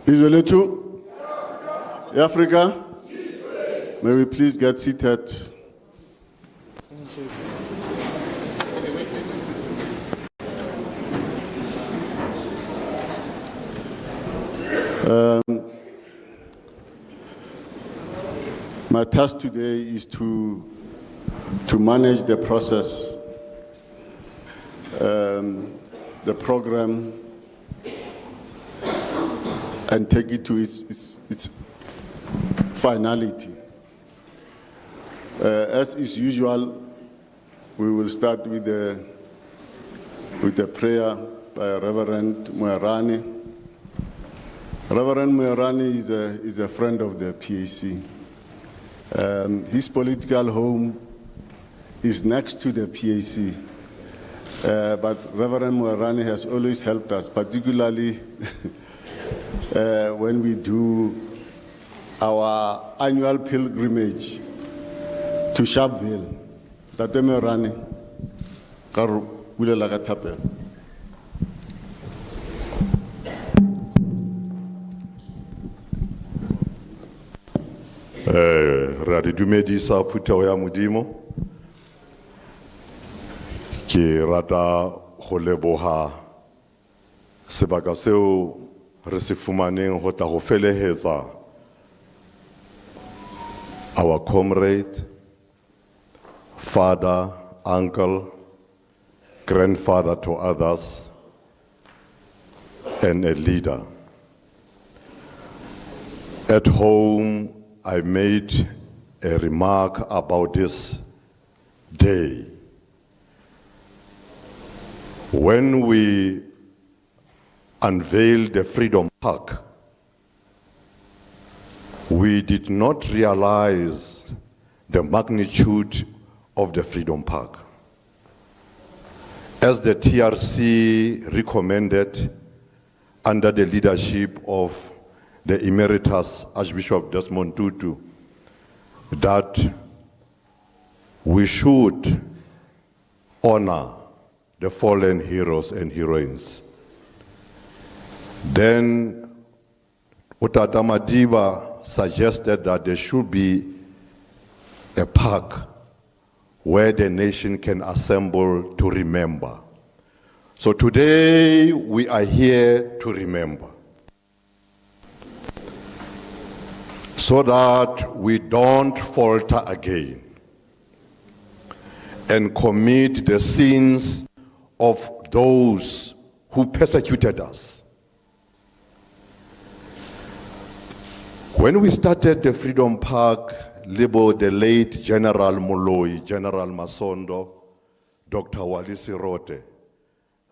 Israel to Africa. May we please get seated. My task today is to manage the process, the program, and take it to its finality. As is usual, we will start with the prayer by Reverend Moerane. Reverend Moerane is a friend of the PAC. His political home is next to the PAC, but Reverend Moerane has always helped us, particularly when we do our annual pilgrimage to Sharpeville. Tate Moerane, ka re bulela ka thapelo. Re a di dumedisa phutego ya modimo. Ke rata go leboga sebaka seo re se fumaneng go tla go felehetsa our comrade, father, uncle, grandfather to others, and a leader. At home, I made a remark about this day. When we unveiled the Freedom Park, we did not realize the magnitude of the Freedom Park. as the TRC recommended under the leadership of the Emeritus Archbishop Desmond Tutu, that we should honor the fallen heroes and heroines. Then Utata Madiba suggested that there should be a park where the nation can assemble to remember. So today we are here to remember, so that we don't falter again and commit the sins of those who persecuted us. When we started the Freedom Park, the late General Moloi, General Masondo, Dr. Wali Sirote,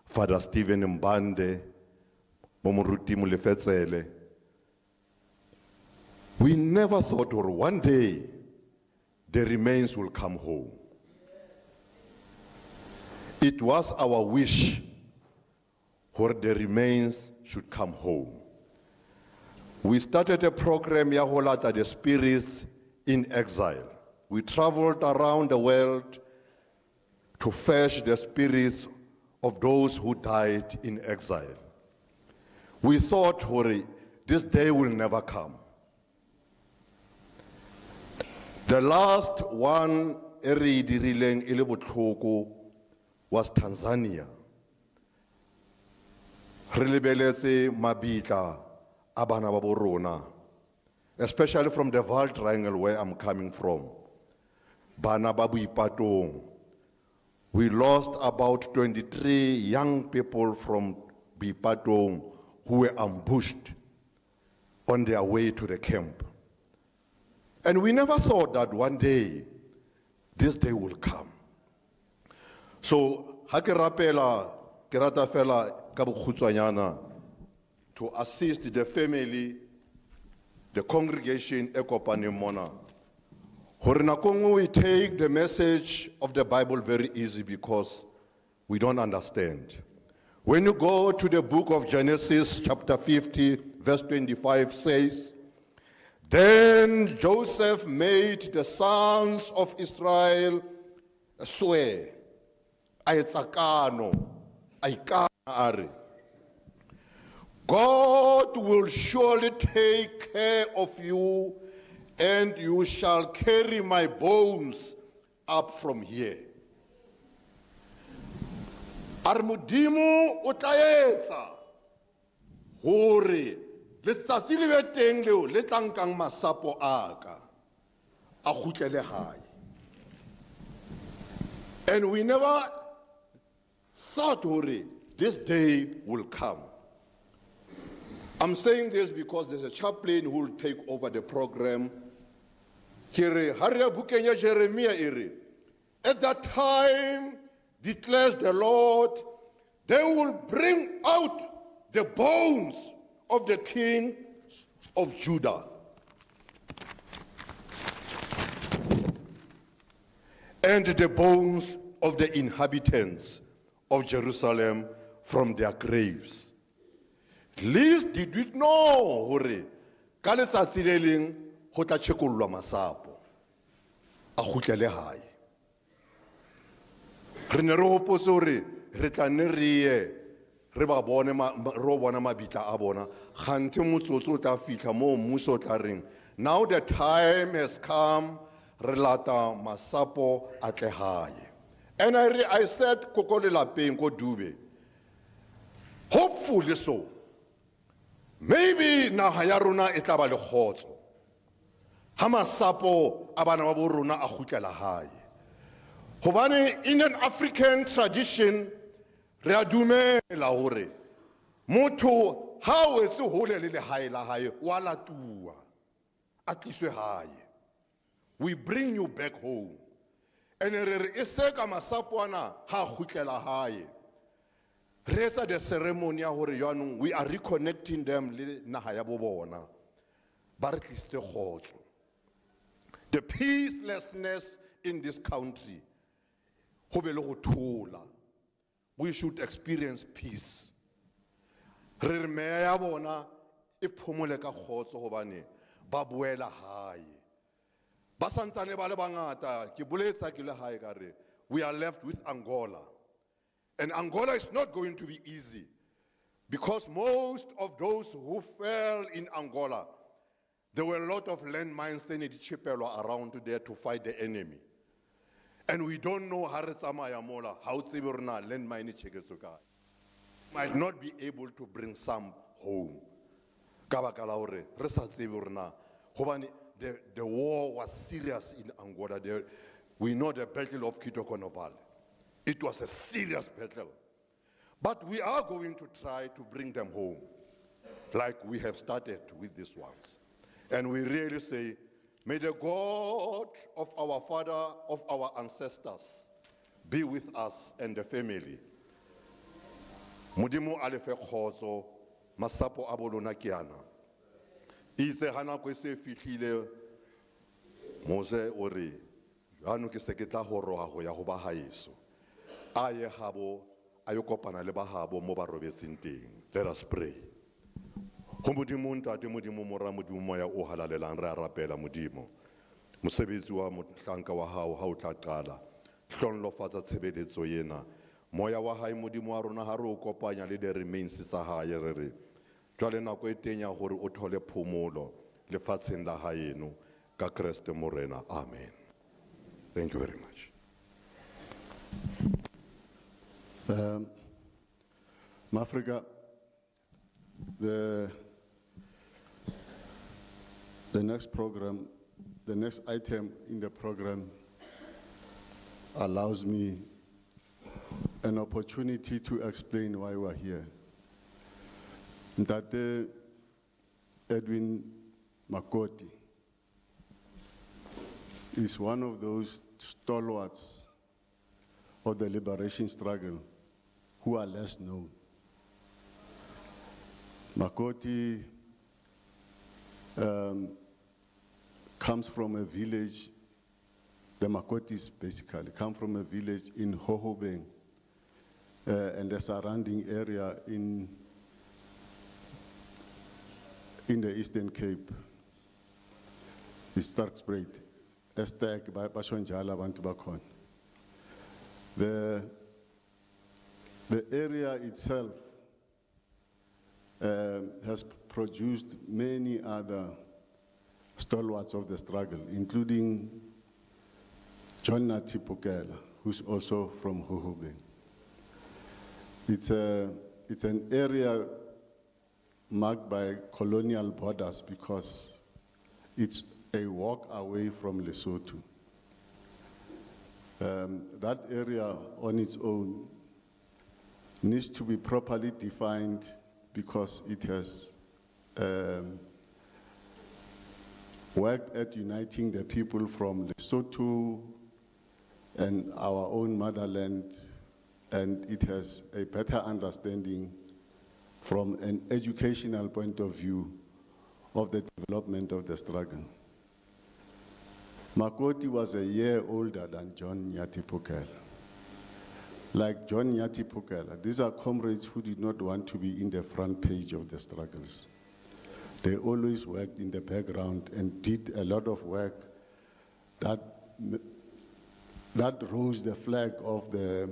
Father Stephen Mbande, Momoruti Mulefetsele, we never thought or one day the remains will come home. It was our wish for the remains should come home. We started a program, Yaholata, the spirits in exile. We traveled around the world to fetch the spirits of those who died in exile. We thought, Hori, this day will never come. The last one, Eri Dirileng Ilebotlhoko, was Tanzania. Relebeletse mabitla abana ba borona, especially from the Val Triangle where I'm coming from. Bana ba Buipatong. We lost about 23 young people from Buipatong who were ambushed on their way to the camp. And we never thought that one day, this day will come. So, ha ke rapela, ke rata fela ka bokhutswanyana to assist the family, the congregation, e kopaneng mona. Hore nako nngwe we take the message of the Bible very easy because we don't understand. When you go to the book of Genesis, chapter 50, verse 25 says, then Joseph made the sons of Israel swear, God will surely take care of you, and you shall carry my bones up from here. Armudimu utaetsa hore letsatsi le be teng leo le tlankang masapo aka a khutlele hae. And we never thought hore this day will come. I'm saying this because there's a chaplain who will take over the program. Here, Haria Bukenya Jeremiah iri. At that time, declares the Lord, they will bring out the bones of the king of Judah. And the bones of the inhabitants of Jerusalem from their graves. Least did we know, hore, ka letsatsi le leng go tla tšhekollwa masapo a khutlele hae. Re ne re hopotse hore re tla nne re ye re ba bone ro bona mabitla a bona gante motsotso o tla fihla mo mmuso o tla reng now the time has come re lata masapo a tle hae. And I said koko le lapeng ko Dube, hopefully so, maybe naha ya rona e tla ba le khotso ha masapo a bana ba bo rona a khutlela hae. Hobane in an African tradition re a dumela hore motho ha o se hole le hae la hae wa latua a tliswe hae. We bring you back home. And re ise ka masapo ana ha khutlela hae. Re etsa the ceremonial hore yanong we are reconnecting them le naha ya bo bona ba re tlisitse khotso. The peacelessness in this country ho be le go thola. we should experience peace. Re re meya ya bona e phomole ka kgotso hobane ba boela hae. Ba santsane ba le bangata ke boletsa ke le hae ka re we are left with Angola. And Angola is not going to be easy because most of those who fell in Angola, there were a lot of landmines that need chipelo around there to fight the enemy. And we don't know how landmine might not be able to bring some home. The war was serious in Angola. We know the Battle of Kitokonopal. It was a serious battle. But we are going to try to bring them home, like we have started with these ones. And we really say, may the God of our father, of our ancestors, be with us and the family. Modimo alefe khotso, masapo abolona kiana. Ise hana ko se fihlile Mose ore hanu ke se ke tla ho roha ho ya ho ba haeso. Aye habo ayo kopana le ba habo mo ba robetseng teng. Let us pray. Go modimo ntate modimo mora modimo moya o halalelang re a rapela modimo. Mosebetsi wa mohlanka wa hao ha o tla qala. Hlonlofatsa tshebeletso yena. Moya wa hae modimo wa rona ha re o kopanya le the remains tsa hae re re. Jwale nako e teng ya hore o thole phomolo lefatsheng la haeno ka Kriste morena. Amen. Thank you very much. Mafrika, the next program, the next item in the program allows me an opportunity to explain why we're here. That Edwin Makoti is one of those stalwarts of the liberation struggle who are less known. Makoti comes from a village, the Makotis basically come from a village in Hohobeng and the surrounding area in the Eastern Cape. It's Starkspruit, Estek, Bashonjala, Bantubakon. The area itself has produced many other stalwarts of the struggle, including John Nati Pukela, who's also from Hohobeng. It's an area marked by colonial borders because it's a walk away from Lesotho. That area on its own needs to be properly defined because it has worked at uniting the people from Lesotho and our own motherland, and it has a better understanding from an educational point of view of the development of the struggle. Makoti was a year older than John Nyati Pukela. Like John Nyati Pukela, these are comrades who did not want to be in the front page of the struggles. They always worked in the background and did a lot of work that rose the flag of the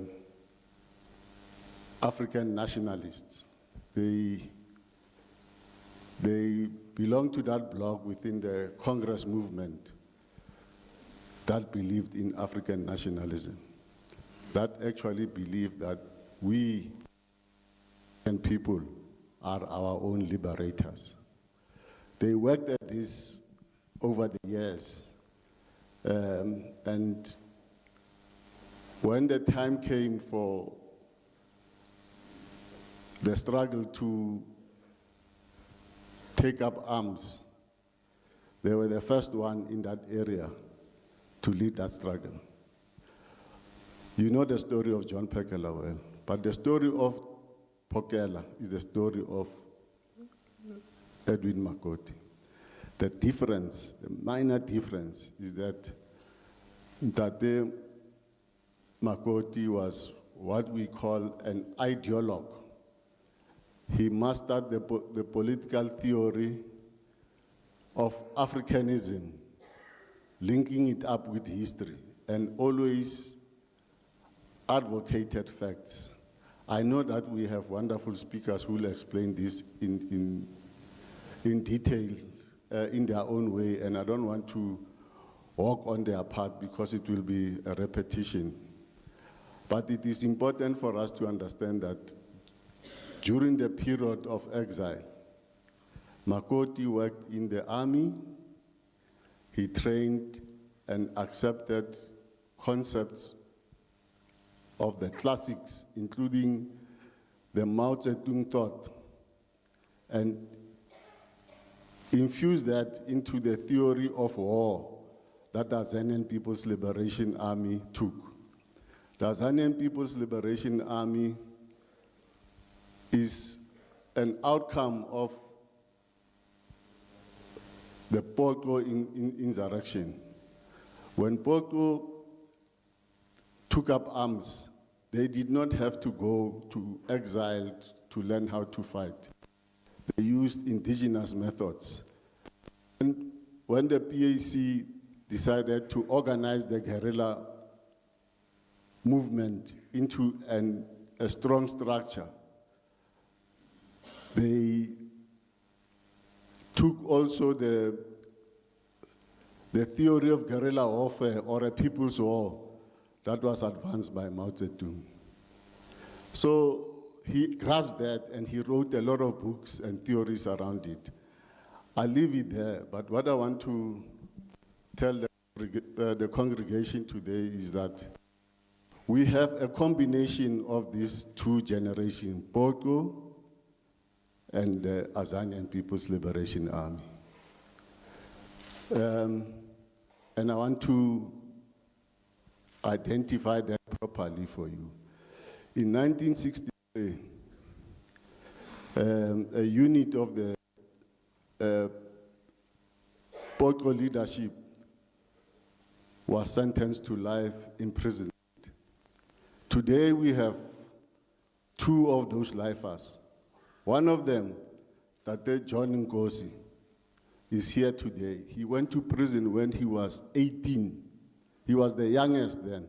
African nationalists. They belonged to that bloc within the Congress movement that believed in African nationalism, that actually believed that we and people are our own liberators. They worked at this over the years, and when the time came for the struggle to take up arms, they were the first one in that area to lead that struggle. You know the story of John Pekela well, but the story of Pokela is the story of Edwin Makoti. The difference, the minor difference, is that Tate Makoti was what we call an ideologue. He mastered the political theory of Africanism, linking it up with history, and always advocated facts. I know that we have wonderful speakers who will explain this in detail in their own way, and I don't want to walk on their path because it will be a repetition. But it is important for us to understand that during the period of exile, Makoti worked in the army. He trained and accepted concepts of the classics, including the Mao Zedong thought, and infused that into the theory of war that the Tanzanian People's Liberation Army took. The Tanzanian People's Liberation Army is an outcome of the Porto insurrection. When Porto took up arms, they did not have to go to exile to learn how to fight. They used indigenous methods. And when the PAC decided to organize the guerrilla movement into a strong structure, they took also the theory of guerrilla warfare, or a people's war, that was advanced by Mao Zedong. So he grasped that and he wrote a lot of books and theories around it. I'll leave it there, but what I want to tell the congregation today is that we have a combination of these two generations, Porto and the Tanzanian People's Liberation Army. And I want to identify that properly for you. In 1963, a unit of the Porto leadership was sentenced to life imprisonment. Today we have two of those lifers. One of them, Tate John Nkosi, is here today. He went to prison when he was 18. He was the youngest then.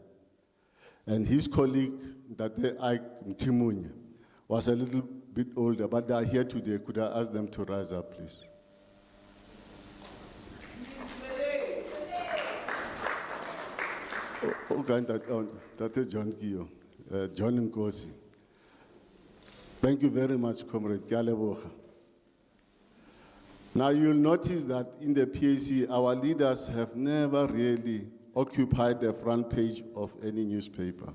And his colleague, Tate Ike Mtimunya, was a little bit older, but they are here today. Could I ask them to rise up, please? Tate John Kiyo, John Nkosi. Thank you very much, Comrade Kaleboha. Now you'll notice that in the PAC, our leaders have never really occupied the front page of any newspaper.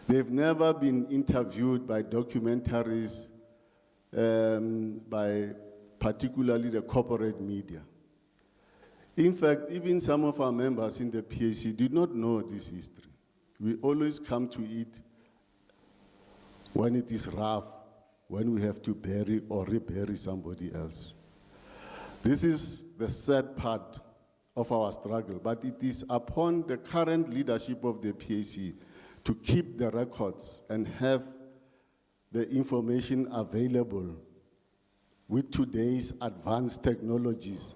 They've never been interviewed by documentaries, by particularly the corporate media. In fact, even some of our members in the PAC did not know this history. We always come to it when it is rough, when we have to bury or rebury somebody else. This is the sad part of our struggle, but it is upon the current leadership of the PAC to keep the records and have the information available with today's advanced technologies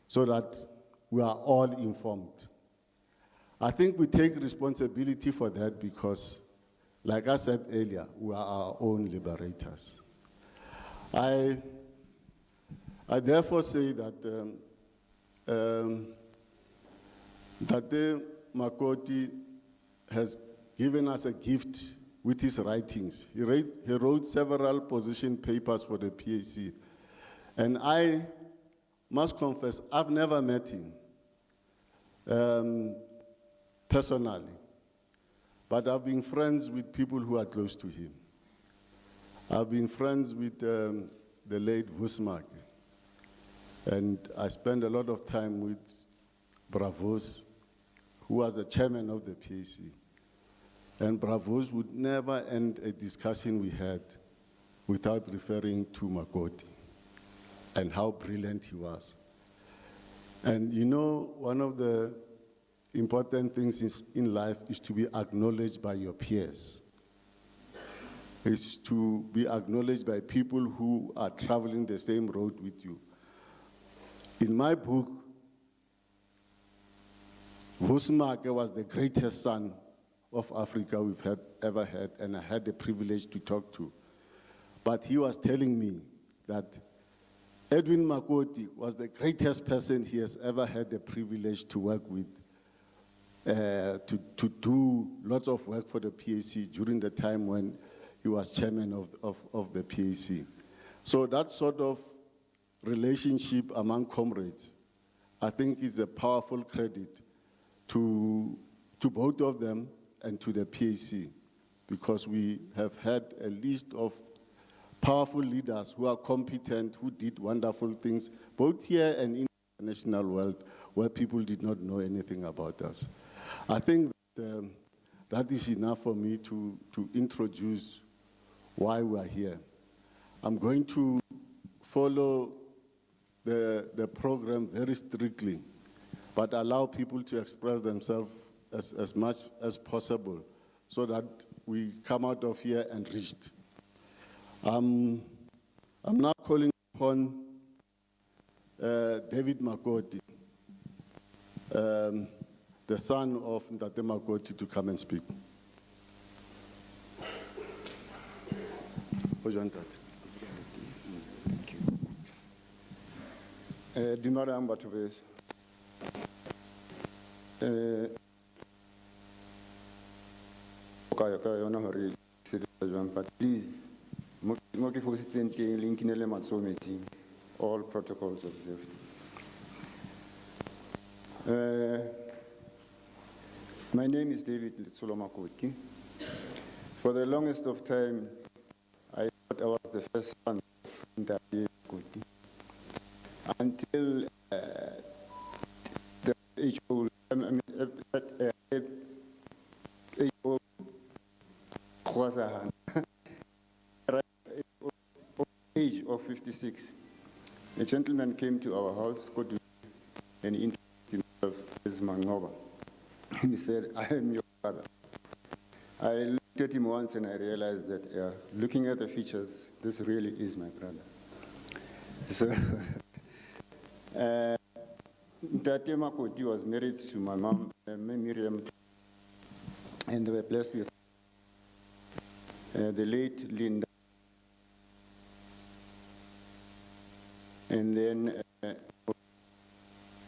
so that we are all informed. I think we take responsibility for that because, like I said earlier, we are our own liberators. I therefore say that Tate Makoti has given us a gift with his writings. He wrote several position papers for the PAC. And I must confess, I've never met him personally. But I've been friends with people who are close to him. I've been friends with the late Vusmak. And I spent a lot of time with Bravos, who was the chairman of the PAC. And Bravos would never end a discussion we had without referring to Makoti and how brilliant he was. And you know, one of the important things in life is to be acknowledged by your peers. is to be acknowledged by people who are traveling the same road with you. In my book, Vusi was the greatest son of Africa we've ever had, and I had the privilege to talk to. But he was telling me that Edwin Makoti was the greatest person he has ever had the privilege to work with, to do lots of work for the PAC during the time when he was chairman of the PAC. So that sort of relationship among comrades, I think is a powerful credit to both of them and to the PAC, because we have had a list of powerful leaders who are competent, who did wonderful things, both here and in the international world, where people did not know anything about us. I think that is enough for me to introduce why we are here. I'm going to follow the program very strictly, but allow people to express themselves as much as possible so that we come out of here enriched. I'm now calling upon David Makoti, the son of Ndate Makoti, to come and speak. Dumalang batho beso. Ka yona hore sebetsa jwang, but please mo ke fositseng teng le nkinele matsoho metsing, all protocols observed. My name is Edwin Letsholo Makoti. For the longest of time, I thought I was the first son of Ndate Makoti, until the age-old age of 56, a gentleman came to our house, and he introduced himself as Mangoba. And he said, "I am your father." I looked at him once and I realized that, looking at the features, this really is my brother. So, Ndate Makoti was married to my mom, Miriam, and they were blessed with the late Linda. And then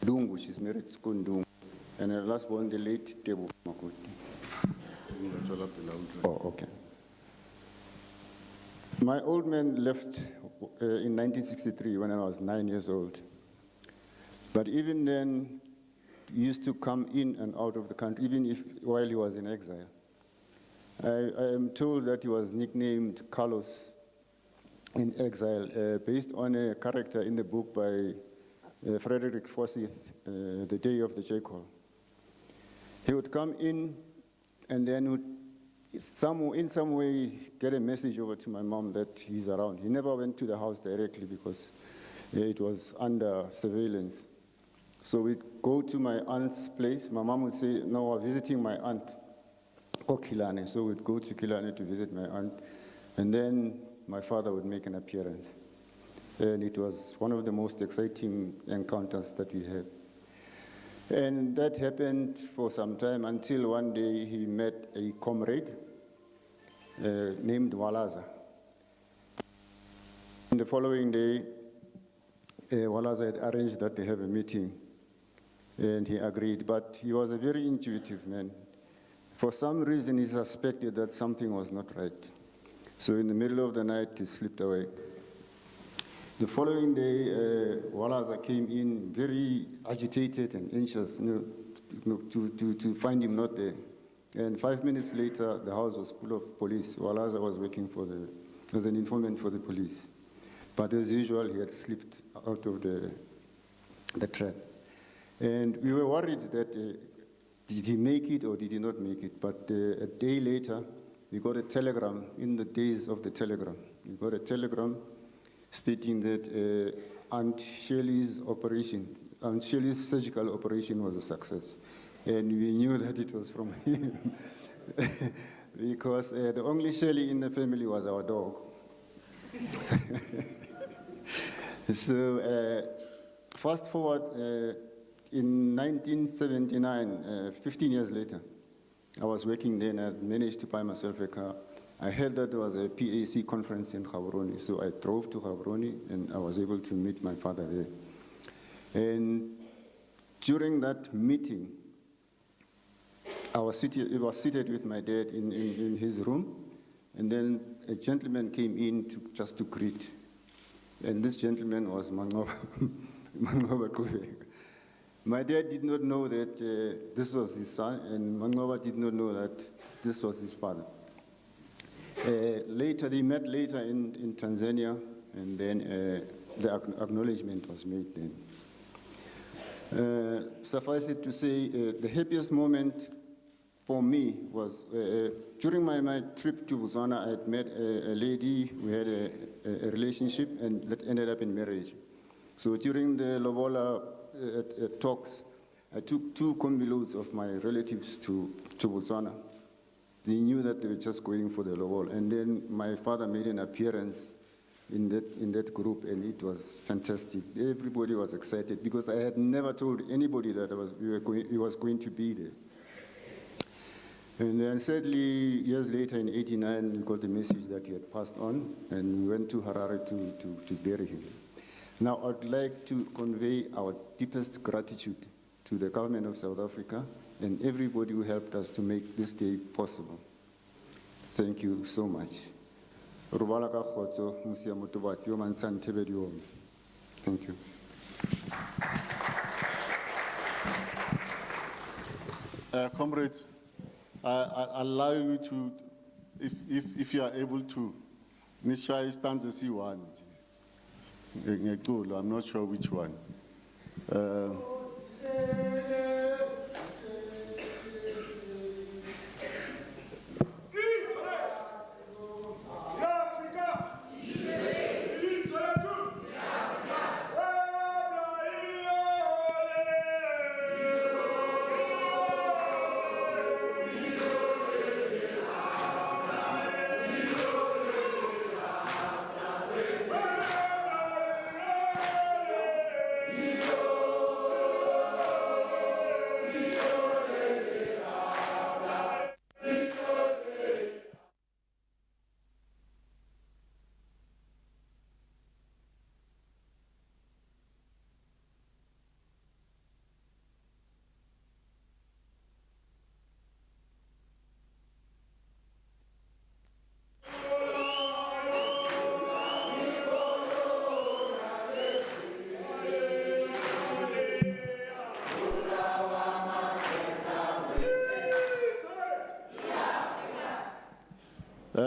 Dungu, she's married to Kundungu. And her last born, the late Tebu Makoti. Oh, okay. My old man left in 1963 when I was 9 years old. But even then, he used to come in and out of the country, even while he was in exile. I am told that he was nicknamed Carlos in exile, based on a character in the book by Frederick Forsyth, The Day of the Jackal. He would come in and then would in some way get a message over to my mom that he's around. He never went to the house directly because it was under surveillance. So we'd go to my aunt's place. My mom would say, "No, we're visiting my aunt, Kilane." So we'd go to Kilane to visit my aunt. And then my father would make an appearance. And it was one of the most exciting encounters that we had. And that happened for some time until one day he met a comrade named Walaza. And the following day, Walaza had arranged that they have a meeting, and he agreed. But he was a very intuitive man. For some reason, he suspected that something was not right. So in the middle of the night, he slipped away. The following day, Walaza came in very agitated and anxious to find him not there. And 5 minutes later, the house was full of police. Walaza was working as an informant for the police. But as usual, he had slipped out of the trap. And we were worried that did he make it or did he not make it? But a day later, we got a telegram in the days of the telegram. We got a telegram stating that Aunt Shirley's surgical operation was a success. And we knew that it was from him. because the only Shelley in the family was our dog. So fast forward, in 1979, 15 years later, I was working there and I managed to buy myself a car. I heard that there was a PAC conference in Gaborone, so I drove to Gaborone and I was able to meet my father there. And during that meeting, I was seated with my dad in his room, and then a gentleman came in just to greet. And this gentleman was Mangoba Kuveka. My dad did not know that this was his son, and Mangoba did not know that this was his father. Later, they met later in Tanzania, and then the acknowledgement was made then. Suffice it to say, the happiest moment for me was during my trip to Botswana. I had met a lady. We had a relationship, and that ended up in marriage. So during the Lobola talks, I took 2 combi loads of my relatives to Botswana. They knew that they were just going for the Lobola. And then my father made an appearance in that group, and it was fantastic. Everybody was excited because I had never told anybody that he was going to be there. And then sadly, years later in '89, we got the message that he had passed on, and we went to Harare to bury him. Now, I'd like to convey our deepest gratitude to the government of South Africa and everybody who helped us to make this day possible. Thank you so much. Thank you. Comrades, I allow you to, if you are able to, Nisha stands the C1. I'm not sure which one.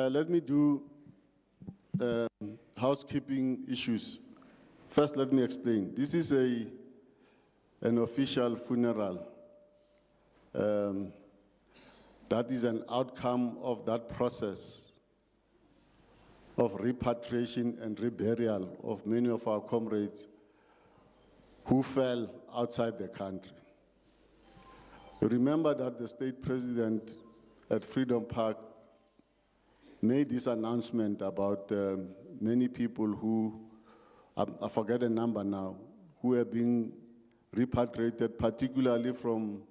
Let me do housekeeping issues. First, let me explain. This is an official funeral. That is an outcome of that process of repatriation and reburial of many of our comrades who fell outside the country. Remember that the state president at Freedom Park made this announcement about many people who, I forget the number now, who are being repatriated, particularly from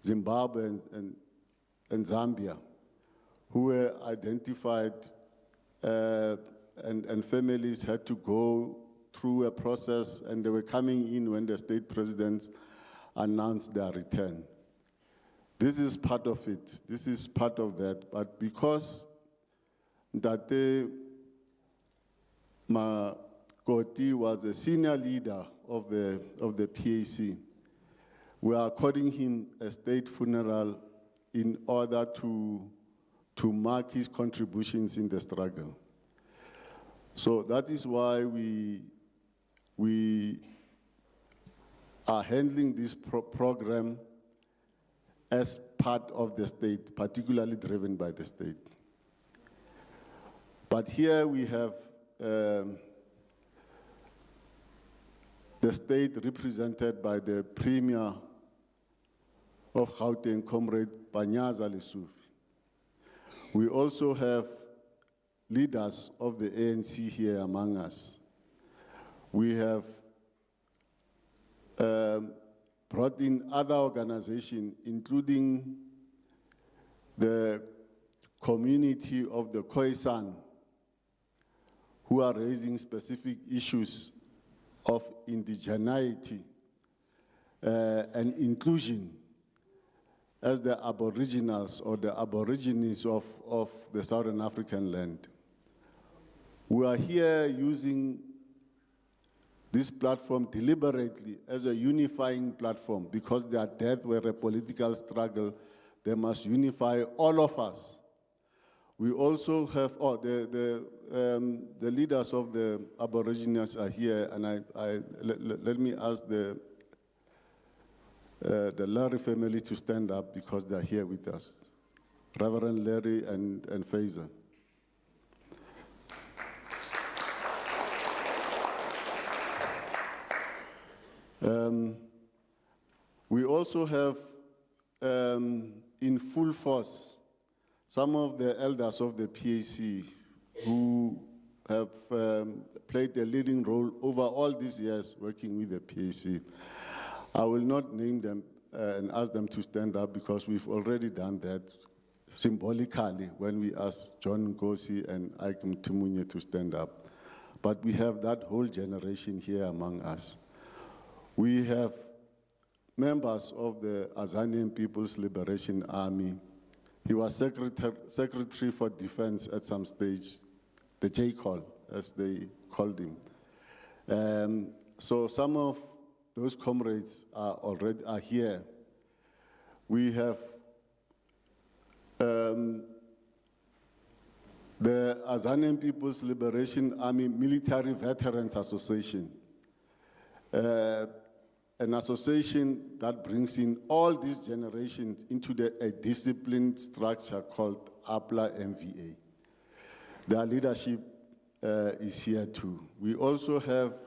Zimbabwe and Zambia, who were identified and families had to go through a process, and they were coming in when the state presidents announced their return. This is part of it. This is part of that. But because Ndate Makoti was a senior leader of the PAC, we are according him a state funeral in order to mark his contributions in the struggle. So that is why we are handling this program as part of the state, particularly driven by the state. But here we have the state represented by the Premier of Gauteng, Comrade Panyaza Lesufi. We also have leaders of the ANC here among us. We have brought in other organizations, including the community of the Khoisan, who are raising specific issues of indigeneity and inclusion as the aboriginals or the aborigines of the Southern African land. We are here using this platform deliberately as a unifying platform because their death were a political struggle. They must unify all of us. We also have, the leaders of the Aborigines are here, and let me ask the Larry family to stand up because they're here with us. Reverend Larry and Fazer. We also have in full force some of the elders of the PAC who have played a leading role over all these years working with the PAC. I will not name them and ask them to stand up because we've already done that symbolically when we asked John Ngosi and Ike Mtimunye to stand up. But we have that whole generation here among us. We have members of the Azanian People's Liberation Army. He was Secretary for Defense at some stage, the J-Call, as they called him. So some of those comrades are here. We have the Azanian People's Liberation Army Military Veterans Association, an association that brings in all these generations into a disciplined structure called APLA MVA. Their leadership is here too. We also have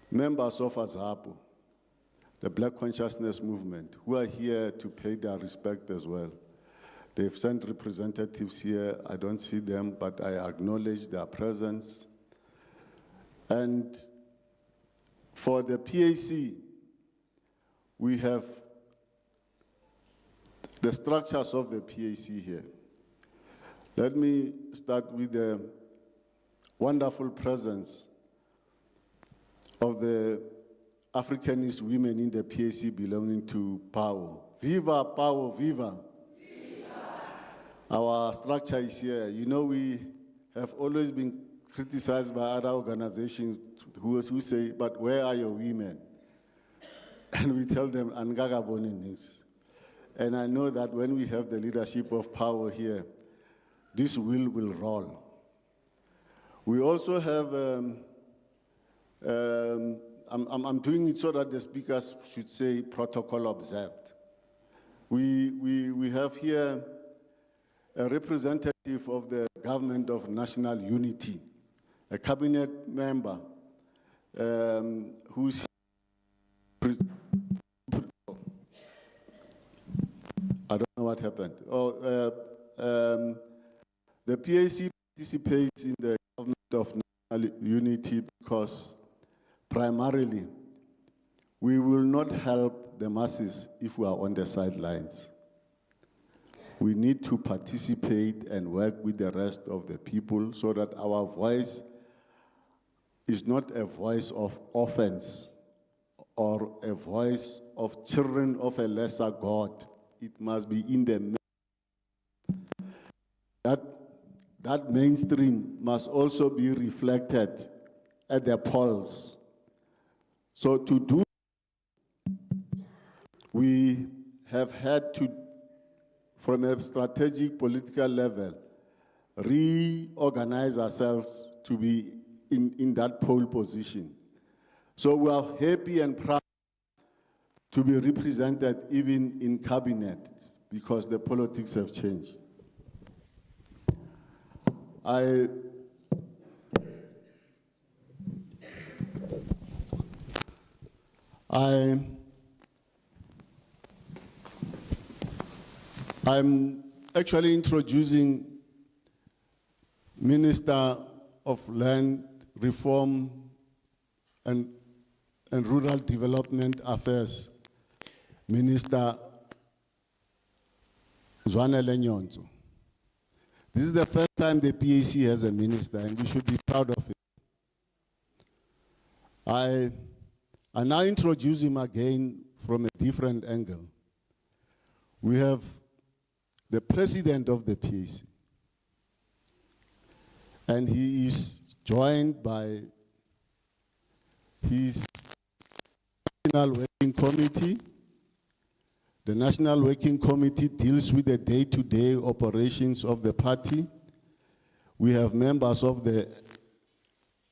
members of AZAPO, the Black Consciousness Movement, who are here to pay their respect as well. They've sent representatives here. I don't see them, but I acknowledge their presence. And for the PAC, we have the structures of the PAC here. Let me start with the wonderful presence of the Africanist women in the PAC belonging to PAO. Viva PAO, viva! Our structure is here. You know, we have always been criticized by other organizations who say, but where are your women? And we tell them, Angaga Boninings. And I know that when we have the leadership of power here, this will roll. We also have, I'm doing it so that the speakers should say protocol observed. We have here a representative of the Government of National Unity, a cabinet member who's I don't know what happened. The PAC participates in the Government of National Unity because primarily we will not help the masses if we are on the sidelines. We need to participate and work with the rest of the people so that our voice is not a voice of offense or a voice of children of a lesser God. It must be in the that mainstream must also be reflected at the polls. So to do, we have had to, from a strategic political level, reorganize ourselves to be in that pole position. So we are happy and proud to be represented even in cabinet because the politics have changed. I I'm actually introducing Minister of Land Reform and Rural Development Affairs, Minister Zwane Lenyonzo. This is the first time the PAC has a minister, and we should be proud of it. I now introduce him again from a different angle. We have the president of the PAC, and he is joined by his National Working Committee. The National Working Committee deals with the day-to-day operations of the party. We have members of the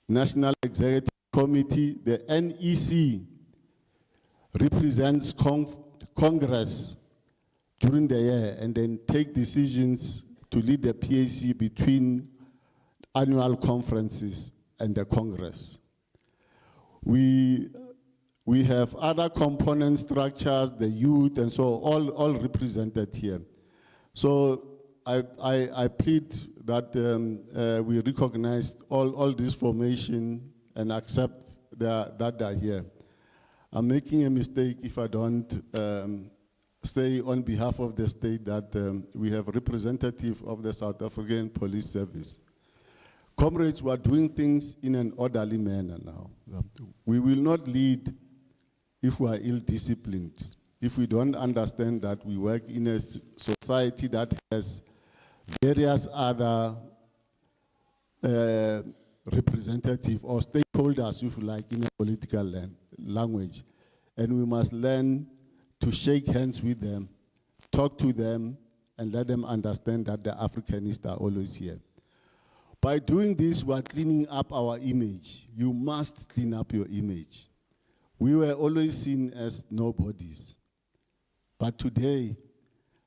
National Executive Committee. The NEC represents Congress during the year and then take decisions to lead the PAC between annual conferences and the Congress. We have other component structures, the youth, and so all represented here. So I plead that we recognize all this formation and accept that they're here. I'm making a mistake if I don't say on behalf of the state that we have representative of the South African Police Service. Comrades, we are doing things in an orderly manner now. We will not lead if we are ill-disciplined, if we don't understand that we work in a society that has various other representatives or stakeholders, if you like, in a political language. And we must learn to shake hands with them, talk to them, and let them understand that the Africanists are always here. By doing this, we are cleaning up our image. You must clean up your image. We were always seen as nobodies. But today,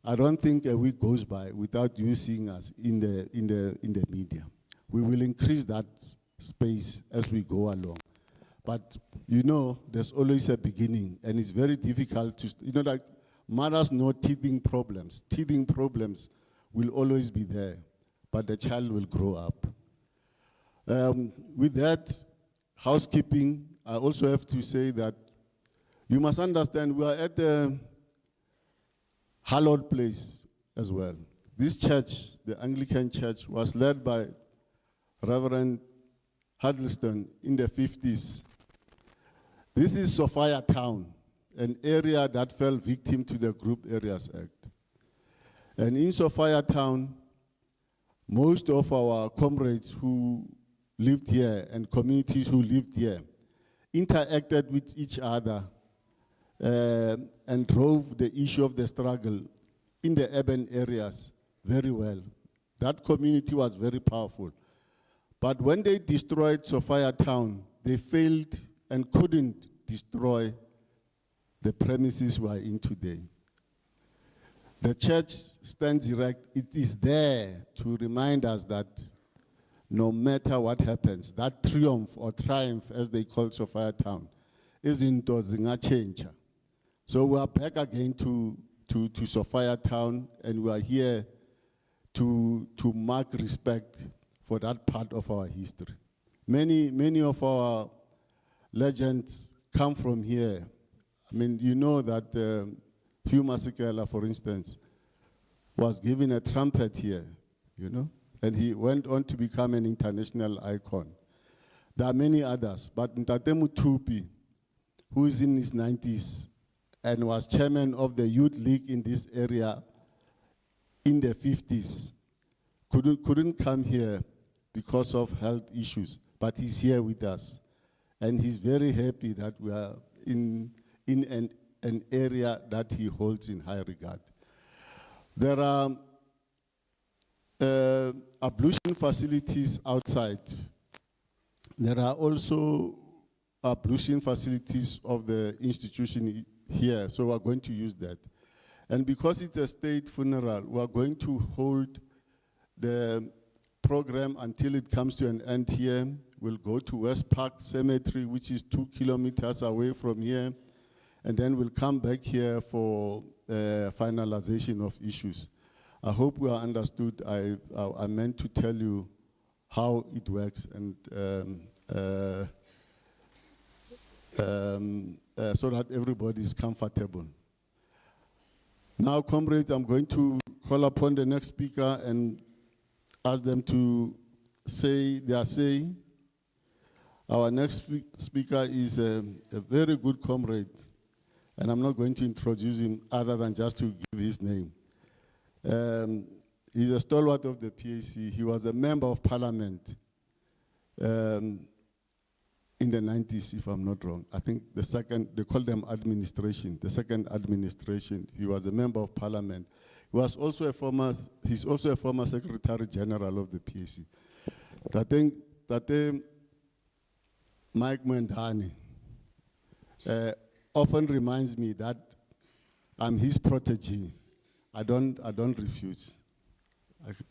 I don't think a week goes by without you seeing us in the media. We will increase that space as we go along. But you know, there's always a beginning, and it's very difficult to, like mothers know teething problems. Teething problems will always be there, but the child will grow up. With that housekeeping, I also have to say that you must understand we are at a hallowed place as well. This church, the Anglican Church, was led by Reverend Huddleston in the 50s. This is Sophia Town, an area that fell victim to the Group Areas Act. And in Sophia Town, most of our comrades who lived here and communities who lived here interacted with each other and drove the issue of the struggle in the urban areas very well. That community was very powerful. But when they destroyed Sophia Town, they failed and couldn't destroy the premises we are in today. The church stands erect. It is there to remind us that no matter what happens, that triumph, as they call Sophia Town, is in change. So we are back again to Sophia Town, and we are here to mark respect for that part of our history. Many of our legends come from here. I mean, you know that Hugh Masekela, for instance, was given a trumpet here, you know? And he went on to become an international icon. There are many others, but Ntate Mutupi, who is in his 90s and was chairman of the youth league in this area in the 50s, couldn't come here because of health issues, but he's here with us. And he's very happy that we are in an area that he holds in high regard. There are ablution facilities outside. There are also ablution facilities of the institution here, so we're going to use that. And because it's a state funeral, we're going to hold the program until it comes to an end here. We'll go to West Park Cemetery, which is 2 kilometers away from here, and then we'll come back here for finalization of issues. I hope we are understood. I meant to tell you how it works and so that everybody is comfortable. Now, comrades, I'm going to call upon the next speaker and ask them to say their say. Our next speaker is a very good comrade, and I'm not going to introduce him other than just to give his name. He's a stalwart of the PAC. He was a member of parliament in the 90s, if I'm not wrong. I think the second, they call them administration, the second administration. He was a member of parliament. He's also a former Secretary General of the PAC. I think that Mike Mwendani often reminds me that I'm his protege. I don't refuse.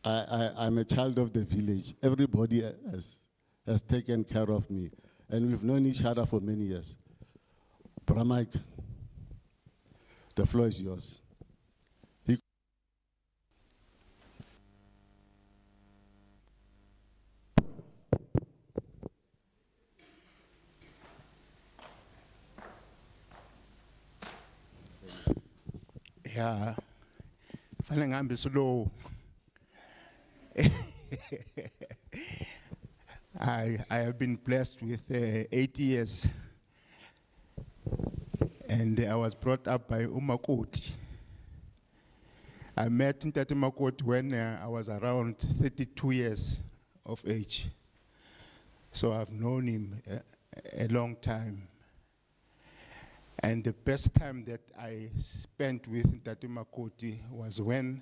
I'm a child of the village. Everybody has taken care of me, and we've known each other for many years. Bra Mike, the floor is yours. Yeah, feeling I'm slow. I have been blessed with 8 years, and I was brought up by Makoti. I met Ntate Makoti when I was around 32 years of age. So I've known him a long time. And the best time that I spent with Ntate Makoti was when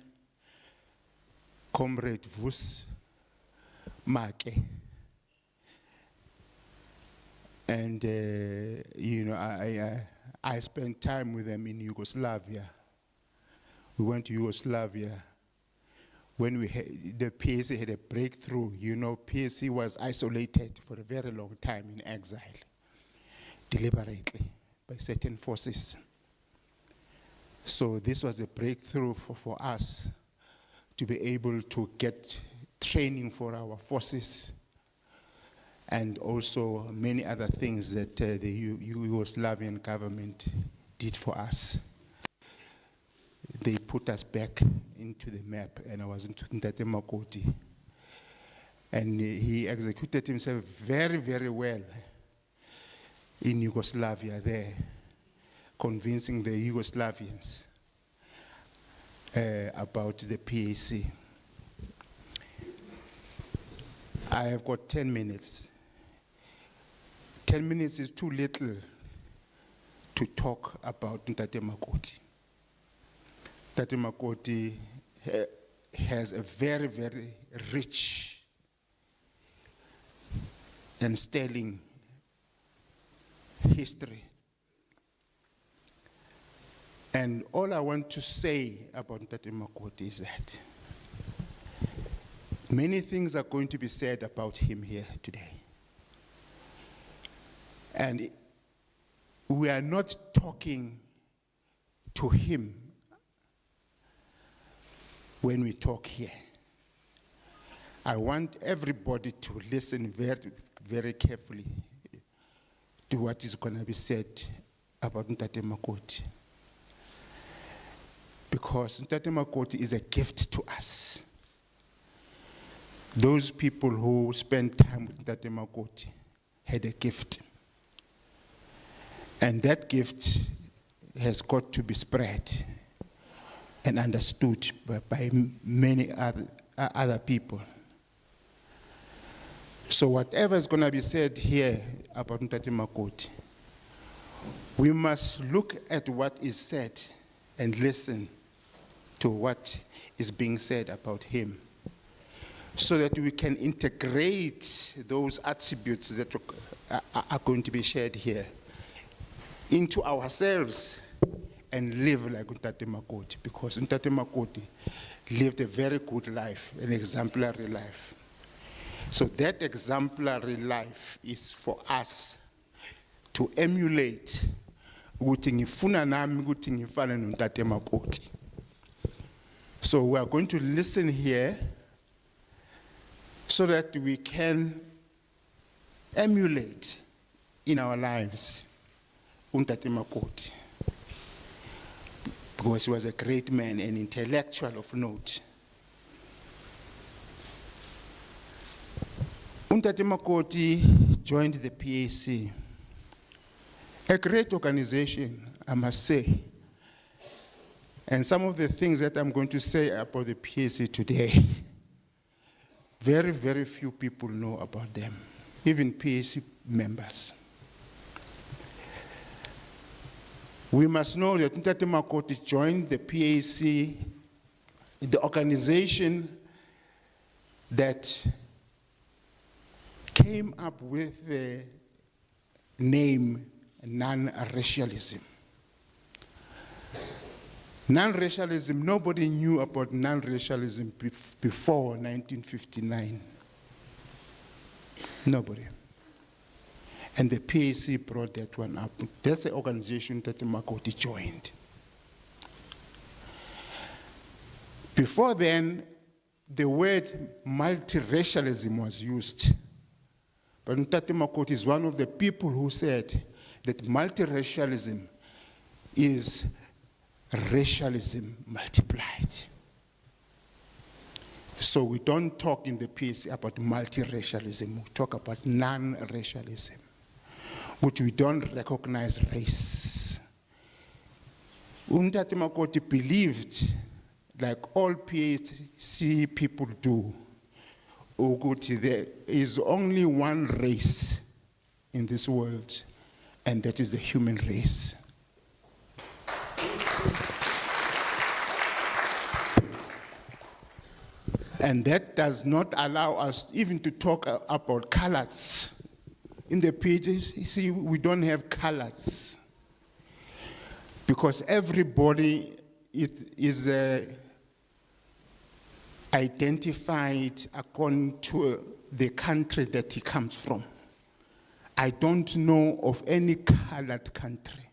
Comrade Vus Make, and I spent time with them in Yugoslavia. We went to Yugoslavia when the PAC had a breakthrough. PAC was isolated for a very long time in exile, deliberately, by certain forces. So this was a breakthrough for us to be able to get training for our forces, and also many other things that the Yugoslavian government did for us. They put us back into the map, and I was into Ntate Makoti. And he executed himself very, very well in Yugoslavia there, convincing the Yugoslavians about the PAC. I have got 10 minutes. 10 minutes is too little to talk about Ntate Makoti. Ntate Makoti has a very, very rich and sterling history. And all I want to say about Ntate Makoti is that many things are going to be said about him here today. And we are not talking to him when we talk here. I want everybody to listen very, very carefully to what is going to be said about Ntate Makoti. Because Ntate Makoti is a gift to us. Those people who spend time with Ntate Makoti had a gift. And that gift has got to be spread and understood by many other people. So whatever is going to be said here about Ntate Makoti, we must look at what is said and listen to what is being said about him, so that we can integrate those attributes that are going to be shared here into ourselves and live like Ntate Makoti, because Ntate Makoti lived a very good life, an exemplary life. So that exemplary life is for us to emulate ukuthi ngifuna nami ukuthi ngifane noNtate Makoti. So we are going to listen here so that we can emulate in our lives Untate Makoti, because he was a great man, an intellectual of note. Untate Makoti joined the PAC, a great organization, I must say. And some of the things that I'm going to say about the PAC today, very, very few people know about them, even PAC members. We must know that Untate Makoti joined the PAC, the organization that came up with the name non-racialism. Non-racialism, nobody knew about non-racialism before 1959. Nobody. And the PAC brought that one up. That's the organization that Makoti joined. Before then, the word multiracialism was used. But Untate Makoti is one of the people who said that multiracialism is racialism multiplied. So we don't talk in the PAC about multiracialism, we talk about non-racialism, which we don't recognize race. Untate Makoti believed, like all PAC people do, there is only one race in this world, and that is the human race. And that does not allow us even to talk about colors. In the pages, you see, we don't have colors. Because everybody is identified according to the country that he comes from. I don't know of any colored country.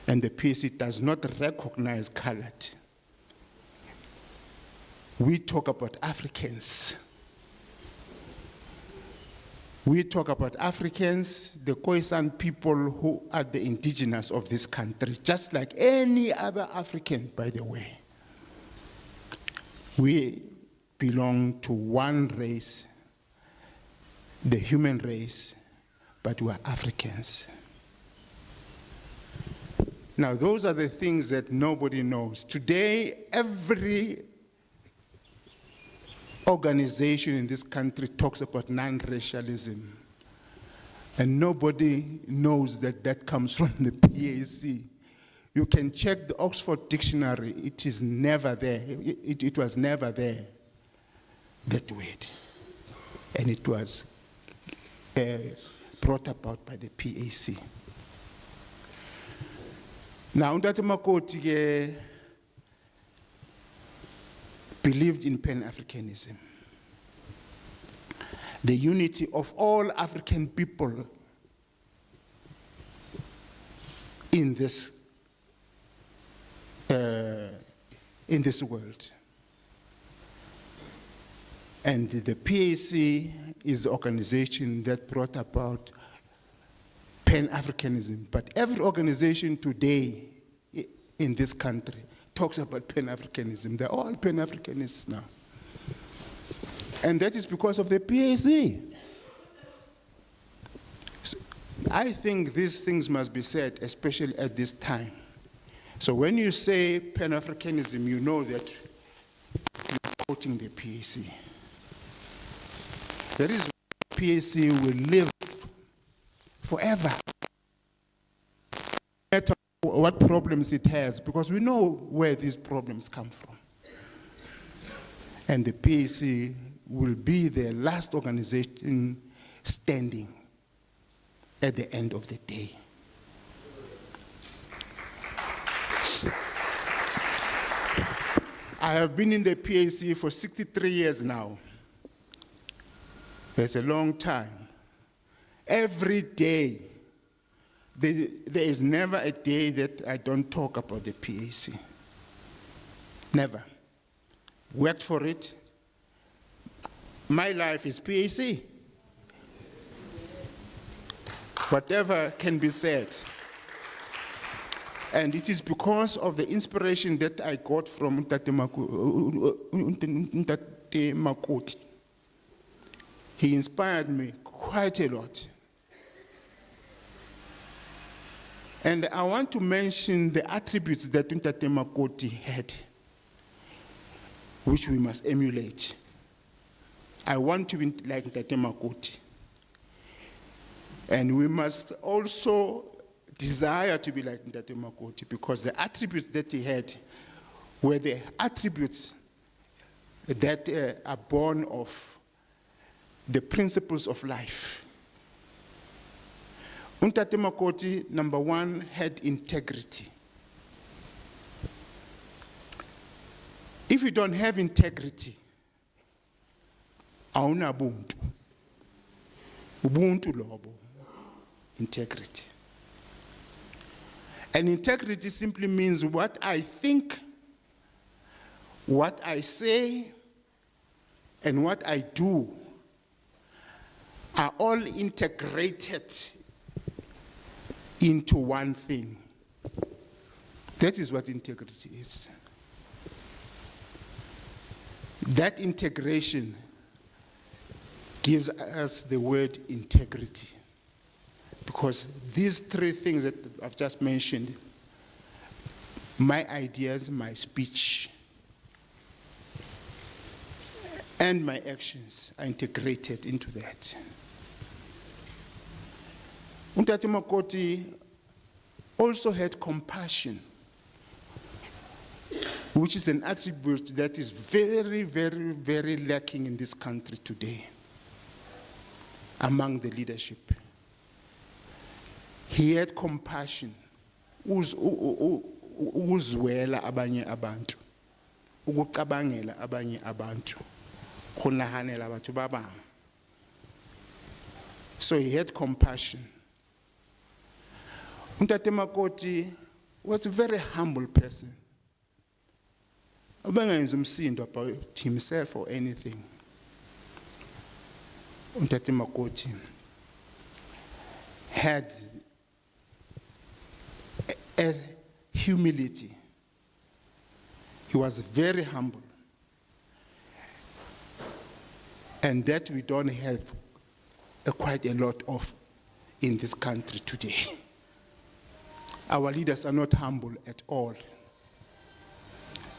And the PAC does not recognize colored. We talk about Africans. We talk about Africans, the Khoisan people who are the indigenous of this country, just like any other African, by the way. We belong to one race, the human race, but we are Africans. Now, those are the things that nobody knows. Today, every organization in this country talks about non-racialism, and nobody knows that that comes from the PAC. You can check the Oxford Dictionary, it is never there. It was never there, that word. And it was brought about by the PAC. Now, Untate Makoti believed in Pan-Africanism, the unity of all African people in this world. And the PAC is the organization that brought about Pan-Africanism. But every organization today in this country talks about Pan-Africanism. They're all Pan-Africanists now. And that is because of the PAC. So I think these things must be said, especially at this time. So when you say Pan-Africanism, you know that you're quoting the PAC. That is why the PAC will live forever. No matter what problems it has, because we know where these problems come from. And the PAC will be the last organization standing at the end of the day. I have been in the PAC for 63 years now. That's a long time. Every day, there is never a day that I don't talk about the PAC. Never. Worked for it. My life is PAC. Whatever can be said. And it is because of the inspiration that I got from Ntate Makoti. He inspired me quite a lot. And I want to mention the attributes that Ntate Makoti had, which we must emulate. I want to be like Ntate Makoti. And we must also desire to be like Ntate Makoti, because the attributes that he had were the attributes that are born of the principles of life. Ntate Makoti, number one, had integrity. If you don't have integrity, awuna ubuntu. Ubuntu lobo. Integrity. And integrity simply means what I think, what I say, and what I do are all integrated into one thing. That is what integrity is. That integration gives us the word integrity. Because these three things that I've just mentioned, my ideas, my speech, and my actions are integrated into that. Ntate Makoti also had compassion, which is an attribute that is very, very, very lacking in this country today among the leadership. He had compassion. Uzwela abanye abantu. Ukucabangela abanye abantu. Kunahanela abantu babanga. So he had compassion. Ntate Makoti was a very humble person. Ubengenzi umsindo about himself or anything. Ntate Makoti had a humility. He was very humble. And that we don't have quite a lot of in this country today. Our leaders are not humble at all.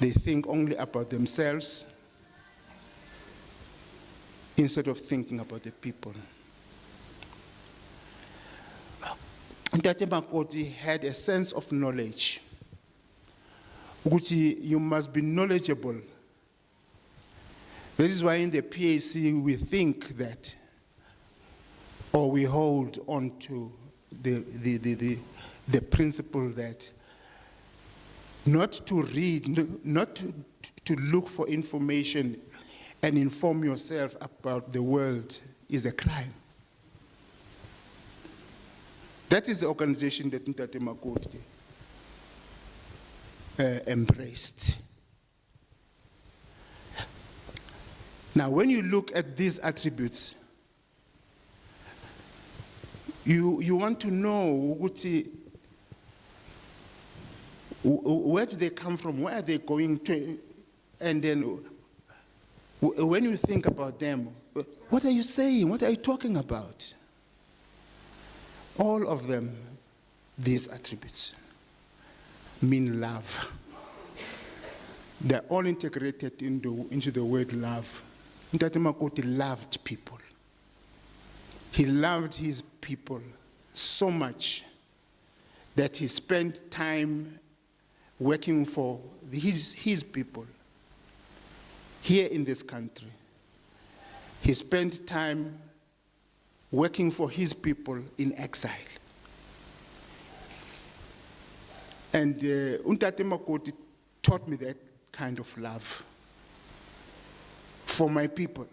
They think only about themselves instead of thinking about the people. Ntate Makoti had a sense of knowledge. You must be knowledgeable. That is why in the PAC we think that, or we hold on to the principle that not to read, not to look for information and inform yourself about the world is a crime. That is the organization that Ntate Makoti embraced. Now, when you look at these attributes, you want to know where do they come from, where are they going to, and then when you think about them, what are you saying, what are you talking about? All of them, these attributes, mean love. They're all integrated into the word love. Ntate Makoti loved people. He loved his people so much that he spent time working for his people here in this country. He spent time working for his people in exile. And Ntate Makoti taught me that kind of love for my people.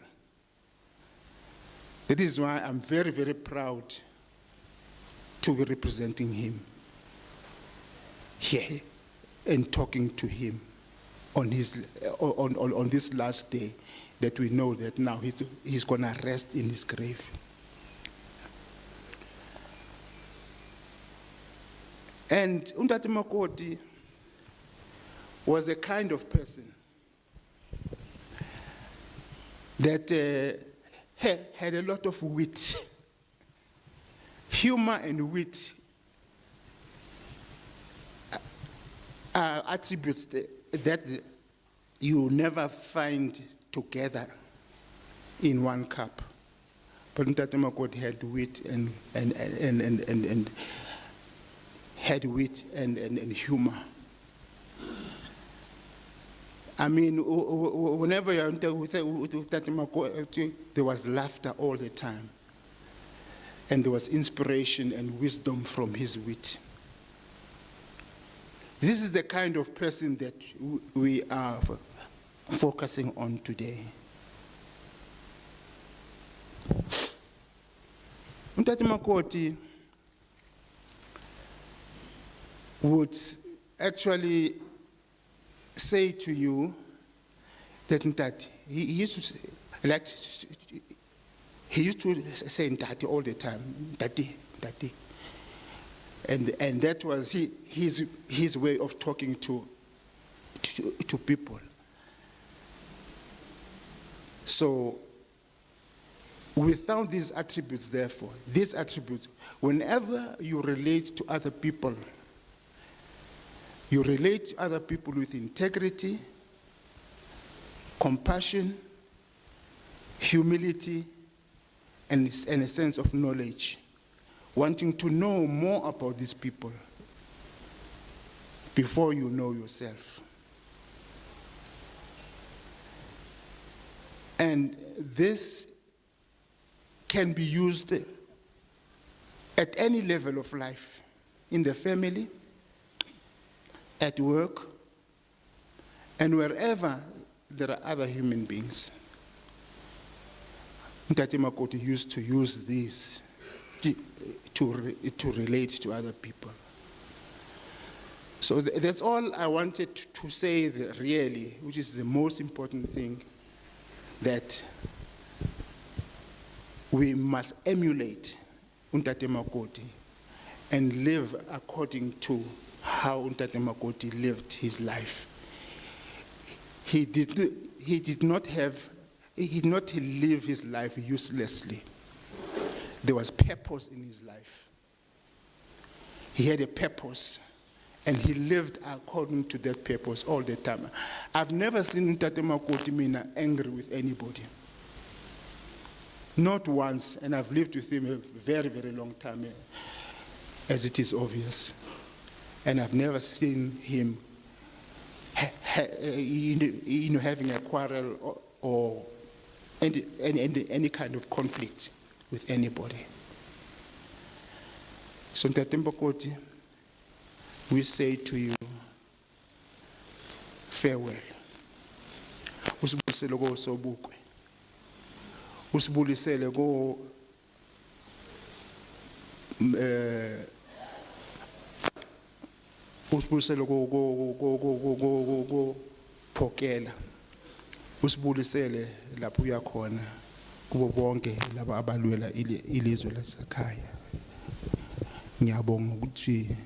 That is why I'm very, very proud to be representing him here and talking to him. on this last day, that we know that now he's going to rest in his grave. And Untate Makoti was a kind of person that had a lot of wit, humor and wit are attributes that you never find together in one cup. But Untate Makoti had wit and had wit and humor. I mean, whenever you're with Untate Makoti, there was laughter all the time. And there was inspiration and wisdom from his wit. This is the kind of person that we are focusing on today. Untate Makoti would actually say to you that he used to say, he used to say Ntate all the time, Ntate. And that was his way of talking to people. So without these attributes, therefore, whenever you relate to other people, you relate to other people with integrity, compassion, humility, and a sense of knowledge, wanting to know more about these people before you know yourself. And this can be used at any level of life, in the family, at work, and wherever there are other human beings. Untate Makoti used to use these to relate to other people. So that's all I wanted to say really, which is the most important thing, that we must emulate Untate Makoti and live according to how Untate Makoti lived his life. He did not live his life uselessly. There was purpose in his life. He had a purpose, and he lived according to that purpose all the time. I've never seen Untate Makoti angry with anybody. Not once, and I've lived with him a very, very long time, as it is obvious. And I've never seen him having a quarrel or any kind of conflict with anybody. So Untate Makoti, we say to you, farewell. Usibulisele ko Sobukwe. Usibulisele ko usibulisele ko Phokela. Usibulisele lapho uya khona kubo bonke laba abalwela ilizwe lasekhaya. Ngiyabonga ukuthi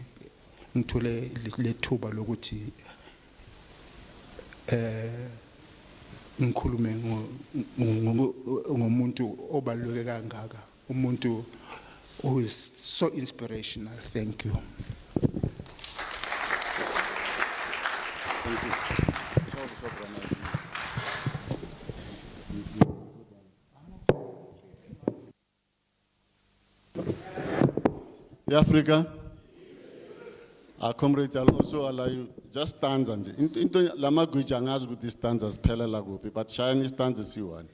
ngithole lethuba lokuthi ngikhulume ngomuntu obaluleke kangaka, umuntu who is so inspirational. Thank you. Thank you. Africa, our comrades, I'll also allow you just stanza nje. Into lama gwiji angazi ukuthi stanza siphelela kuphi, but shine stanza siyi-1.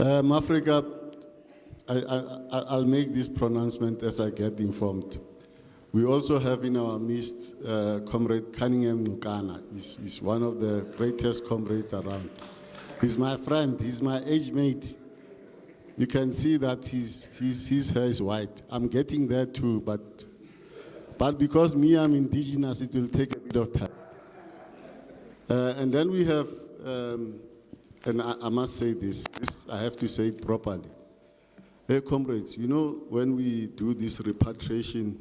Africa, I'll make this pronouncement as I get informed. We also have in our midst Comrade Cunningham Nukana. He's one of the greatest comrades around. He's my friend, he's my age mate. You can see that his hair is white. I'm getting there too, but because me, I'm indigenous, it will take a bit of time. And then we have, and I must say this, I have to say it properly. Hey, comrades, you know, when we do this repatriation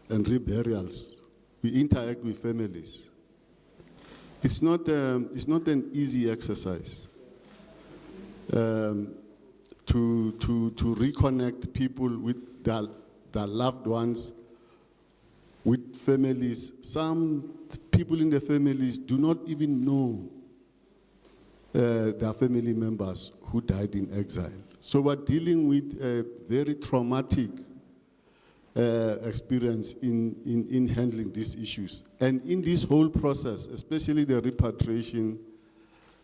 and reburials, we interact with families. It's not an easy exercise to reconnect people with their loved ones, with families. Some people in the families do not even know their family members who died in exile. So we're dealing with a very traumatic experience in handling these issues. And in this whole process, especially the repatriation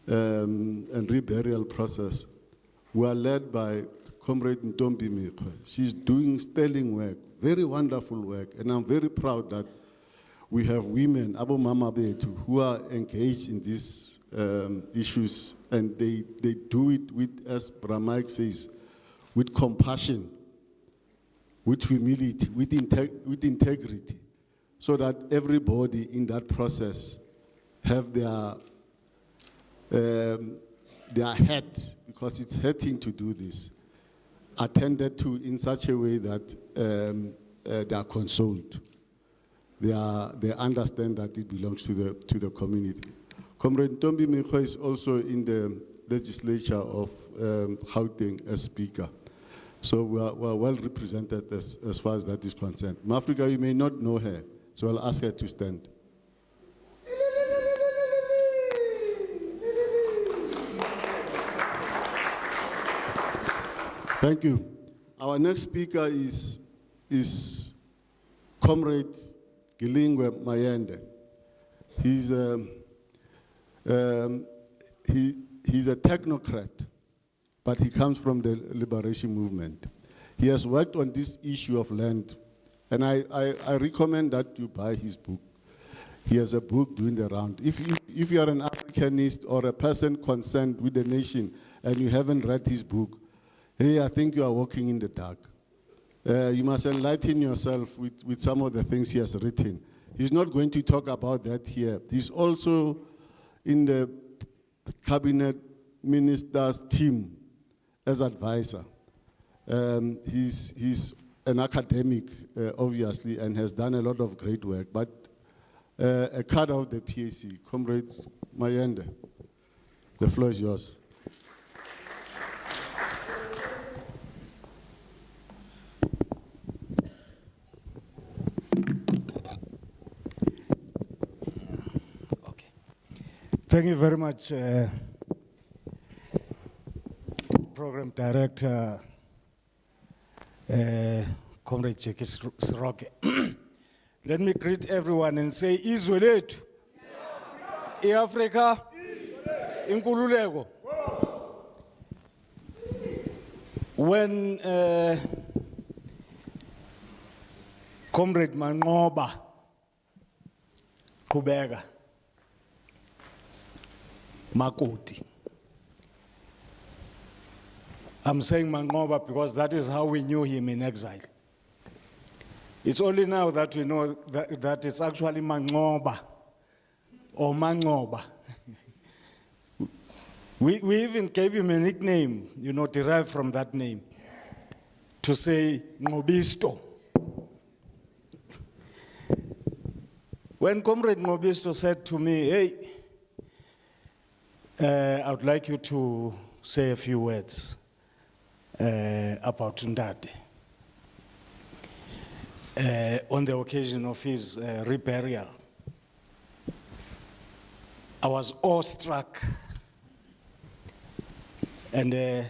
and reburial process, we are led by Comrade Ntombi Mekwe. She's doing sterling work, very wonderful work, and I'm very proud that we have women, Abo Mama Betu, who are engaged in these issues, and they do it with, as Brahmaik says, with compassion, with humility, with integrity, so that everybody in that process have their head, because it's hurting to do this, attended to in such a way that they are consoled. They understand that it belongs to the community. Comrade Ntombi Mekwe is also in the legislature of Gauteng as speaker. So we are well represented as far as that is concerned. Mafrika, you may not know her, so I'll ask her to stand. Thank you. Our next speaker is Comrade Gilingwe Mayende. He's a technocrat, but he comes from the liberation movement. He has worked on this issue of land, and I recommend that you buy his book. He has a book doing the round. If you are an Africanist or a person concerned with the nation and you haven't read his book, hey, I think you are walking in the dark. You must enlighten yourself with some of the things he has written. He's not going to talk about that here. He's also in the cabinet minister's team as advisor. He's an academic, obviously, and has done a lot of great work, but a cadre of the PAC, Comrade Mayende, the floor is yours. Thank you very much, Program Director, Comrade Jackie Siroke. Let me greet everyone and say, izwe lethu, i-Afrika, inkululeko. When Comrade Manqoba Qhubeka Makoti. I'm saying Manqoba because that is how we knew him in exile. It's only now that we know that it's actually Manqoba or Manqoba. We even gave him a nickname, derived from that name, to say Ngobisto. When Comrade Ngobisto said to me, hey, I would like you to say a few words about Ndate on the occasion of his reburial. I was awestruck, and a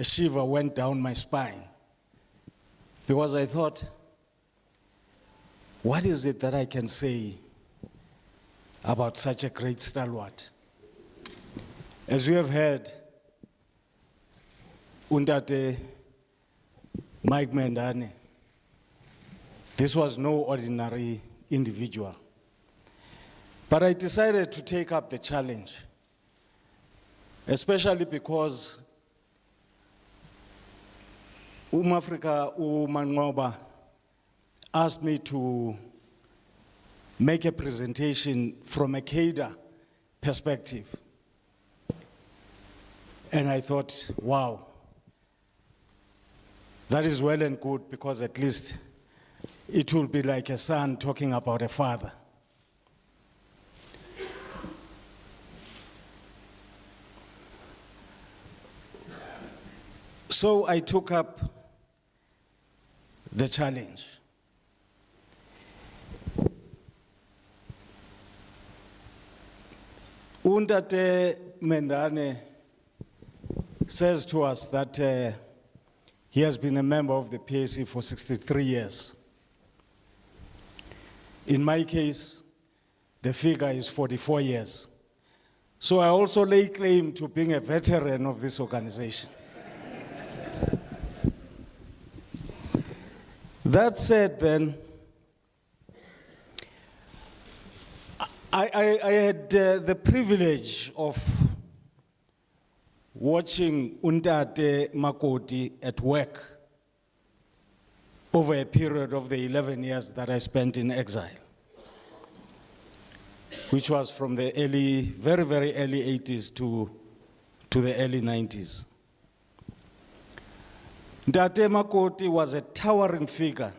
shiver went down my spine, because I thought, what is it that I can say about such a great stalwart? As we have heard, Undate Mike Mendane, this was no ordinary individual. But I decided to take up the challenge, especially because Africa Mangoba asked me to make a presentation from a cadre perspective. And I thought, wow, that is well and good, because at least it will be like a son talking about a father. So I took up the challenge. Undate Mendane says to us that he has been a member of the PAC for 63 years. In my case, the figure is 44 years. So I also lay claim to being a veteran of this organization. That said, then, I had the privilege of watching Undate Makoti at work over a period of the 11 years that I spent in exile, which was from the early, very, very early 80s to the early 90s. Ndate Makoti was a towering figure,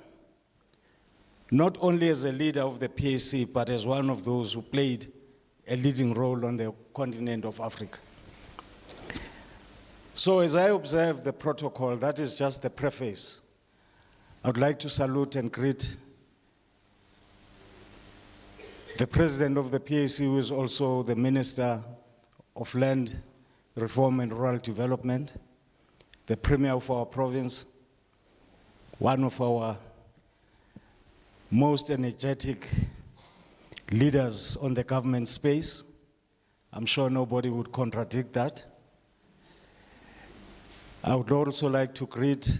not only as a leader of the PAC, but as one of those who played a leading role on the continent of Africa. So as I observe the protocol, that is just the preface, I would like to salute and greet the president of the PAC, who is also the Minister of Land Reform and Rural Development, the Premier of our province, one of our most energetic leaders on the government space. I'm sure nobody would contradict that. I would also like to greet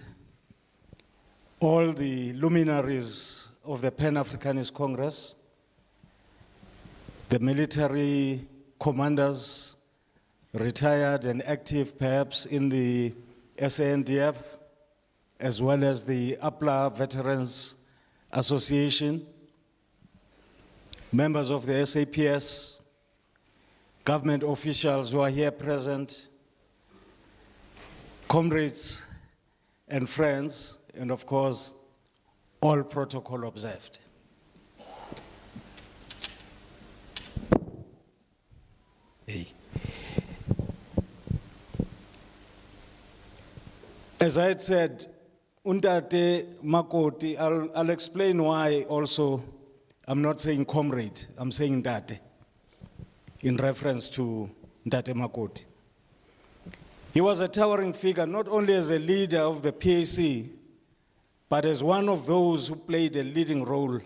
all the luminaries of the Pan-Africanist Congress, the military commanders, retired and active perhaps in the SANDF, as well as the APLA Veterans Association, members of the SAPS, government officials who are here present, comrades and friends, and of course, all protocol observed. Hey. As I had said, Undate Makoti, I'll explain why also I'm not saying comrade, I'm saying Ndate, in reference to Ndate Makoti. He was a towering figure, not only as a leader of the PAC, but as one of those who played a leading role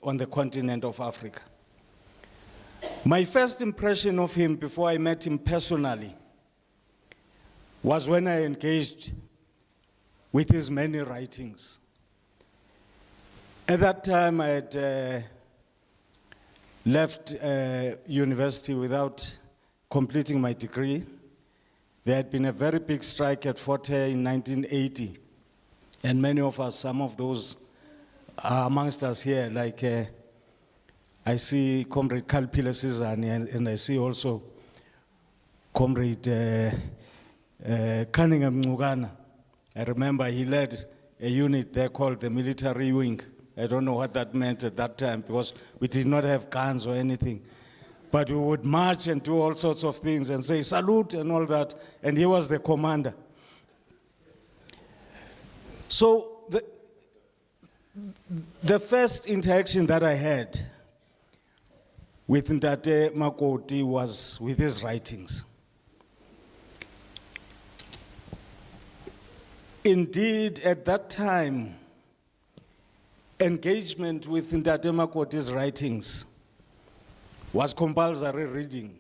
on the continent of Africa. My first impression of him before I met him personally was when I engaged with his many writings. At that time, I had left university without completing my degree. There had been a very big strike at Fort Hare in 1980. And many of us, some of those are amongst us here, like I see Comrade Kalpile Sizani, and I see also Comrade Cunningham Mugana. I remember he led a unit there called the military wing. I don't know what that meant at that time, because we did not have guns or anything. But we would march and do all sorts of things and say salute and all that, and he was the commander. So the first interaction that I had with Ndate Makoti was with his writings. Indeed, at that time, engagement with Ndate Makoti's writings was compulsory reading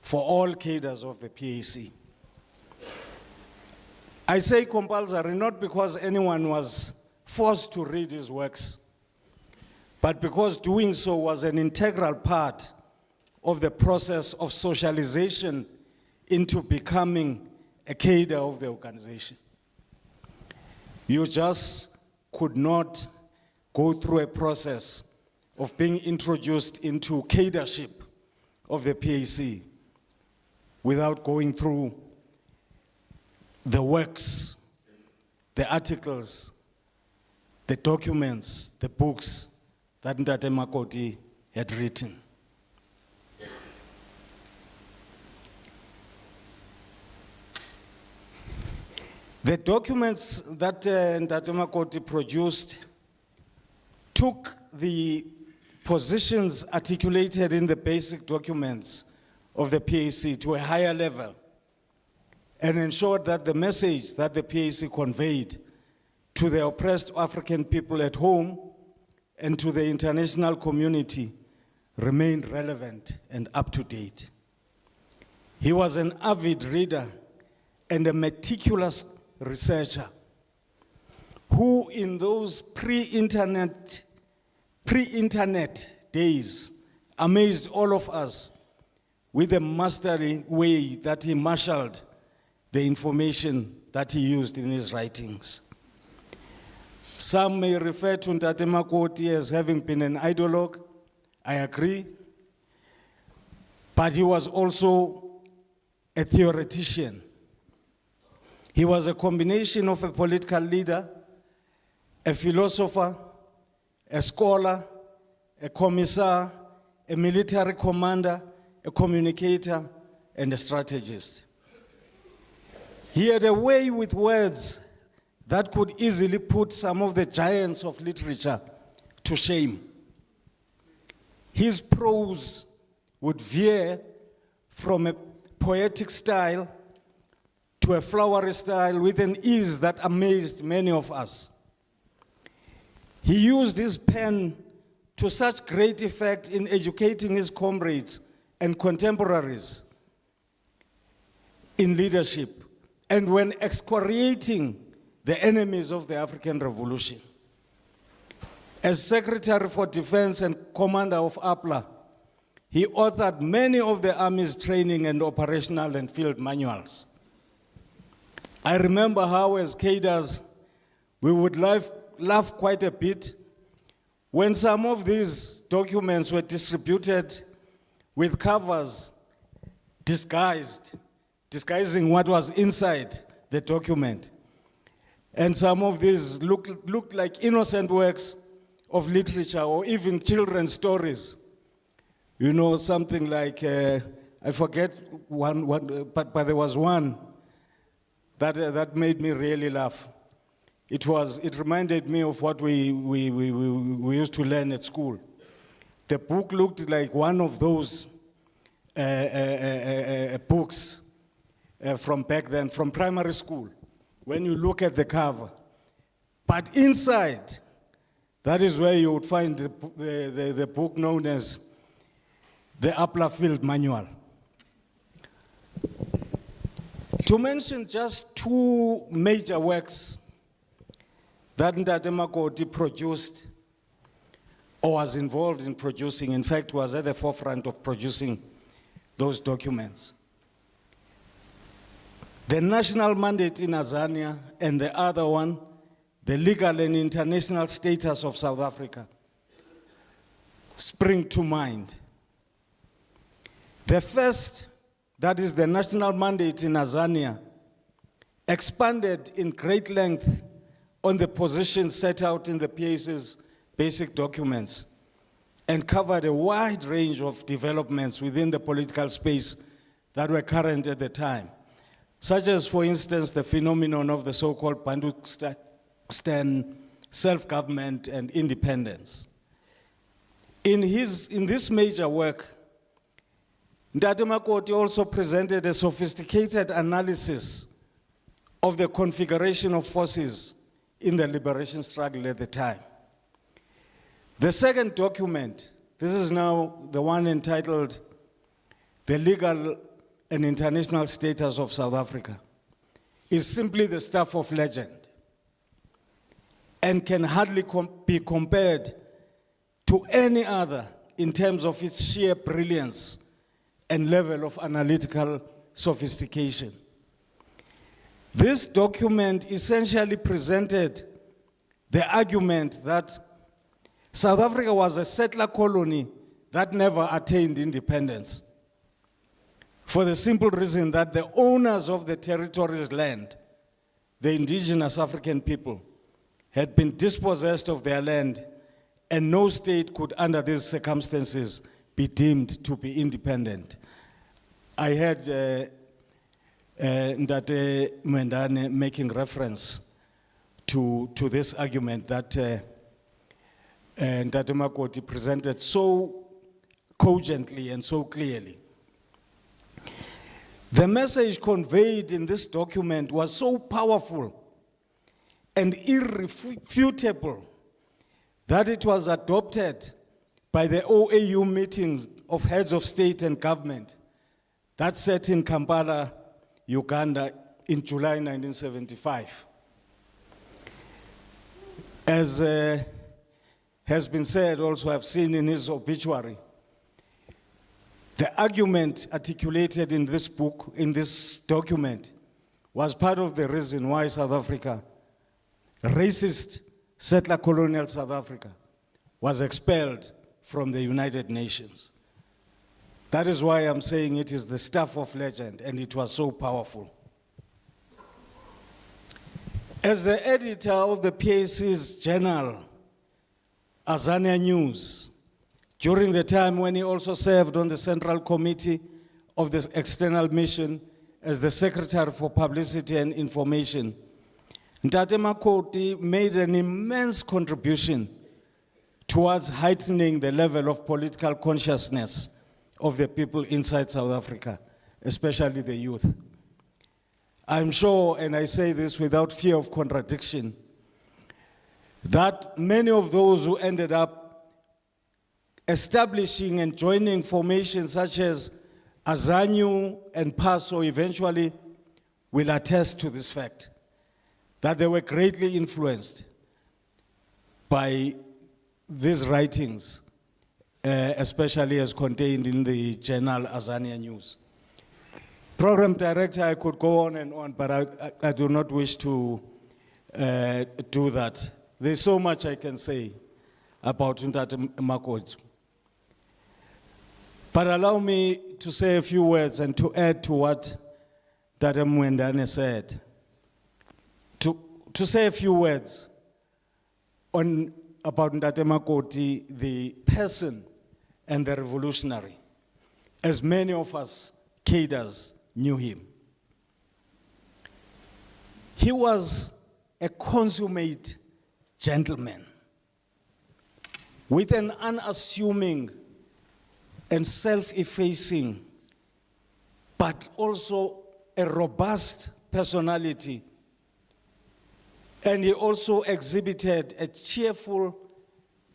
for all cadres of the PAC. I say compulsory not because anyone was forced to read his works, but because doing so was an integral part of the process of socialization into becoming a cadre of the organization. You just could not go through a process of being introduced into cadreship of the PAC without going through the works, the articles, the documents, the books that Ndate Makoti had written. The documents that Ndate Makoti produced took the positions articulated in the basic documents of the PAC to a higher level and ensured that the message that the PAC conveyed to the oppressed African people at home and to the international community remained relevant and up to date. He was an avid reader and a meticulous researcher who in those pre-internet days amazed all of us with the masterly way that he marshaled the information that he used in his writings. Some may refer to Ndate Makoti as having been an ideologue. I agree. But he was also a theoretician. He was a combination of a political leader, a philosopher, a scholar, a commissar, a military commander, a communicator, and a strategist. He had a way with words that could easily put some of the giants of literature to shame. His prose would veer from a poetic style to a flowery style with an ease that amazed many of us. He used his pen to such great effect in educating his comrades and contemporaries in leadership, and when excoriating the enemies of the African Revolution. As Secretary for Defense and Commander of APLA, he authored many of the Army's training and operational and field manuals. I remember how as cadres, we would laugh quite a bit when some of these documents were distributed with covers disguising what was inside the document. And some of these looked like innocent works of literature or even children's stories. You know, something like, I forget one but there was one that made me really laugh. It reminded me of what we used to learn at school. The book looked like one of those books from back then, from primary school, when you look at the cover. But inside, that is where you would find the book known as the APLA Field Manual. To mention just two major works that Ndate Makoti produced or was involved in producing, in fact, was at the forefront of producing those documents. The national mandate in Azania, and the other one, the legal and international status of South Africa, spring to mind. The first, that is the national mandate in Azania, expanded in great length on the positions set out in the PAC's basic documents and covered a wide range of developments within the political space that were current at the time, such as, for instance, the phenomenon of the so-called Bantustan self-government and independence. In this major work, Ndate Makoti also presented a sophisticated analysis of the configuration of forces in the liberation struggle at the time. The second document, this is now the one entitled The Legal and International Status of South Africa. is simply the stuff of legend and can hardly be compared to any other in terms of its sheer brilliance and level of analytical sophistication. This document essentially presented the argument that South Africa was a settler colony that never attained independence, for the simple reason that the owners of the territory's land, the indigenous African people, had been dispossessed of their land, and no state could, under these circumstances, be deemed to be independent. I heard Ndate Mwendane making reference to this argument that Ndate Makoti presented so cogently and so clearly. The message conveyed in this document was so powerful and irrefutable that it was adopted by the OAU meetings of heads of state and government that sat in Kampala, Uganda in July 1975. As has been said, also I've seen in his obituary, the argument articulated in this book, in this document, was part of the reason why South Africa, racist settler colonial South Africa, was expelled from the United Nations. That is why I'm saying it is the stuff of legend, and it was so powerful. As the editor of the PAC's journal, Azania News, during the time when he also served on the Central Committee of the External Mission as the Secretary for Publicity and Information, Ndate Makoti made an immense contribution towards heightening the level of political consciousness of the people inside South Africa, especially the youth. I'm sure, and I say this without fear of contradiction, that many of those who ended up establishing and joining formations such as Azanyu and PASO eventually will attest to this fact, that they were greatly influenced by these writings, especially as contained in the journal Azania News. Program director, I could go on and on, but I do not wish to do that. There's so much I can say about Ndate Makoti. But allow me to say a few words and to add to what Ndate Mwendane said. To say a few words about Ndate Makoti, the person and the revolutionary, as many of us cadres knew him. He was a consummate gentleman with an unassuming and self-effacing, but also a robust personality. And he also exhibited a cheerful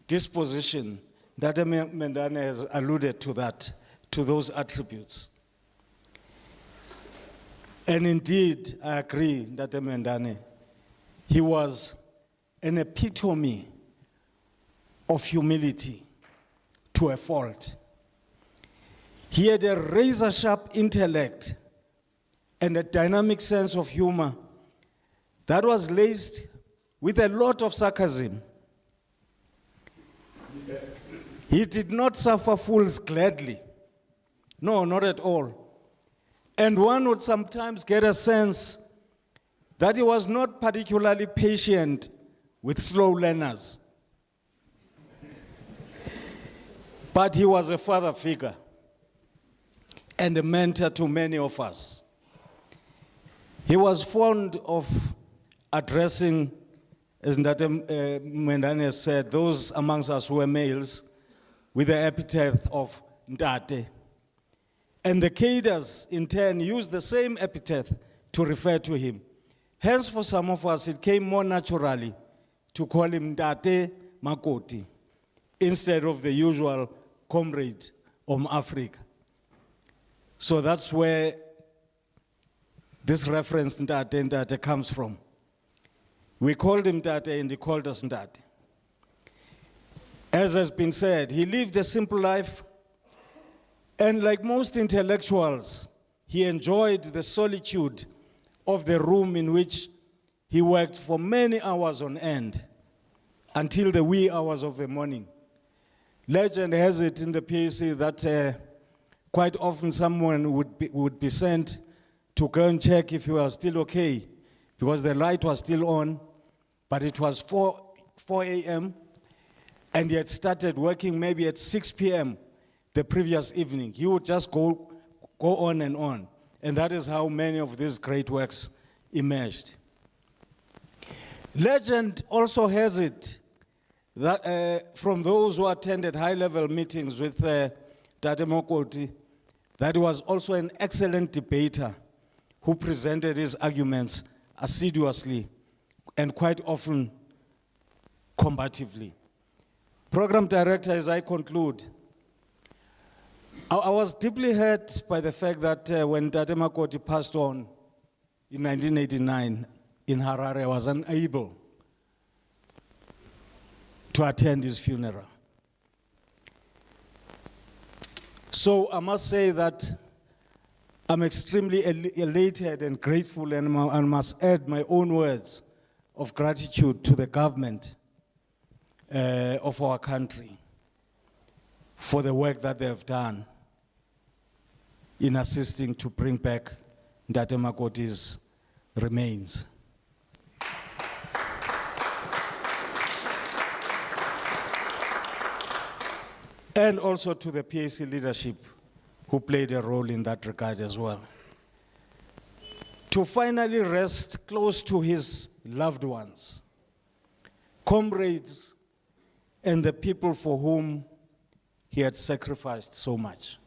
disposition. Ndate Mwendane has alluded to that, to those attributes. And indeed, I agree, Ndate Mwendane, he was an epitome of humility to a fault. He had a razor-sharp intellect and a dynamic sense of humor that was laced with a lot of sarcasm. He did not suffer fools gladly. No, not at all. And one would sometimes get a sense that he was not particularly patient with slow learners. But he was a father figure and a mentor to many of us. He was fond of addressing, as Ndate Mwendane said, those amongst us who were males with the epithet of Ndate. And the cadres, in turn, used the same epithet to refer to him. Hence, for some of us, it came more naturally to call him Ndate Makoti instead of the usual comrade Africa. So that's where this reference Ntate comes from. We called him Tate and he called us Ntate. As has been said, he lived a simple life, and like most intellectuals, he enjoyed the solitude of the room in which he worked for many hours on end until the wee hours of the morning. Legend has it in the PAC that quite often someone would be sent to go and check if he was still okay, because the light was still on, but it was 4 a.m., and he had started working maybe at 6 p.m. the previous evening. He would just go on, and that is how many of these great works emerged. Legend also has it that from those who attended high-level meetings with Tate Makoti, that he was also an excellent debater who presented his arguments assiduously and quite often combatively. Program director, as I conclude, I was deeply hurt by the fact that when Tate Makoti passed on in 1989 in Harare, I was unable to attend his funeral. So I must say that I'm extremely elated and grateful, and I must add my own words of gratitude to the government of our country for the work that they have done in assisting to bring back Tate Makoti's remains. And also to the PAC leadership who played a role in that regard as well. To finally rest close to his loved ones, comrades, and the people for whom he had sacrificed so much.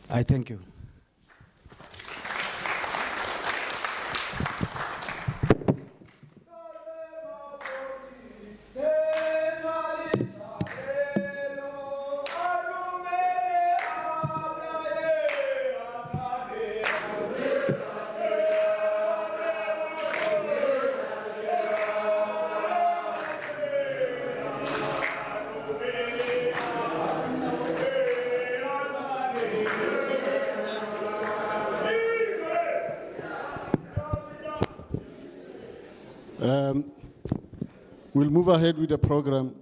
I thank you. We'll move ahead with the program.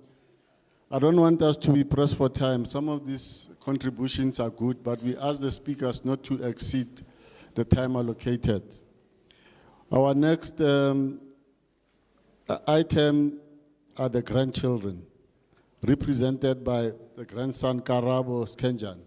I don't want us to be pressed for time. Some of these contributions are good, but we ask the speakers not to exceed the time allocated. Our next item are the grandchildren, represented by the grandson Karabo Skenjan.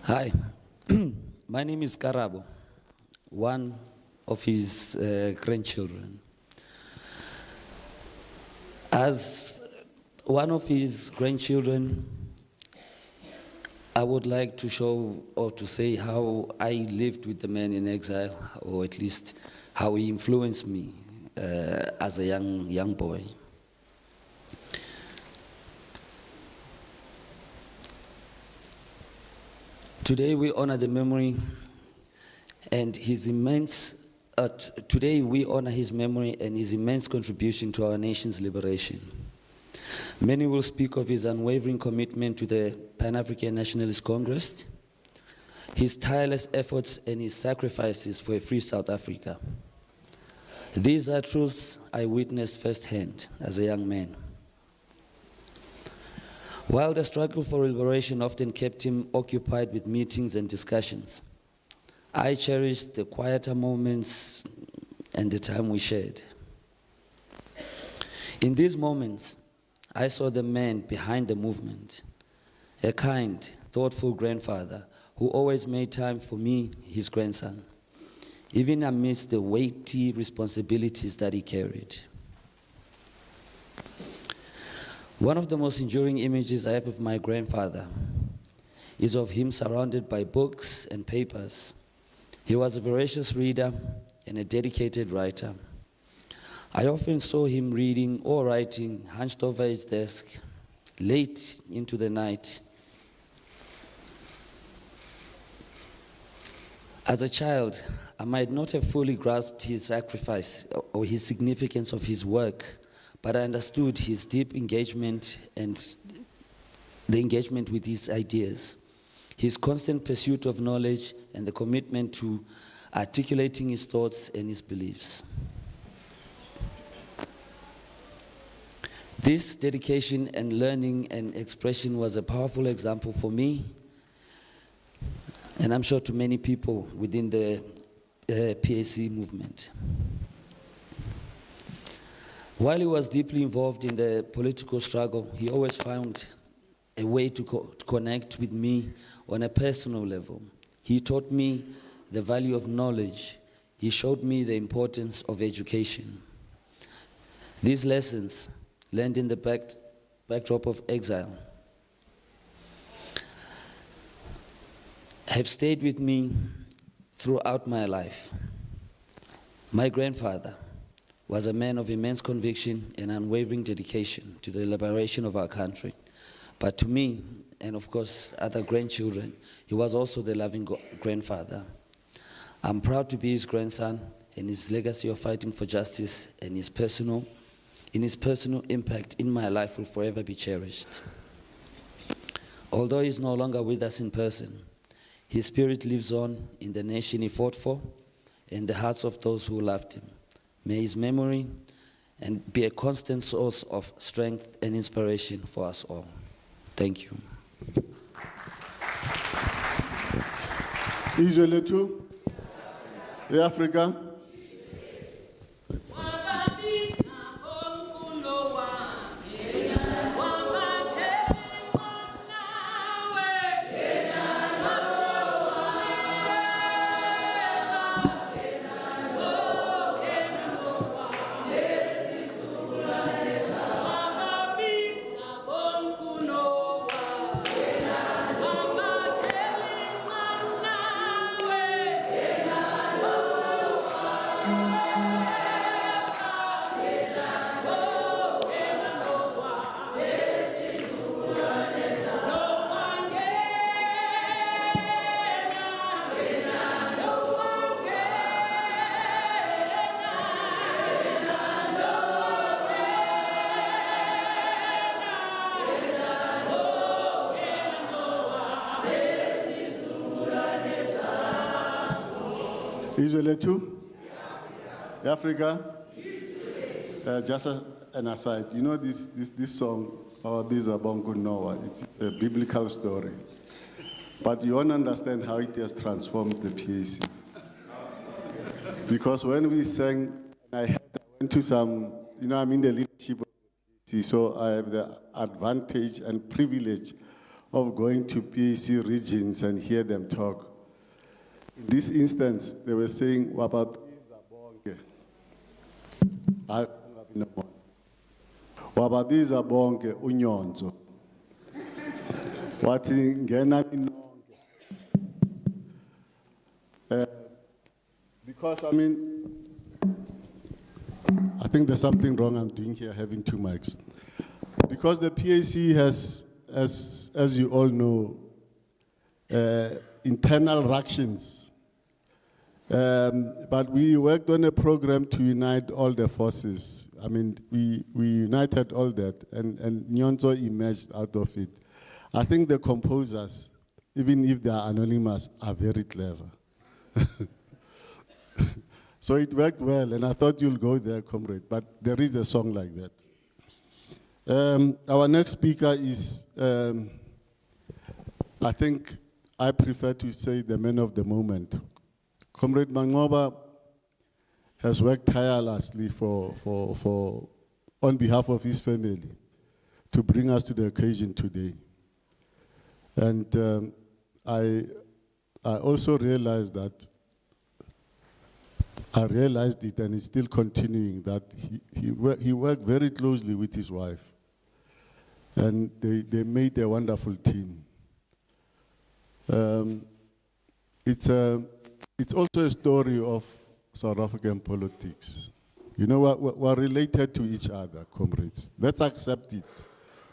Hi, my name is Karabo, one of his grandchildren. As one of his grandchildren, I would like to show or to say how I lived with the man in exile, or at least how he influenced me as a young boy. Today we honor the memory and his immense. Today we honor his memory and his immense contribution to our nation's liberation. Many will speak of his unwavering commitment to the Pan-African Nationalist Congress, his tireless efforts and his sacrifices for a free South Africa. These are truths I witnessed firsthand as a young man. While the struggle for liberation often kept him occupied with meetings and discussions, I cherished the quieter moments and the time we shared. In these moments, I saw the man behind the movement, a kind, thoughtful grandfather who always made time for me, his grandson, even amidst the weighty responsibilities that he carried. One of the most enduring images I have of my grandfather is of him surrounded by books and papers. He was a voracious reader and a dedicated writer. I often saw him reading or writing hunched over his desk late into the night. As a child, I might not have fully grasped his sacrifice or his significance of his work, but I understood his deep engagement and the engagement with his ideas, his constant pursuit of knowledge and the commitment to articulating his thoughts and his beliefs. This dedication and learning and expression was a powerful example for me, and I'm sure to many people within the PAC movement. While he was deeply involved in the political struggle, he always found a way to connect with me on a personal level. He taught me the value of knowledge. He showed me the importance of education. These lessons, learned in the backdrop of exile, have stayed with me throughout my life. My grandfather was a man of immense conviction and unwavering dedication to the liberation of our country. But to me, and of course other grandchildren, he was also the loving grandfather. I'm proud to be his grandson, and his legacy of fighting for justice and his personal impact in my life will forever be cherished. Although he's no longer with us in person, his spirit lives on in the nation he fought for and the hearts of those who loved him. May his memory and be a constant source of strength and inspiration for us all. Thank you. Israel too? Africa? Israel too? Africa? Just an aside, you know this song, Our Biza Bongo Noah, it's a biblical story. But you won't understand how it has transformed the PAC. Because when we sang, I went to some, I'm in the leadership of the PAC, so I have the advantage and privilege of going to PAC regions and hear them talk. In this instance, they were saying, Wababiza bonke. Wababiza bonke unyonzo. What ngena ninonke. Because I think there's something wrong I'm doing here, having two mics. Because the PAC has, as you all know, internal ructions. But we worked on a program to unite all the forces. We united all that, and Nyonzo emerged out of it. I think the composers, even if they are anonymous, are very clever. So it worked well, and I thought you'll go there, comrade, but there is a song like that. Our next speaker is, I think I prefer to say the man of the moment. Comrade Mangoba has worked tirelessly on behalf of his family to bring us to the occasion today. And I also realized it, and it's still continuing, that he worked very closely with his wife. And they made a wonderful team. It's also a story of South African politics. You know, we're related to each other, comrades. Let's accept it.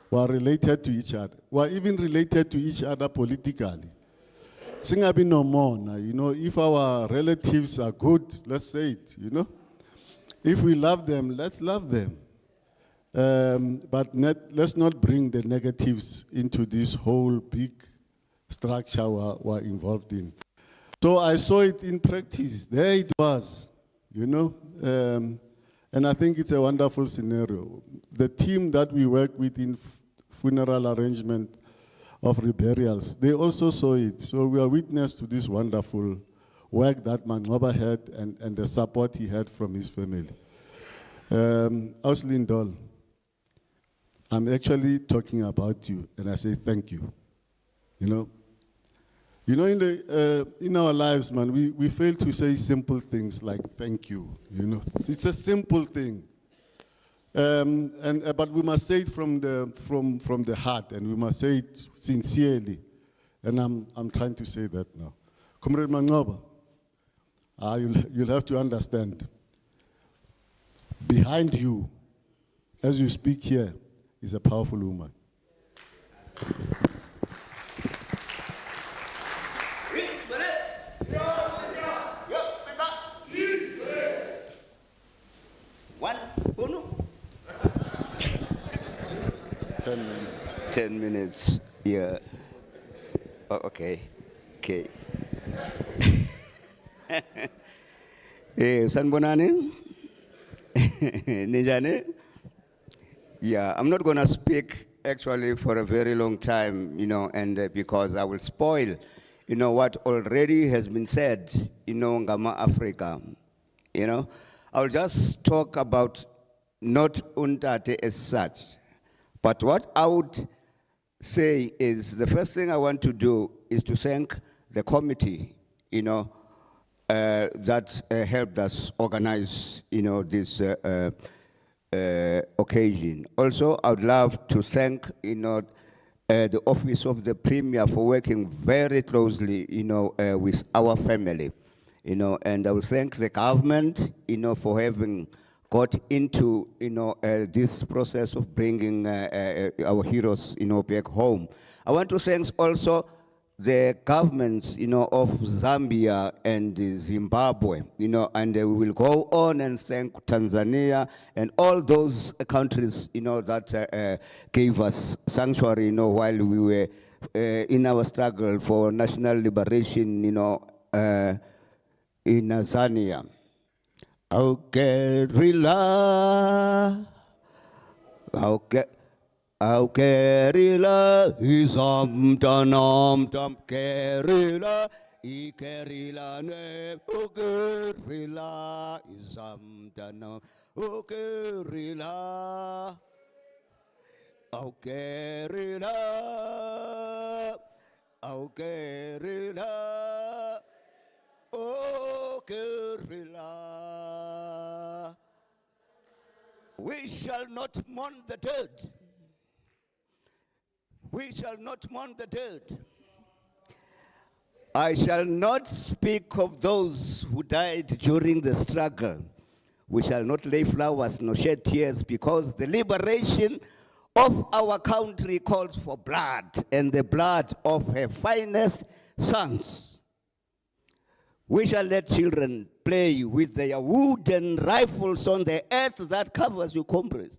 We're related to each other. We're even related to each other politically. Singabi no more, you know, if our relatives are good, let's say it, you know. If we love them, let's love them. But let's not bring the negatives into this whole big structure we're involved in. So I saw it in practice. There it was, you know. And I think it's a wonderful scenario. The team that we work with in funeral arrangement of reburials, they also saw it. So we are witness to this wonderful work that Mangoba had and the support he had from his family. Auslindol, I'm actually talking about you, and I say thank you. You know, in our lives, man, we fail to say simple things like thank you. You know, it's a simple thing, but we must say it from the heart, and we must say it sincerely. And I'm trying to say that now, Comrade Mangoba. You'll have to understand. Behind you, as you speak here, is a powerful woman. One, uno. 10 minutes. 10 minutes, yeah. Oh, okay. Sanbonani? Ninjane? Yeah, I'm not going to speak actually for a very long time, you know, and because I will spoil, you know, what already has been said, you know, Ngama Africa, you know. I'll just talk about not Untate as such, but what I would say is the first thing I want to do is to thank the committee, you know, that helped us organize, you know, this occasion. Also, I would love to thank, you know, the Office of the Premier for working very closely, you know, with our family, you know, and I will thank the government, you know, for having got into, you know, this process of bringing our heroes, you know, back home. I want to thank also the governments, you know, of Zambia and Zimbabwe, you know, and we will go on and thank Tanzania and all those countries, you know, that gave us sanctuary, you know, while we were in our struggle for national liberation, you know, in Tanzania. Aukerila, Aukerila izamtanam tam kerila ikerila ne aukerila izamtanam aukerila aukerila aukerila aukerila. We shall not mourn the dead. We shall not mourn the dead. I shall not speak of those who died during the struggle. We shall not lay flowers nor shed tears, because the liberation of our country calls for blood, and the blood of her finest sons. We shall let children play with their wooden rifles on the earth that covers you, comrades,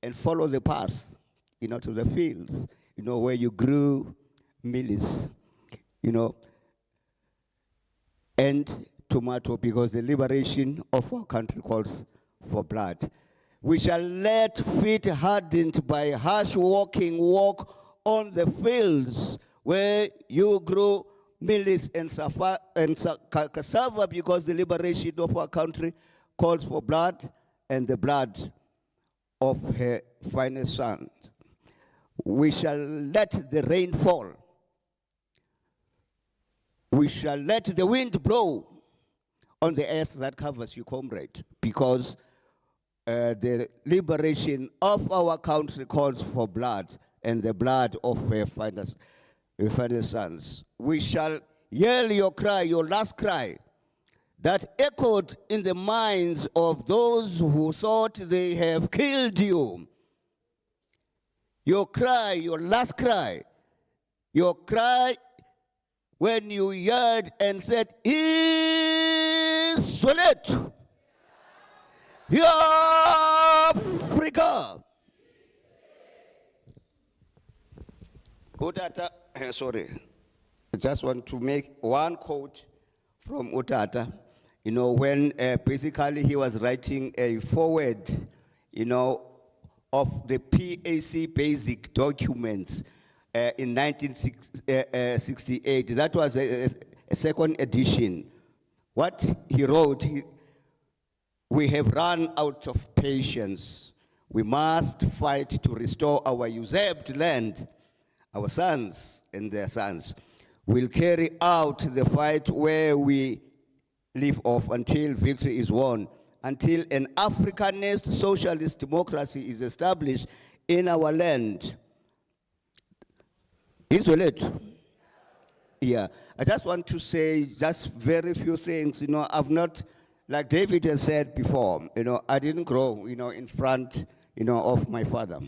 and follow the path, to the fields, where you grew maize, and tomato, because the liberation of our country calls for blood. We shall let feet hardened by harsh walking walk on the fields where you grow maize and cassava, because the liberation of our country calls for blood, and the blood of her finest sons. We shall let the rain fall. We shall let the wind blow on the earth that covers you, comrade, because the liberation of our country calls for blood, and the blood of her finest sons. We shall yell your cry, your last cry, that echoed in the minds of those who thought they have killed you. Your cry, your last cry, your cry when you yelled and said, Isolate Africa. Utata, sorry, I just want to make one quote from Utata. When basically he was writing a foreword, of the PAC basic documents in 1968. That was a second edition. What he wrote, we have run out of patience. We must fight to restore our usurped land. Our sons and their sons will carry out the fight where we live off until victory is won, until an Africanist socialist democracy is established in our land. Isolate. Yeah, I just want to say just very few things. I've not, like David has said before, I didn't grow, in front, of my father.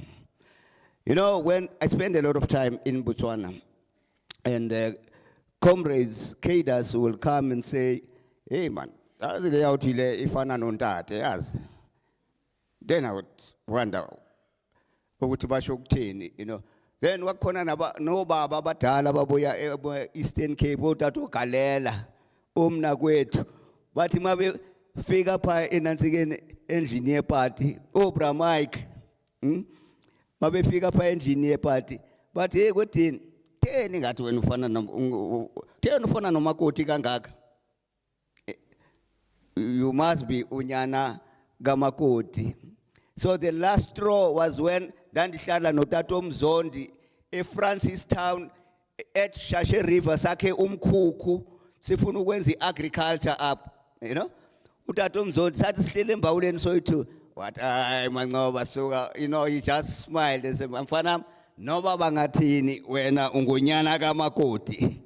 When I spend a lot of time in Botswana, and comrades, cadres will come and say, hey man, if I don't yes. Then I would wonder, then what no baba batala babuya Eastern Cape tato kalela umna kwetu but mabe fika pha enansikeni engineer party obra Mike mabe fika pha engineer party but hey kwethini theni ngathi wena ufana nomakoti kangaka. You must be unyana gamakoti. So the last straw was when Dandihlala notato Mzondi, a Francis town at Shashe River, Sake umkuku, sifuna ukwenza agriculture up, Utato Mzondi sathi sihlele embawuleni soyithu. What I mangoba suka, he just smiled and said, mfana noba bangathini wena ungunyana gamakoti.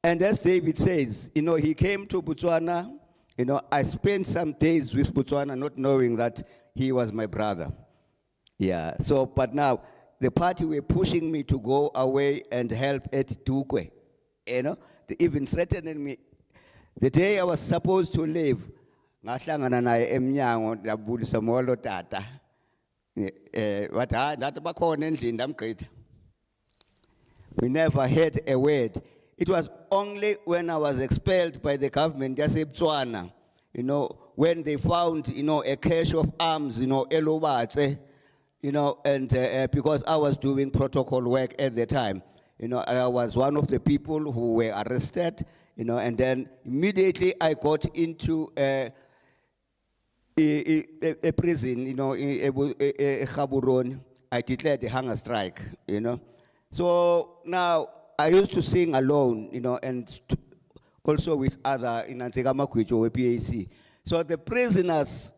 And as David says, he came to Botswana. I spent some days with Botswana not knowing that he was my brother. Yeah, so, but now, the party were pushing me to go away and help at Tukwe. They even threatened me. The day I was supposed to leave, ngahlangana naye emnyango ndabulisa molo tata. Wathi hayi ndathi bakhona endlini ndamgqitha. We never heard a word. It was only when I was expelled by the government, Botswana, when they found, a cache of arms, Elobatse, and because I was doing protocol work at the time, I was one of the people who were arrested, and then immediately I got into a prison, in Gaborone. I declared a hunger strike, So now, I used to sing alone, and also with other in Antigama Kwicho, PAC. So the prisoners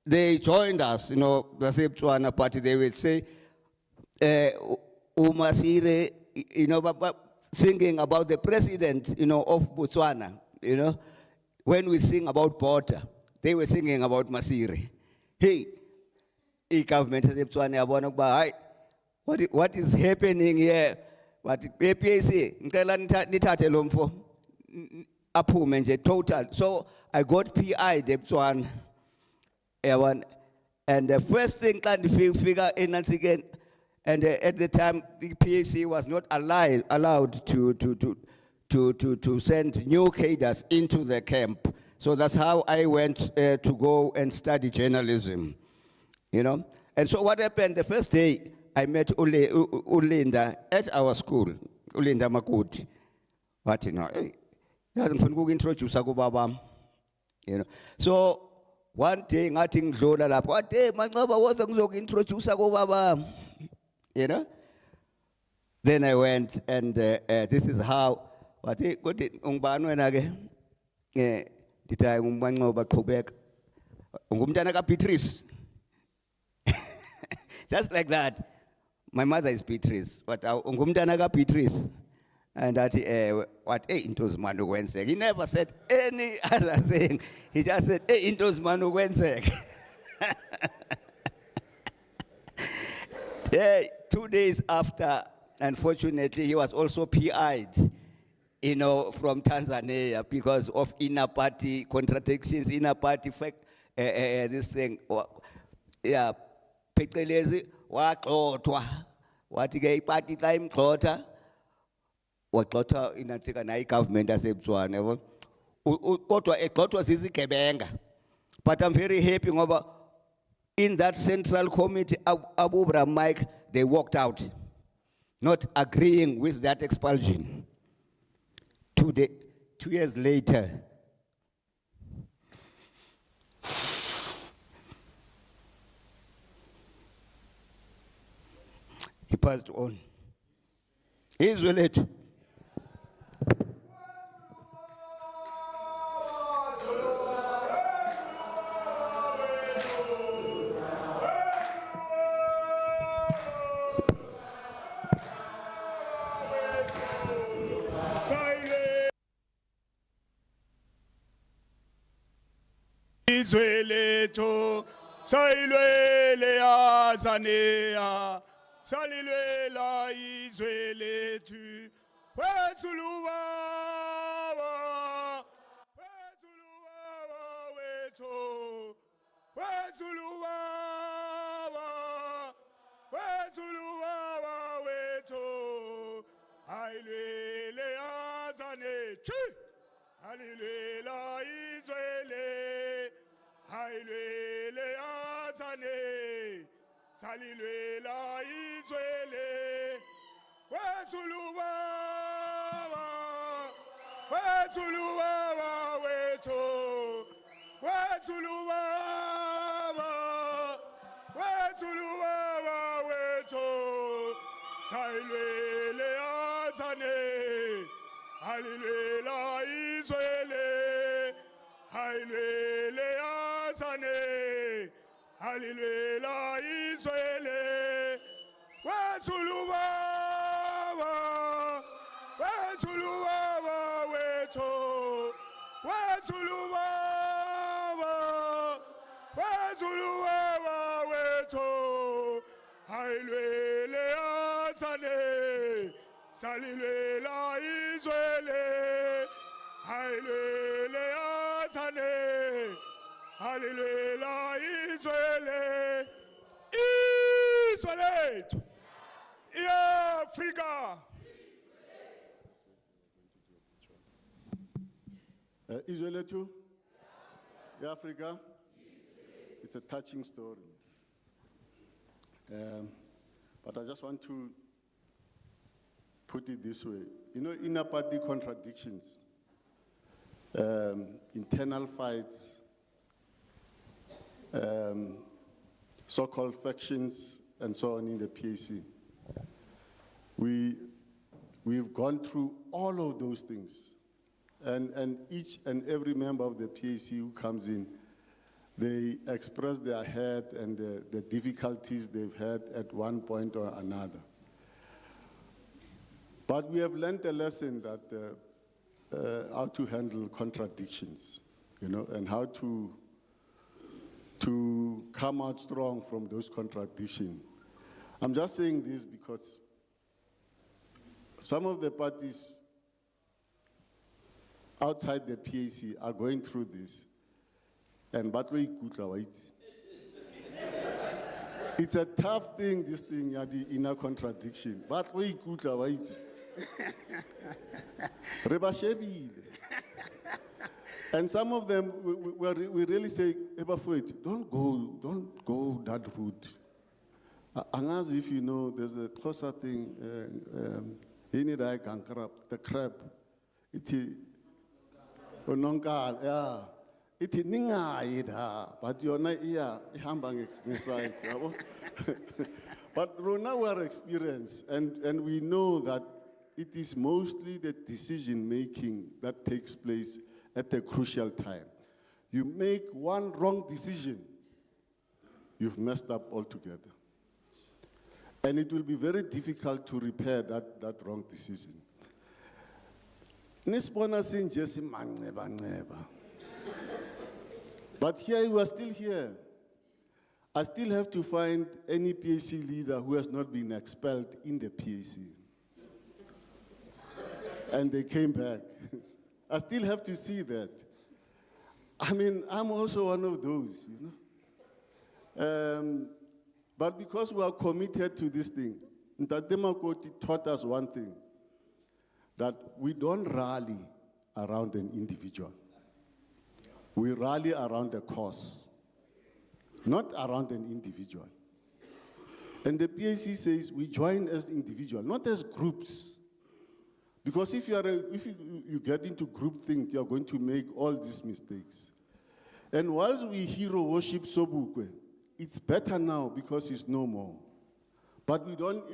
they joined us, the Botswana party. They would say, Umasire, singing about the president, of Botswana, when we sing about border, they were singing about Masire. Hey, government of Botswana, what is happening here? What APAC, nitate lomfo, aphume nje total. So I got PI Botswana. And the first thing can figure in again, and at the time the PAC was not allowed to send new cadres into the camp. So that's how I went to go and study journalism, And so what happened the first day, I met Ulinda at our school, Ulinda Makoti. What, hey, introduce babam, So one day, nothing Zola lap. What day, my mother wasn't introduce babam, Then I went, and this is how, what it, Umbano and again, the time Umbango but Quebec, Ungumtanaka Beatrice. Just like that. My mother is Beatrice, but Ungumtanaga Beatrice. And that, what, intos Manu Wednesday. He never said any other thing. He just said, intos Manu Wednesday. 2 days after, unfortunately, he was also PI'd, from Tanzania because of inner party contradictions, inner party fact, this thing. Yeah, Pekelezi. What gay party time quarter? What quarter in a second government as a Botswana? What was his kebenga? But I'm very happy over in that central committee, Abubra Mike, they walked out, not agreeing with that expulsion. 2 years later, he passed on. Izwe lethu. Izwe lethu sayilwele yazanea salilwela izwe lethu wezuluwa wethu wezuluwa wethu ayilwele yazane chi alilwela izwele ayilwele yazane salilwela izwele wezuluwa wethu wezuluwa wethu sayilwele yazane alilwela izwele ayilwele yazane alilwela izwele wezuluwa wethu wezuluwa wethu ayilwele yazane salilwela izwele ayilwele yazane alilwela izwele lethu iAfrika. Izwe lethu, Africa. It's a touching story. But I just want to put it this way. Inner party contradictions, internal fights, so-called factions, and so on in the PAC. We've gone through all of those things. And each and every member of the PAC who comes in, they express their hurt and the difficulties they've had at one point or another. But we have learned a lesson that how to handle contradictions, and how to come out strong from those contradictions. I'm just saying this because some of the parties outside the PAC are going through this, and it's a tough thing, this thing, the inner contradiction. But we could wait. And some of them, we really say, don't go that route. As if there's a closer thing, the crab. Yeah. It but you're not here, but Rona were experienced, and we know that it is mostly the decision making that takes place at a crucial time. You make one wrong decision, you've messed up altogether. And it will be very difficult to repair that wrong decision. Nisbona sin Jesse maneba. But here you are still here. I still have to find any PAC leader who has not been expelled in the PAC. And they came back. I still have to see that. I mean, I'm also one of those, but because we are committed to this thing, Ntate Makoti taught us one thing, that we don't rally around an individual. We rally around a cause, not around an individual. And the PAC says we join as individuals, not as groups. Because if you get into groupthink, you're going to make all these mistakes. And whilst we hero worship Sobukwe, it's better now because it's no more. But we don't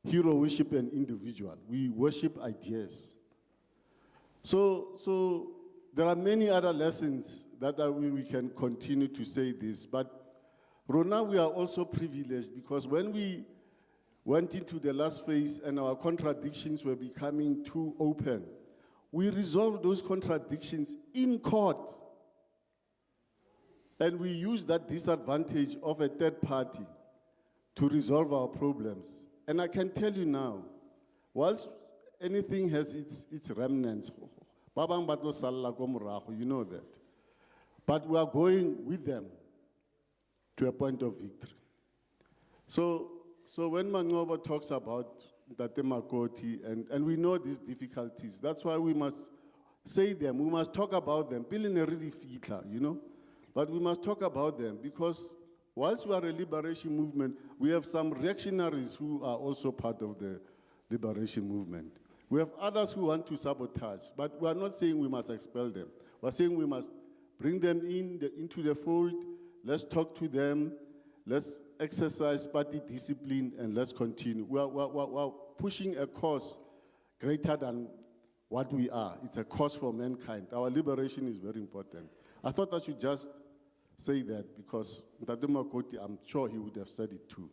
hero worship an individual. We worship ideas. So there are many other lessons that we can continue to say this. But Rona, we are also privileged because when we went into the last phase and our contradictions were becoming too open, we resolved those contradictions in court. And we used that disadvantage of a third party to resolve our problems. And I can tell you now, whilst anything has its remnants, you know that. But we are going with them to a point of victory. So when Mangoba talks about Ntate Makoti, and we know these difficulties, that's why we must say them, we must talk about them. But we must talk about them because whilst we are a liberation movement, we have some reactionaries who are also part of the liberation movement. We have others who want to sabotage, but we are not saying we must expel them. We are saying we must bring them into the fold, let's talk to them, let's exercise party discipline, and let's continue. We are pushing a cause greater than what we are. It's a cause for mankind. Our liberation is very important. I thought I should just say that because Ntate Makoti, I'm sure he would have said it too.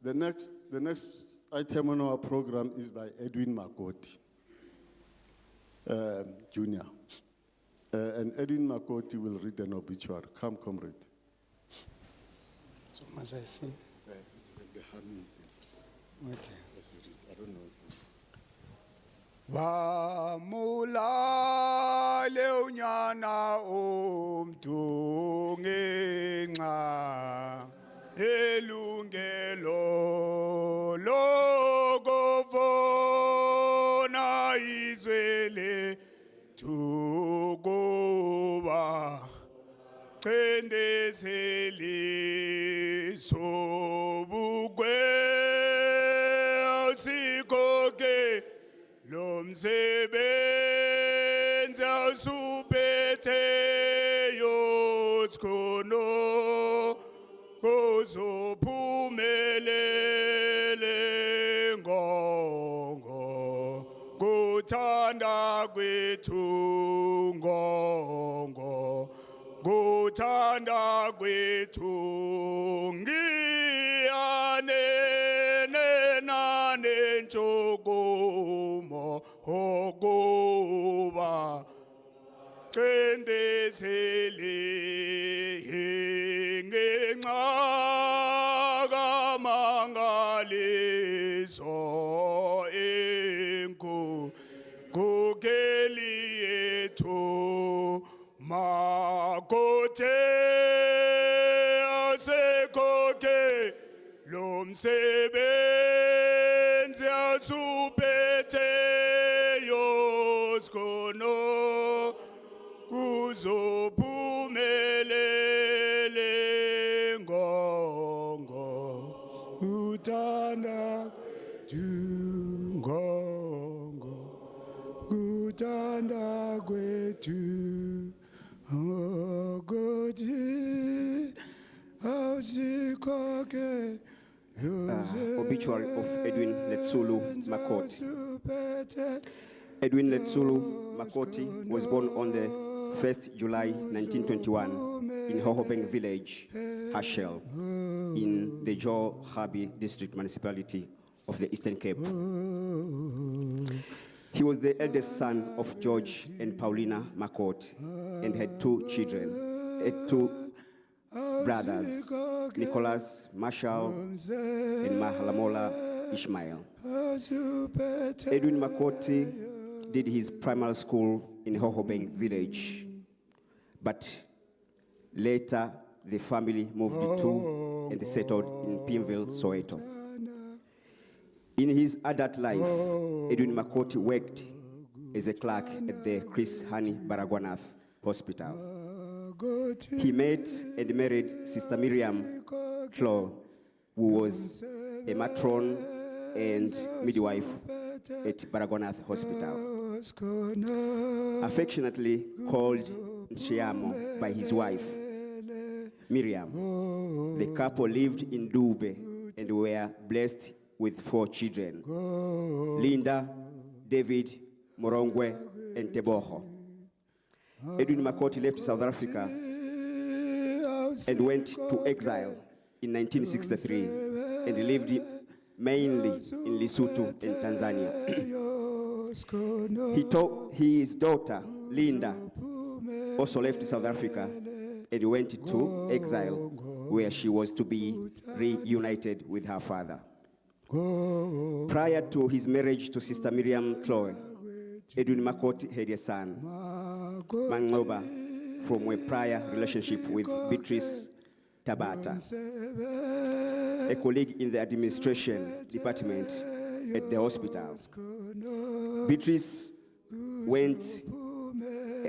The next item on our program is by Edwin Makoti, Jr. And Edwin Makoti will read an obituary. Come, comrade. So must I sing? The humming thing. Okay. Yes, it is. I don't know. Vamulale unyana umntu ngenxa elungelo lokuvuna izwe lethu kuba cendezeli sobukwe asikoke lo msebenzi asuphetheyo sikhono kuzophumelele ngongo kuthanda kwethu ngongo Kuthanda kwethu ngiyanene nanentshukumo okuba cendezele ngenxa kamangaliso enkukeli yethu Makoti asekhokhe lo msebenzi asuphetheyo skono kuzophumelele ngongo uthanda ngongo uthanda kwethu Obituary of Edwin Letsholo Makoti. Edwin Letsholo Makoti was born on the 1st July 1921 in Hohobeng village, Herschel, in the Joe Harvey district municipality of the Eastern Cape. He was the eldest son of George and Paulina Makoti and had two children, two brothers, Nicholas Marshall and Mahalamola Ishmael. Edwin Makoti did his primary school in Hohobeng village, but later the family moved to and settled in Pimville, Soweto. In his adult life, Edwin Makoti worked as a clerk at the Chris Hani Baragwanath Hospital. He met and married Sister Miriam Klo, who was a matron and midwife at Baragwanath Hospital. Affectionately called Nshiamo by his wife, Miriam. The couple lived in Dube and were blessed with 4 children, Linda, David, Morongwe, and Teboho. Edwin Makoti left South Africa and went to exile in 1963 and lived mainly in Lesotho and Tanzania. His daughter, Linda, also left South Africa and went to exile where she was to be reunited with her father. Prior to his marriage to Sister Miriam Chloe, Edwin Makoti had a son, Mangoba, from a prior relationship with Beatrice Tabata, a colleague in the administration department at the hospital. Beatrice went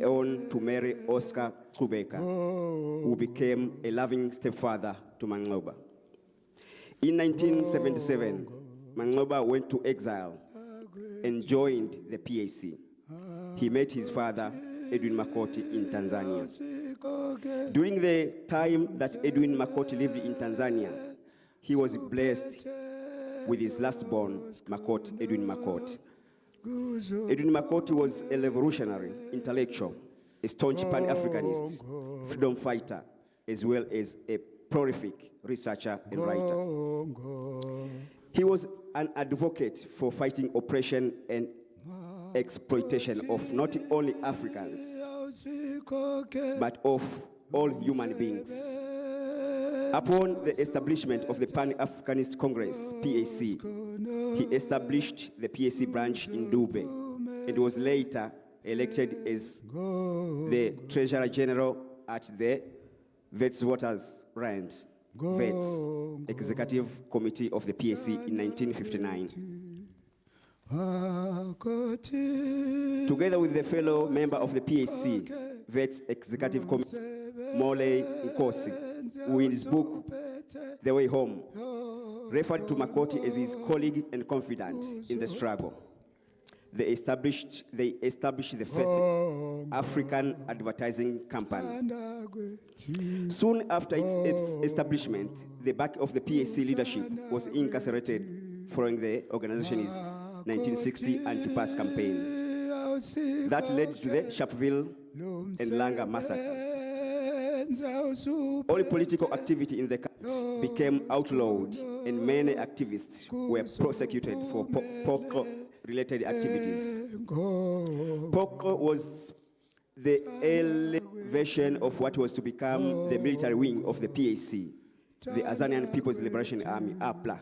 on to marry Oscar Kubeka, who became a loving stepfather to Mangoba. In 1977, Mangoba went to exile and joined the PAC. He met his father, Edwin Makoti, in Tanzania. During the time that Edwin Makoti lived in Tanzania, he was blessed with his last-born, Makoti, Edwin Makoti. Edwin Makoti was a revolutionary, intellectual, a staunch Pan-Africanist, freedom fighter, as well as a prolific researcher and writer. He was an advocate for fighting oppression and exploitation of not only Africans, but of all human beings. Upon the establishment of the Pan-Africanist Congress, PAC, he established the PAC branch in Dube and was later elected as the Treasurer General at the Witwatersrand Wits Executive Committee of the PAC in 1959. Together with the fellow member of the PAC, Wits Executive Committee, Mole Nkosi, who in his book, The Way Home, referred to Makoti as his colleague and confidant in the struggle. They established the first African advertising company. Soon after its establishment, the back of the PAC leadership was incarcerated following the organization's 1960 anti-pass campaign. That led to the Sharpeville and Langa massacres. All political activity in the country became outlawed, and many activists were prosecuted for POCO-related activities. POCO was the early version of what was to become the military wing of the PAC, the Azanian People's Liberation Army, APLA.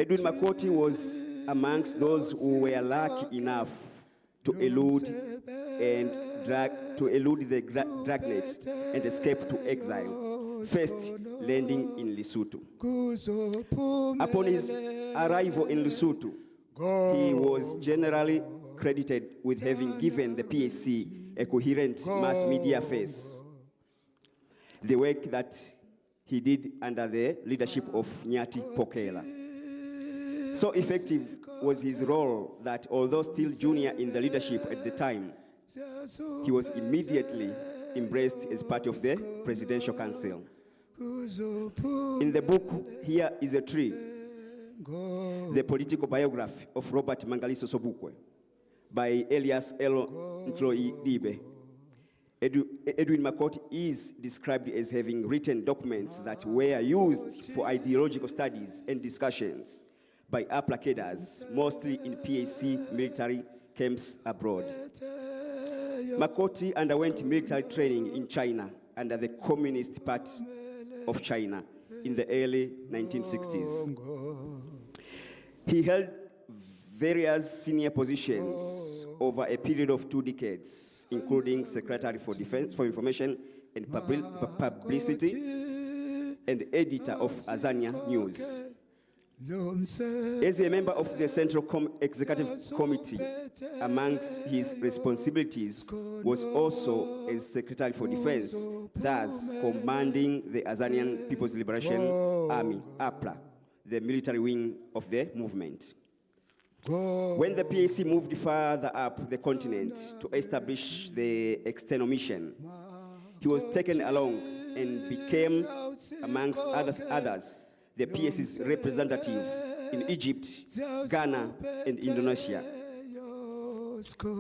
Edwin Makoti was amongst those who were lucky enough to elude the dragnet and escape to exile, first landing in Lesotho. Upon his arrival in Lesotho, he was generally credited with having given the PAC a coherent mass media face. The work that he did under the leadership of Nyati Pokela. So effective was his role that although still junior in the leadership at the time, he was immediately embraced as part of the Presidential Council. In the book, Here is a Tree, the political biography of Robert Mangaliso Sobukwe by Elias L. Ntloyi-Dibe, Edwin Makoti is described as having written documents that were used for ideological studies and discussions by APLA cadres, mostly in PAC military camps abroad. Makoti underwent military training in China under the Communist Party of China in the early 1960s. He held various senior positions over a period of 2 decades, including Secretary for Defense for Information and Publicity and editor of Azania News. As a member of the Central Executive Committee, amongst his responsibilities was also as Secretary for Defense, thus commanding the Azanian People's Liberation Army, APLA, the military wing of the movement. When the PAC moved further up the continent to establish the external mission, he was taken along and became, amongst others, the PAC's representative in Egypt, Ghana, and Indonesia.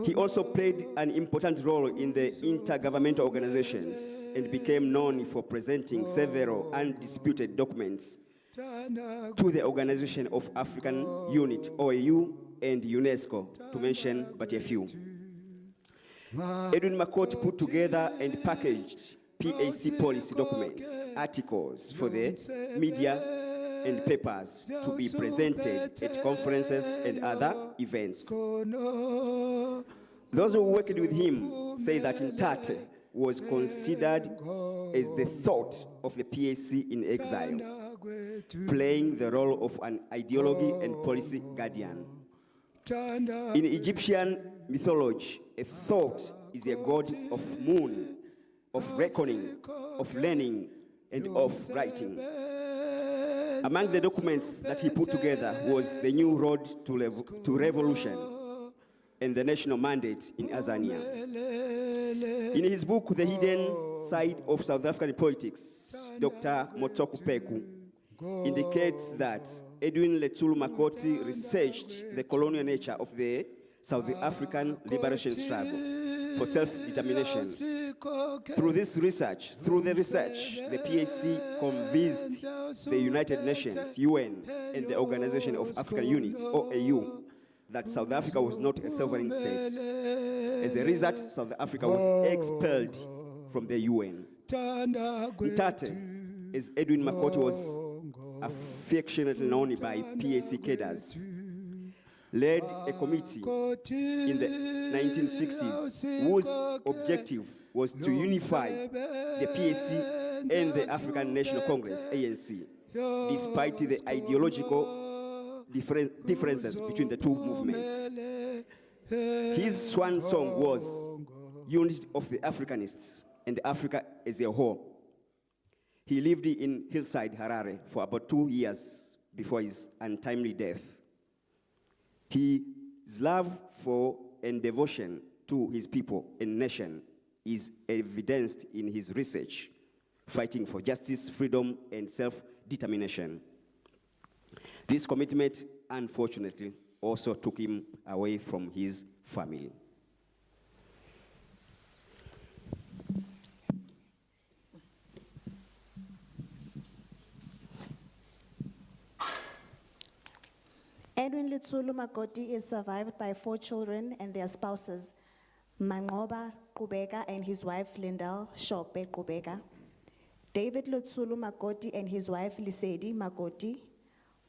He also played an important role in the intergovernmental organizations and became known for presenting several undisputed documents to the Organization of African Unit, OAU, and UNESCO, to mention but a few. Edwin Makoti put together and packaged PAC policy documents, articles for the media and papers to be presented at conferences and other events. Those who worked with him say that Ntate was considered as the thought of the PAC in exile, playing the role of an ideology and policy guardian. In Egyptian mythology, a thought is a god of moon, of reckoning, of learning, and of writing. Among the documents that he put together was the New Road to Revolution and the National Mandate in Azania. In his book, The Hidden Side of South African Politics, Dr. Motsoku Peku indicates that Edwin Letsholo Makoti researched the colonial nature of the South African liberation struggle for self-determination. Through the research, the PAC convinced the United Nations, UN, and the Organization of African Unit, OAU, that South Africa was not a sovereign state. As a result, South Africa was expelled from the UN. Ntate, as Edwin Makoti was affectionately known by PAC cadres, led a committee in the 1960s whose objective was to unify the PAC and the African National Congress, ANC, despite the ideological differences between the two movements. His swan song was Unity of the Africanists and Africa as a whole. He lived in Hillside, Harare, for about 2 years before his untimely death. His love for and devotion to his people and nation is evidenced in his research, fighting for justice, freedom, and self-determination. This commitment, unfortunately, also took him away from his family. Edwin Letsholo Makoti is survived by 4 children and their spouses, Mangoba Qubeka and his wife Lindell Shope Qubeka, David Letsholo Makoti and his wife Lisedi Makoti,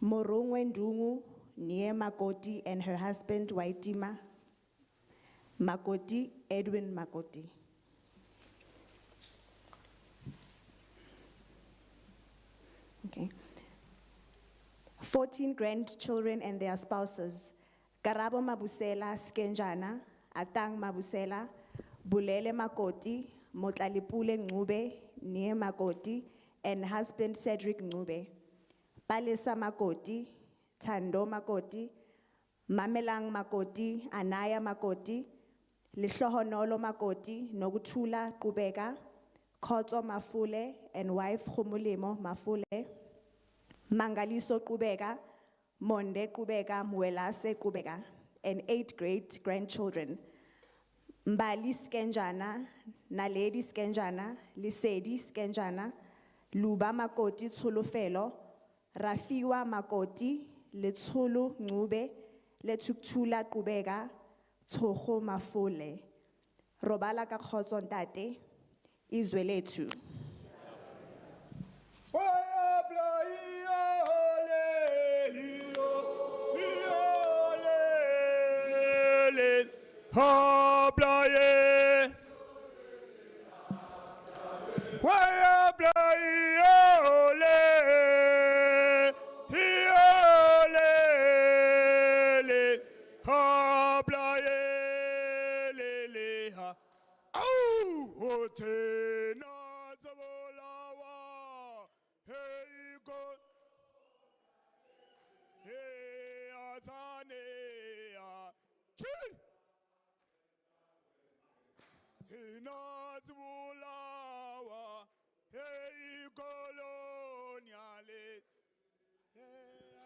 Morongwe Ndungu Nie Makoti and her husband Waitima Makoti, Edwin Makoti. Okay. 14 grandchildren and their spouses, Karabo Mabusela Skenjana, Atang Mabusela, Bulele Makoti, Motlalipule Ngube, Nie Makoti, and husband Cedric Ngube, Palesa Makoti, Tando Makoti, Mamelang Makoti, Anaya Makoti, Lihlohonolo Makoti, Nogutula Qubeka, Khotso Mafule, and wife Khumulimo Mafule, Mangaliso Qubeka, Monde Qubeka, Mwelase Qubeka, and 8 great-grandchildren, Mbali Skenjana, Naledi Skenjana, Lisedi Skenjana, Luba Makoti Tsulufelo, Rafiwa Makoti, Letsholo Ngube, Letuktula Qubeka, Tsogo Mafule. Robala ka khotso ntate, izwe lethu. Hablaye,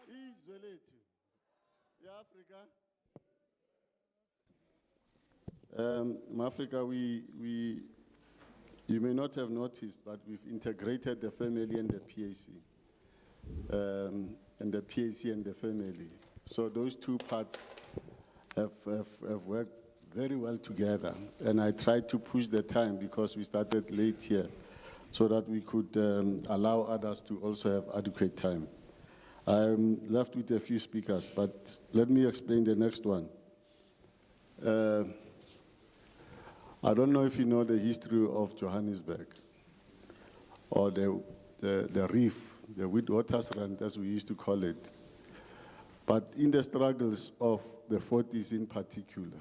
Izwe lethu, Africa. Africa, you may not have noticed, but we've integrated the family and the PAC, and the PAC and the family. So those two parts have worked very well together. And I tried to push the time because we started late here, so that we could allow others to also have adequate time. I'm left with a few speakers, but let me explain the next one. I don't know if you know the history of Johannesburg, or the reef, the Witwatersrand, as we used to call it. But in the struggles of the 40s in particular,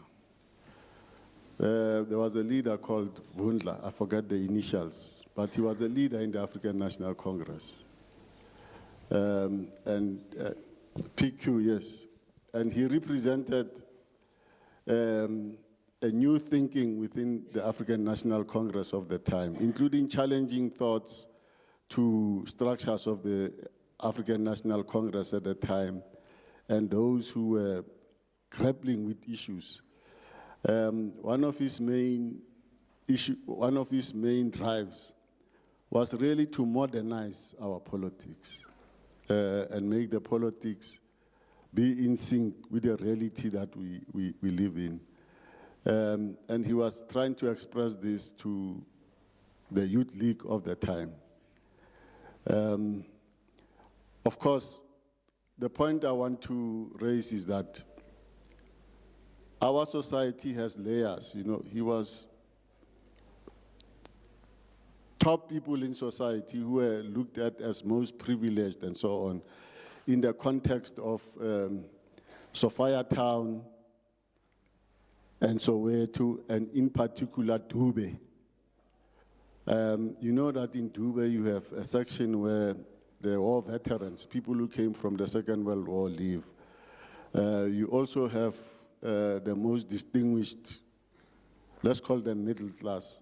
there was a leader called Vundla, I forgot the initials, but he was a leader in the African National Congress. PQ, yes. And he represented a new thinking within the African National Congress of the time, including challenging thoughts to structures of the African National Congress at the time, and those who were grappling with issues. One of his main drives was really to modernize our politics and make the politics be in sync with the reality that we live in. And he was trying to express this to the Youth League of the time. Of course, the point I want to raise is that our society has layers. You know, he was top people in society who were looked at as most privileged and so on, in the context of Sophia Town and Soweto, and in particular Dube. You know that in Dube you have a section where the war veterans, people who came from the Second World War, live. You also have the most distinguished, let's call them middle class,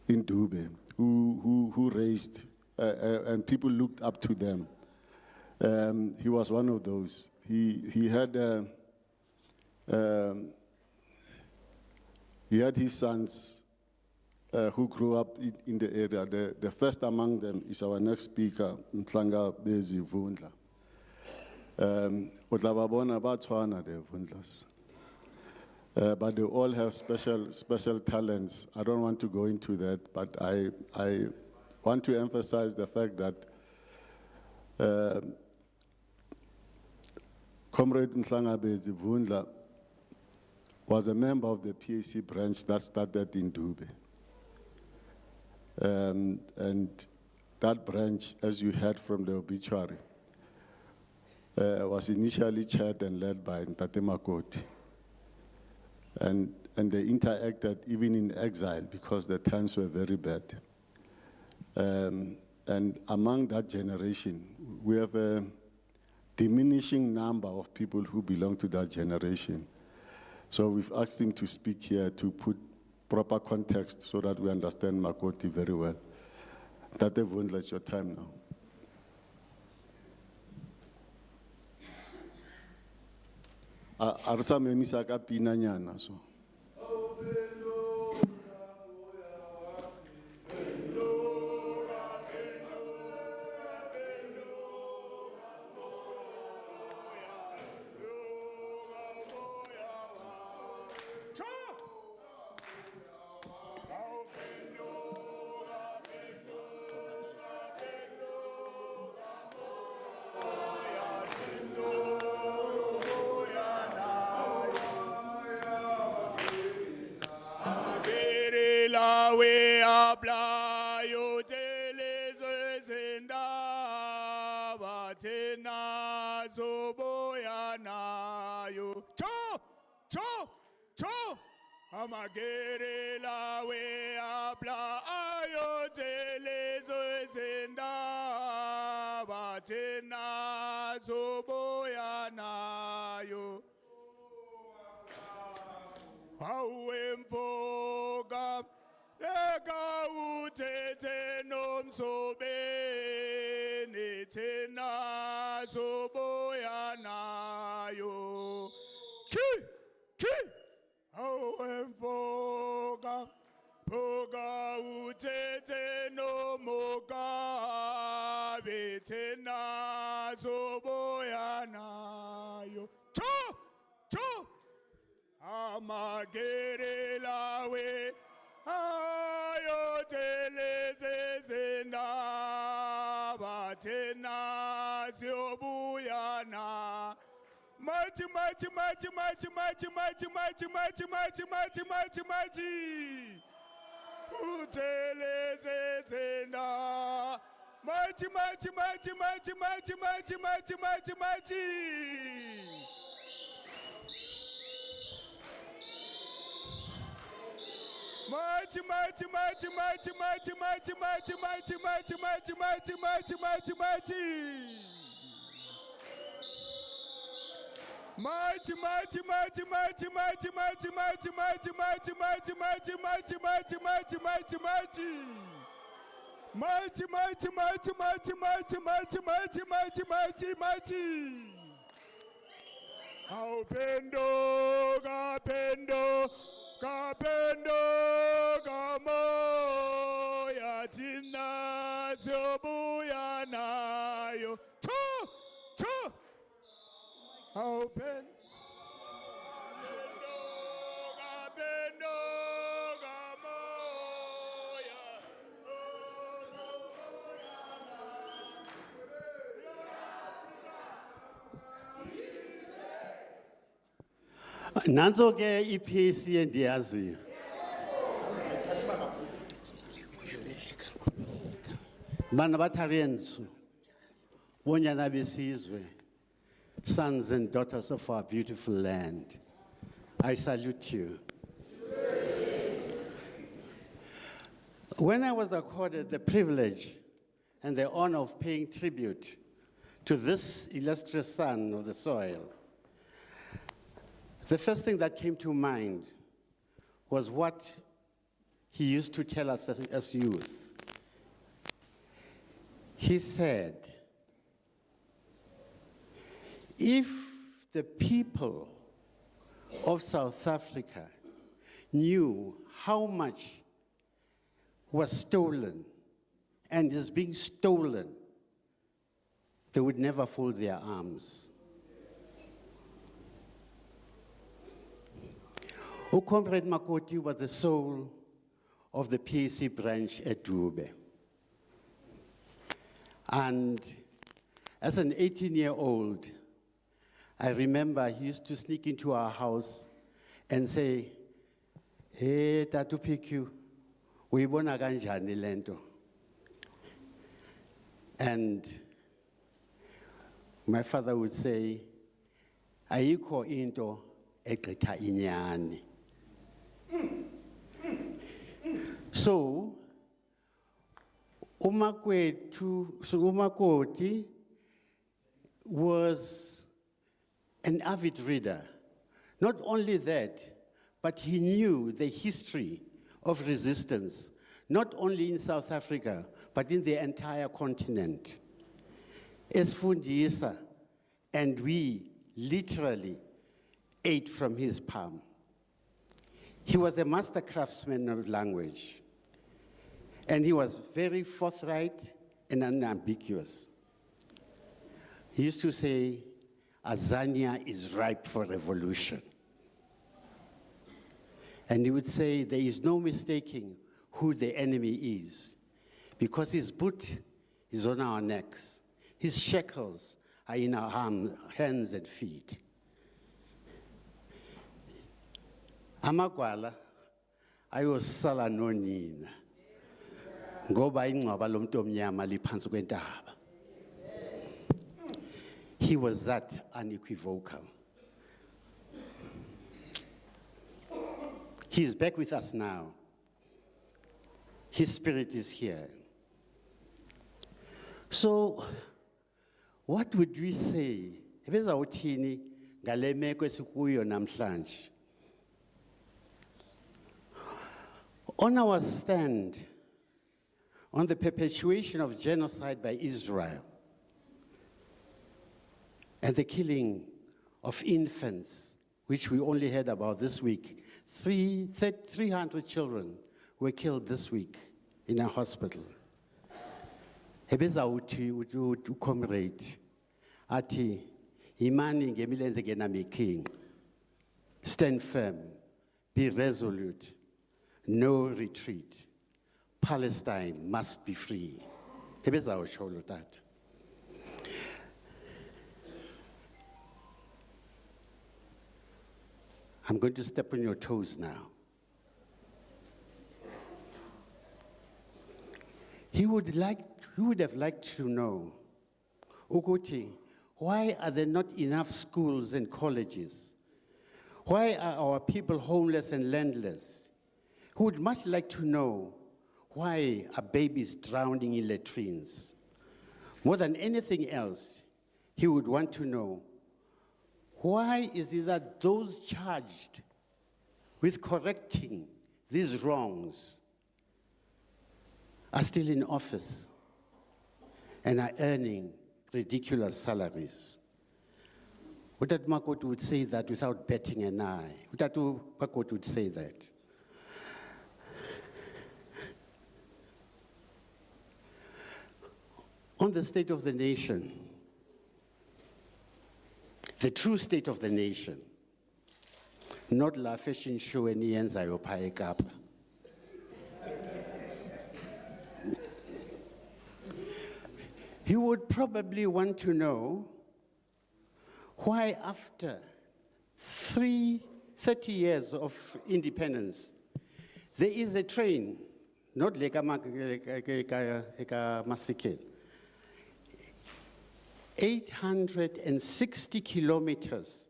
in Dube, who raised, and people looked up to them. He was one of those. He had his sons who grew up in the area. The first among them is our next speaker, Mtlanga Bezi Vundla. O tla ba bona ba tshwana the Vundlas. But they all have special talents. I don't want to go into that, but I want to emphasize the fact that Comrade Mhlangabezi Vundla was a member of the PAC branch that started in Dube. And that branch, as you heard from the obituary, was initially chaired and led by Ntate Makoti. And they interacted even in exile because the times were very bad. And among that generation, we have a diminishing number of people who belong to that generation. So we've asked him to speak here to put proper context so that we understand Makoti very well. Tate Vundla, it's your time now. Arsa memisa ka pina nyana so. La we abla yo teleze zenda batena zoboyana yo cho amagere la we abla yo teleze zenda batena zoboyana yo awemfoga eka utete nomsobeni tena zoboyana yo ki awemfoga poga utete nomoga betena zoboyana yo cho amagere lawe ayo teleze zenda batena ziobuyana mati uteleze zenda mati Kapendo kamoya tina zobuyana yo cho open kapendo kamoya Nanzo ke iPC endiyaziyo. Bana bathariensu, bonyana besizwe, sons and daughters of our beautiful land. I salute you. When I was accorded the privilege and the honor of paying tribute to this illustrious son of the soil, the first thing that came to mind was what he used to tell us as youth. He said, if the people of South Africa knew how much was stolen and is being stolen, they would never fold their arms. Comrade Makoti was the soul of the PAC branch at Draping. And as an 18-year-old, I remember he used to sneak into our house and say, "Hey, Tatu PQ, uyibona kanjani le nto?" And my father would say, "Ayikho into egqitha inyani." So, Umakoti was an avid reader. Not only that, but he knew the history of resistance, not only in South Africa, but in the entire continent. Esfundisa, and we literally ate from his palm. He was a master craftsman of language, and he was very forthright and unambiguous. He used to say, "Azania is ripe for revolution." And he would say, there is no mistaking who the enemy is, because his boot is on our necks. His shackles are in our hands and feet. Amagwala ayosala nonina ngoba ingcwaba lomuntu omnyama liphansi kwentaba. He was that unequivocal. He is back with us now. His spirit is here. So, what would we say? Ebezawuthini ngale meko esikuyo namhlanje? On our stand on the perpetuation of genocide by Israel and the killing of infants, which we only heard about this week, 300 children were killed this week in a hospital. Ebezawuthi comrade ati imani ngemilenze ngenamiking. Stand firm, be resolute, no retreat. Palestine must be free. Ebezawutsho that. I'm going to step on your toes now. He would have liked to know, Ukuthi, why are there not enough schools and colleges? Why are our people homeless and landless? He would much like to know, why are babies drowning in latrines? More than anything else, he would want to know, why is it that those charged with correcting these wrongs are still in office and are earning ridiculous salaries? Utatu Makoti would say that without batting an eye. Utatu Makoti would say that. On the state of the nation, the true state of the nation, not la fashion show and yenzayo pha eKapa. He would probably want to know why after 30 years of independence, there is a train, not like a Masikele, 860 kilometers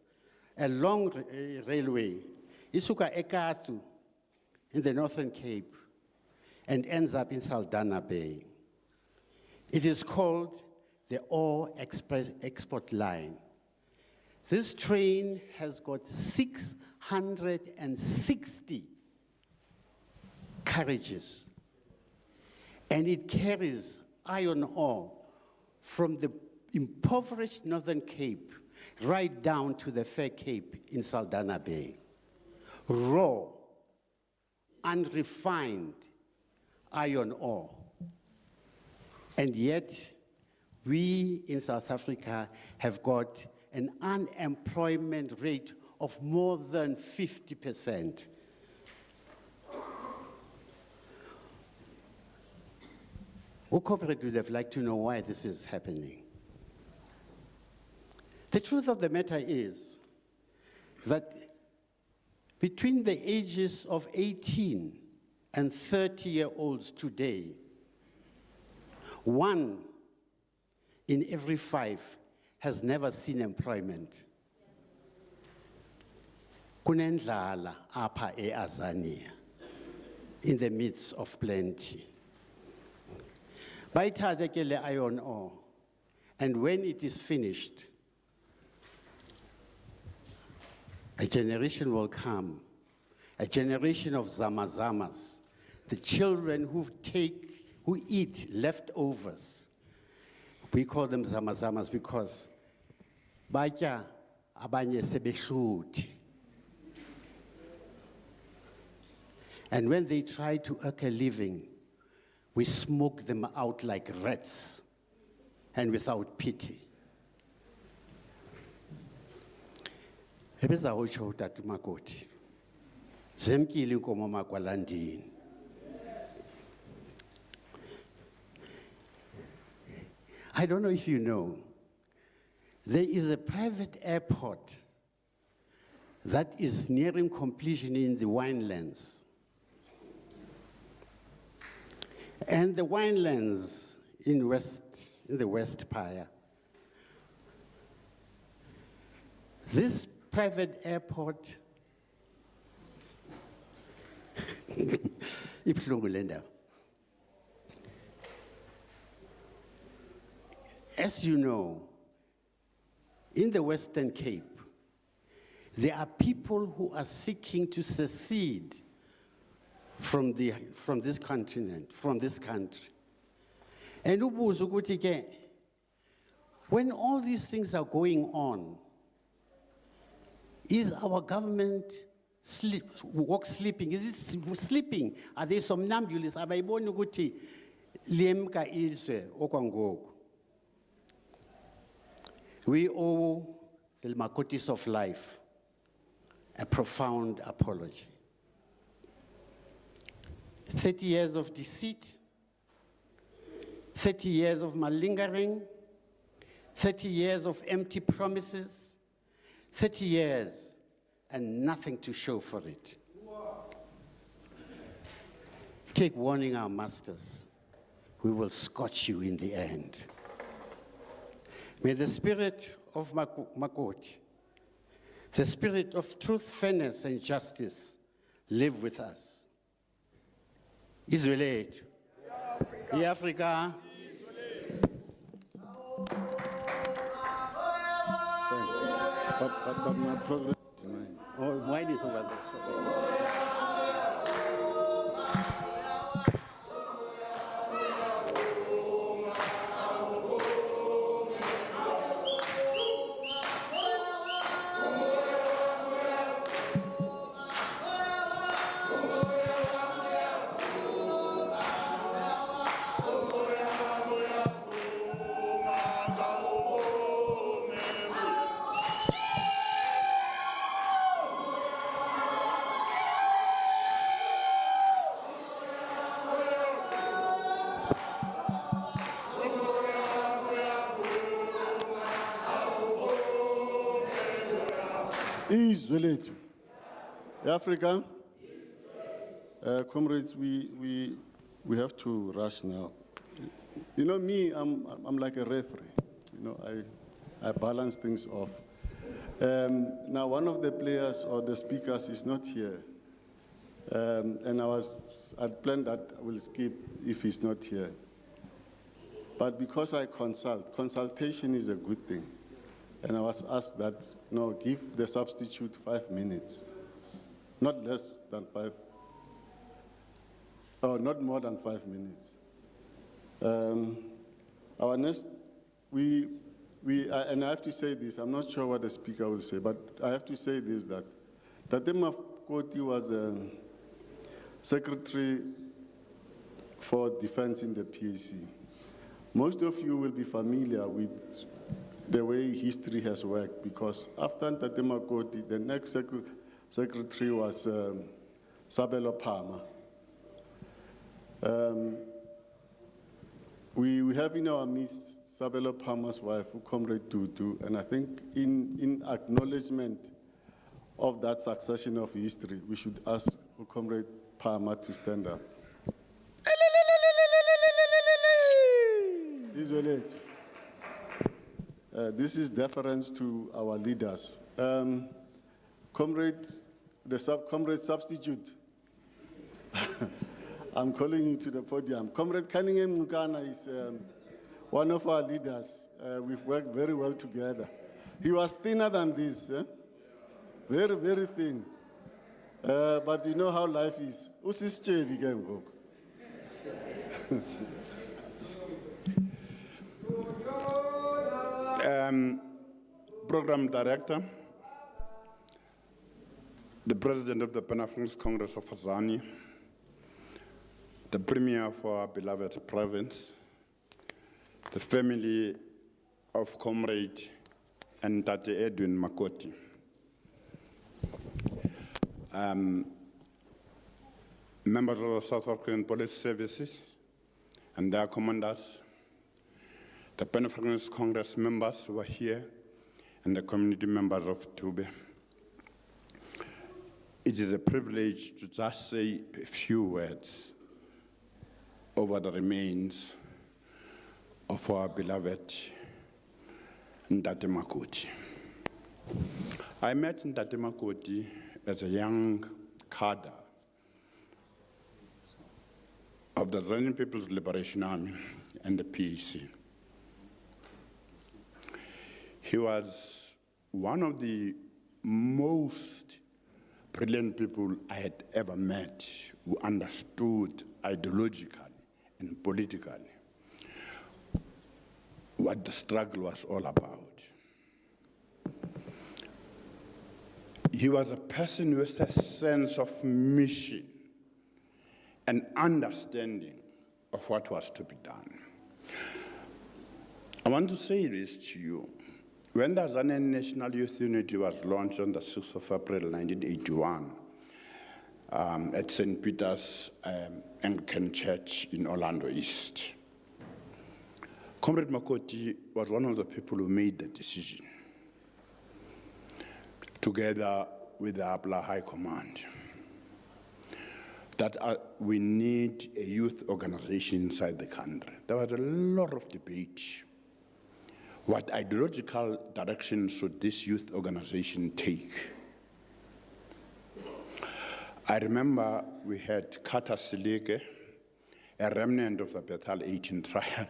along railway, isuka eKapa in the Northern Cape and ends up in Saldanha Bay. It is called the Ore Express Export Line. This train has got 660 carriages, and it carries iron ore from the impoverished Northern Cape right down to the Fair Cape in Saldanha Bay. Raw, unrefined iron ore. And yet, we in South Africa have got an unemployment rate of more than 50%. corporate would have liked to know why this is happening. The truth of the matter is that between the ages of 18 and 30-year-olds today, 1 in every 5 has never seen employment. Kunendlala apha eAzania, in the midst of plenty. Bayithathe ke le iron ore, and when it is finished, a generation will come, a generation of zamazamas, the children who eat leftovers. We call them zamazamas because batya abanye sebehluthi. And when they try to earn a living, we smoke them out like rats and without pity. Ebeza utsho uTata Makoti. Zemkile inkomo makwalandini. I don't know if you know, there is a private airport that is nearing completion in the winelands. And the winelands in the West Paya. This private airport, ibuhlungu le ndaba. As you know, in the Western Cape, there are people who are seeking to secede from this continent, from this country. And ubuza ukuthi ke, when all these things are going on, is our government sleeping? Is it sleeping? Are they somnambulists? Abayiboni ukuthi lemka izwe okwangoku. We owe the Makotis of life a profound apology. 30 years of deceit, 30 years of malingering, 30 years of empty promises, 30 years and nothing to show for it. Take warning, our masters. We will scorch you in the end. May the spirit of Makoti, the spirit of truth, fairness, and justice live with us. Israel, Africa. Thanks. But my problem tonight. Oh, why is over there? Izwe lethu. Africa, comrades, we have to rush now. You know me, I'm like a referee. You know, I balance things off. Now, one of the players or the speakers is not here, and I'd planned that I will skip if he's not here. But because I consultation is a good thing. And I was asked that, no, give the substitute 5 minutes, not less than 5, or not more than 5 minutes. Our next, and I have to say this, I'm not sure what the speaker will say, but I have to say this, that Tate Makoti was a secretary for defense in the PAC. Most of you will be familiar with the way history has worked, because after Tate Makoti, the next secretary was Sabelo Palmer. We have in our midst Sabelo Palmer's wife, Comrade Tutu, and I think in acknowledgement of that succession of history, we should ask Comrade Palmer to stand up. This is deference to our leaders. Comrade substitute. I'm calling you to the podium. Comrade Cunningham Nkana is one of our leaders. We've worked very well together. He was thinner than this, very, very thin. But you know how life is. Usische became go. Program Director, the President of the Pan-Africanist Congress of Azani, the Premier of our beloved province, the family of Comrade and Tate Edwin Makoti, members of the South African Police Services and their commanders, the Pan-Africanist Congress members who are here, and the community members of Tube. It is a privilege to just say a few words over the remains of our beloved Ntate Makoti. I met Ntate Makoti as a young cadre of the Zanu People's Liberation Army and the PAC. He was one of the most brilliant people I had ever met who understood ideologically and politically what the struggle was all about. He was a person with a sense of mission and understanding of what was to be done. I want to say this to you. When the Zanu National Youth Unity was launched on the 6th of April 1981 at St. Peter's Anglican Church in Orlando East, Comrade Makoti was one of the people who made the decision, together with the APLA High Command, that we need a youth organization inside the country. There was a lot of debate. What ideological direction should this youth organization take? I remember we had Kata Sileke, a remnant of the Bethel 18 trial,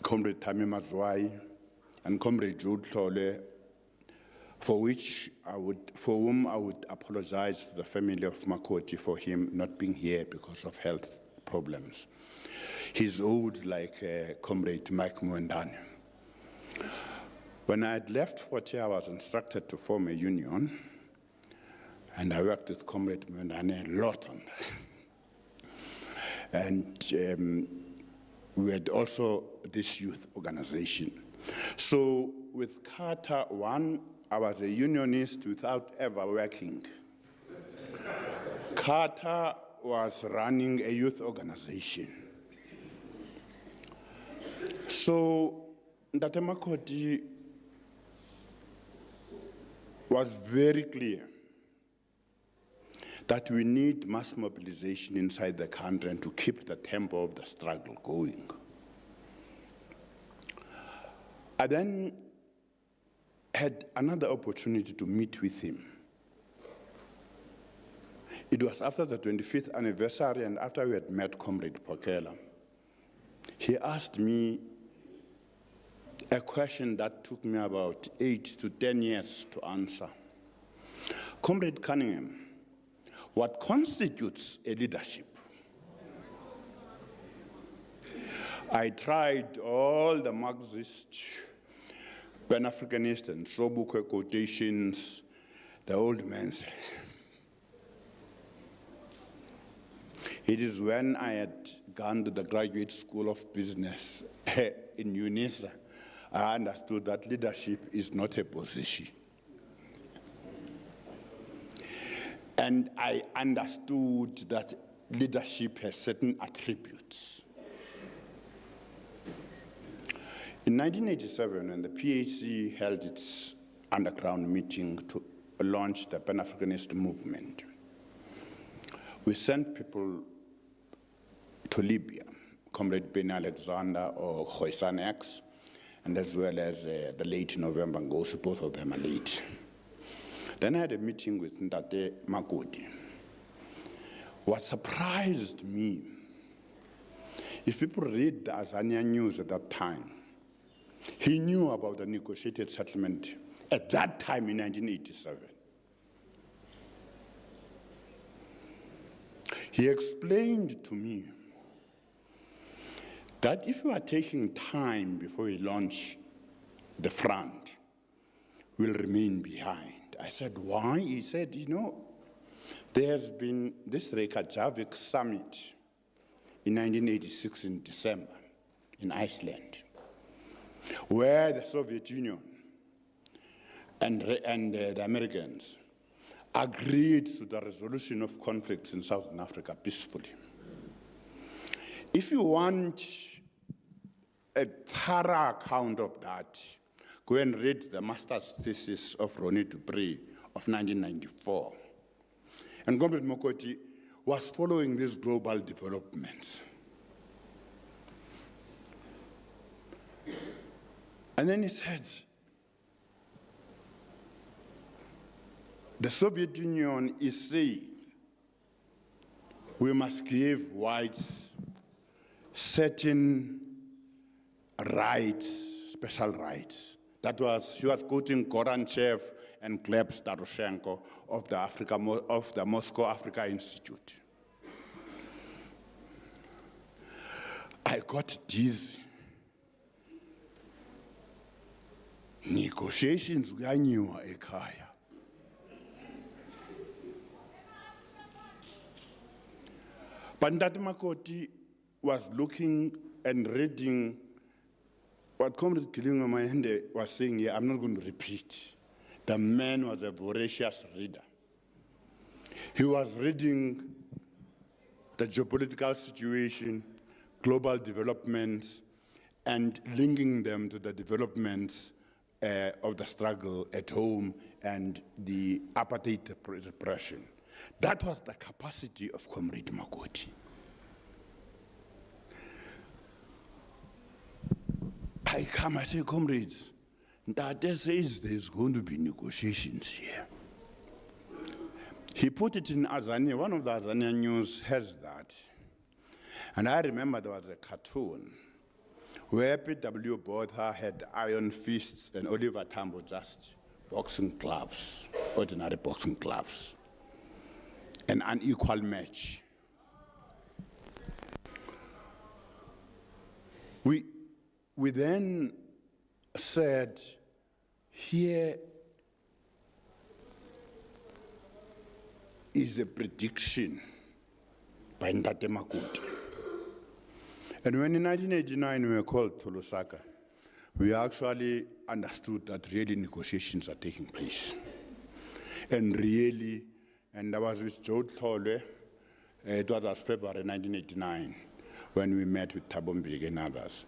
Comrade Tami Mazwai, and Comrade Jude Tlole, for whom I would apologize to the family of Makoti for him not being here because of health problems. He's old like Comrade Mike Mwendane. When I had left 40, I was instructed to form a union, and I worked with Comrade Mwendane a lot on that. And we had also this youth organization. So with Carter 1, I was a unionist without ever working. Carter was running a youth organization. So Ntate Makoti was very clear that we need mass mobilization inside the country and to keep the tempo of the struggle going. I then had another opportunity to meet with him. It was after the 25th anniversary and after we had met Comrade Pokela. He asked me a question that took me about 8 to 10 years to answer. Comrade Cunningham, what constitutes a leadership? I tried all the Marxist, Pan-Africanist, and Sobukwe quotations. The old man said, it is when I had gone to the Graduate School of Business in UNISA, I understood that leadership is not a position. And I understood that leadership has certain attributes. In 1987, when the PHC held its underground meeting to launch the Pan-Africanist movement, we sent people to Libya, Comrade Ben Alexander or Khoisan X, and as well as the late November Ngosi, both of them are late. Then I had a meeting with Ndate Makoti. What surprised me, if people read the Azania news at that time, he knew about the negotiated settlement at that time in 1987. He explained to me that if you are taking time before you launch the front, we'll remain behind. I said, why? He said, you know, there's been this Reykjavik summit in 1986 in December in Iceland, where the Soviet Union and the Americans agreed to the resolution of conflicts in Southern Africa peacefully. If you want a thorough account of that, go and read the master's thesis of Ronnie Dupree of 1994. And Comrade Makoti was following these global developments. And then he said, the Soviet Union is saying we must give whites certain rights, special rights. That was, he was quoting Goranchev and Gleb Staroshenko of the Moscow Africa Institute. I got dizzy. Negotiations kuyanyiwa ekhaya. But Ndate Makoti was looking and reading what Comrade Kilingo Mayende was saying here. I'm not going to repeat. The man was a voracious reader. He was reading the geopolitical situation, global developments, and linking them to the developments of the struggle at home and the apartheid repression. That was the capacity of Comrade Makoti. I come, I say, comrades, Ndate says there's going to be negotiations here. He put it in Azania, one of the Azania news has that. And I remember there was a cartoon where P.W. Botha had iron fists and Oliver Tambo just boxing gloves, ordinary boxing gloves. An unequal match. We then said, here is a prediction by Ndate Makoti. And when in 1989 we were called to Lusaka, we actually understood that really negotiations are taking place. And really, and I was with Joe Tolwe, it was February 1989, when we met with Thabo Mbeki and others.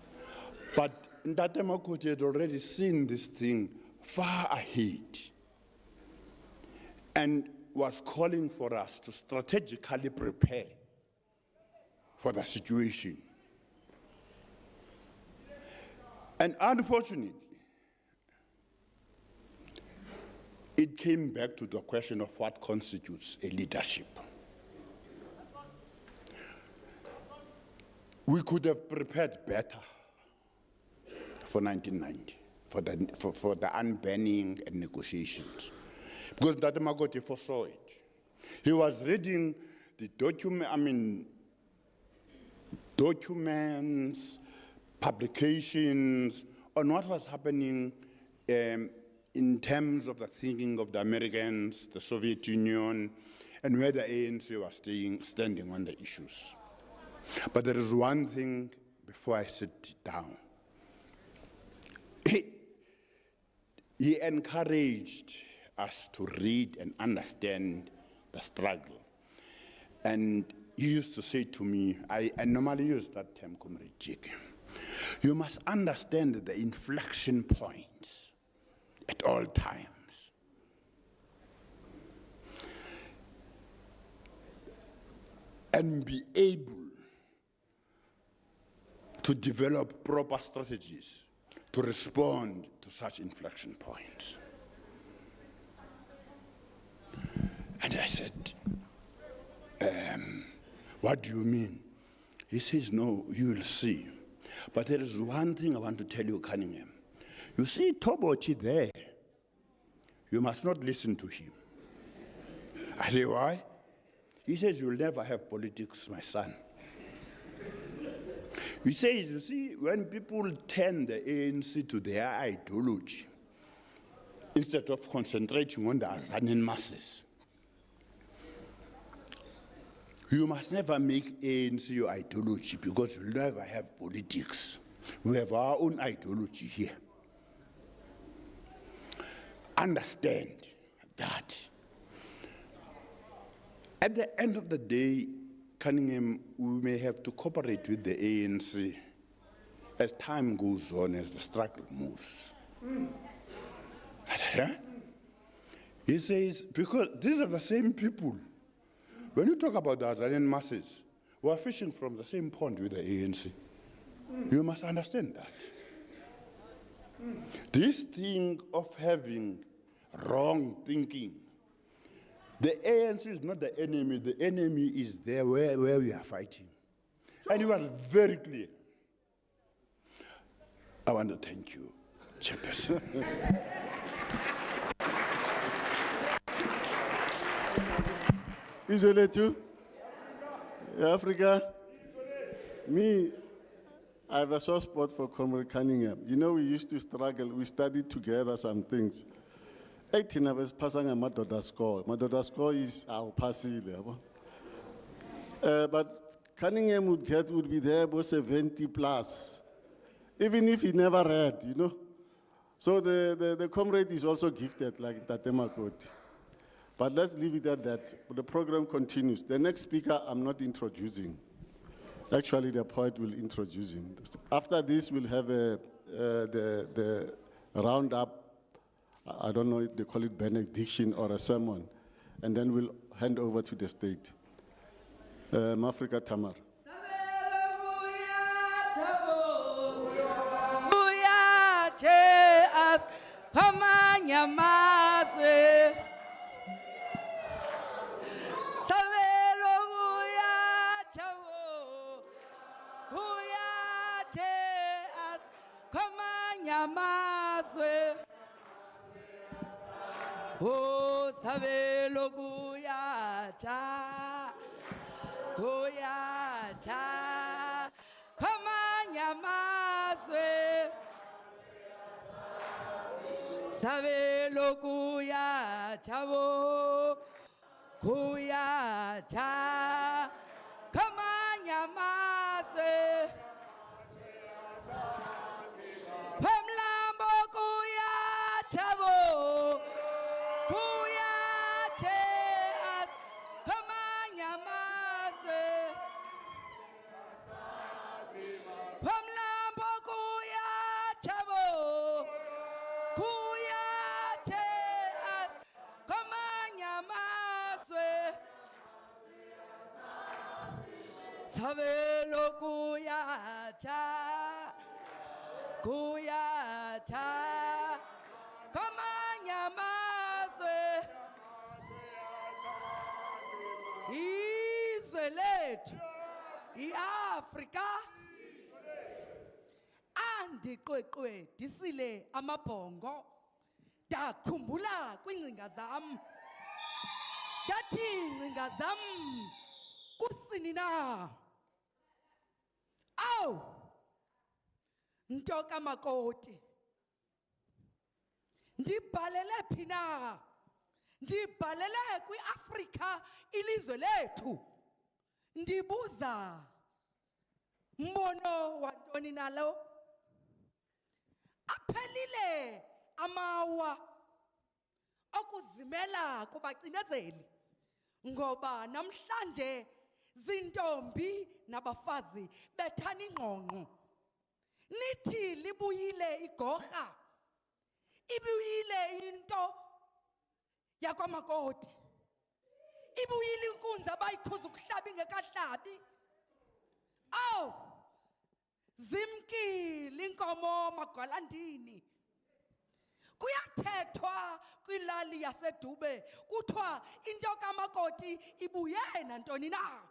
But Ndate Makoti had already seen this thing far ahead and was calling for us to strategically prepare for the situation. And unfortunately, it came back to the question of what constitutes a leadership. We could have prepared better for 1990, for the unbanning and negotiations. Because Ndate Makoti foresaw it. He was reading the documents, publications on what was happening in terms of the thinking of the Americans, the Soviet Union, and where the ANC was standing on the issues. But there is one thing before I sit down. He encouraged us to read and understand the struggle. And he used to say to me, I normally use that term, Comrade Jake, you must understand the inflection points at all times. And be able to develop proper strategies to respond to such inflection points. And I said, what do you mean? He says, no, you will see. But there is one thing I want to tell you, Cunningham. You see Tobochi there. You must not listen to him. I say, why? He says, you'll never have politics, my son. He says, you see, when people turn the ANC to their ideology, instead of concentrating on the Azanian masses, you must never make ANC your ideology because you'll never have politics. We have our own ideology here. Understand that at the end of the day, Cunningham, we may have to cooperate with the ANC as time goes on, as the struggle moves. He says, because these are the same people. When you talk about the Azanian masses, we are fishing from the same pond with the ANC. You must understand that. This thing of having wrong thinking, the ANC is not the enemy is there where we are fighting. And it was very clear. I want to thank you, Chairperson. Isole too? Africa? Me, I have a soft spot for Comrade Cunningham. You know, we used to struggle. We studied together some things. 18 of us passing a Madoda score. Madoda score is our passing level. But Cunningham would be there about 70 plus, even if he never read, you know. So the comrade is also gifted, like Tate Makoti. But let's leave it at that. The program continues. The next speaker, I'm not introducing. Actually, the poet will introduce him. After this, we'll have the roundup. I don't know if they call it benediction or a sermon. And then we'll hand over to the state. Mafrika Tamar. Oh, sabelo kuyacha, kuyacha, kamanya maswe. Sabelo kuyacha, kuyacha, kamanya maswe. Pemlambo kuyacha. Sabelo kuyacha, kuyacha, kamanya mazwe. Izwe lethu, iAfrika. Andiqweqwe disile amabhongo. Dakhumbula kwingcinga zam. Dathi ingcinga zam kusini na. Aw! Ntoka Makoti. Ndibhalele phi na? Ndibhalele kwiAfrika ilizwe lethu. Ndibuza mbono wantoni nalo? Aphelile amawa okuzimela kubacinezeli ngoba namhlanje zintombi nabafazi bethani ingqongqo. Nithi libuyile igorha, ibuyile into yakwamakoti, ibuyile inkunzi abayikhuza ukuhlaba ingekahlabi. Aw, zimkile inkomo magwalandini. Kuyathethwa kwilali yaseDube kuthiwa into kamakoti ibuye nantoni na.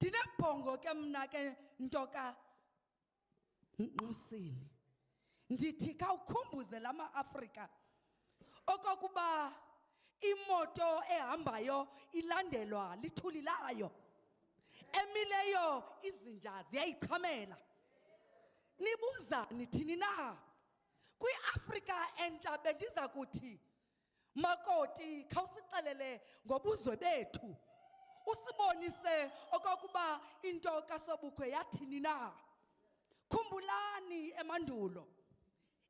Ndinebhongo ke mna ke ntoka Nqosini. Ndithi khawukhumbuze lama Afrika okokuba imoto ehambayo ilandelwa lithuli layo, emileyo izinja ziyayichamela. Nibuza nithini na? Kwi-Afrika entsha bendiza kuthi, makoti khawusixelele ngobuzwe bethu, usibonise okokuba into kaSobukwe yathini na. Khumbulani emandulo,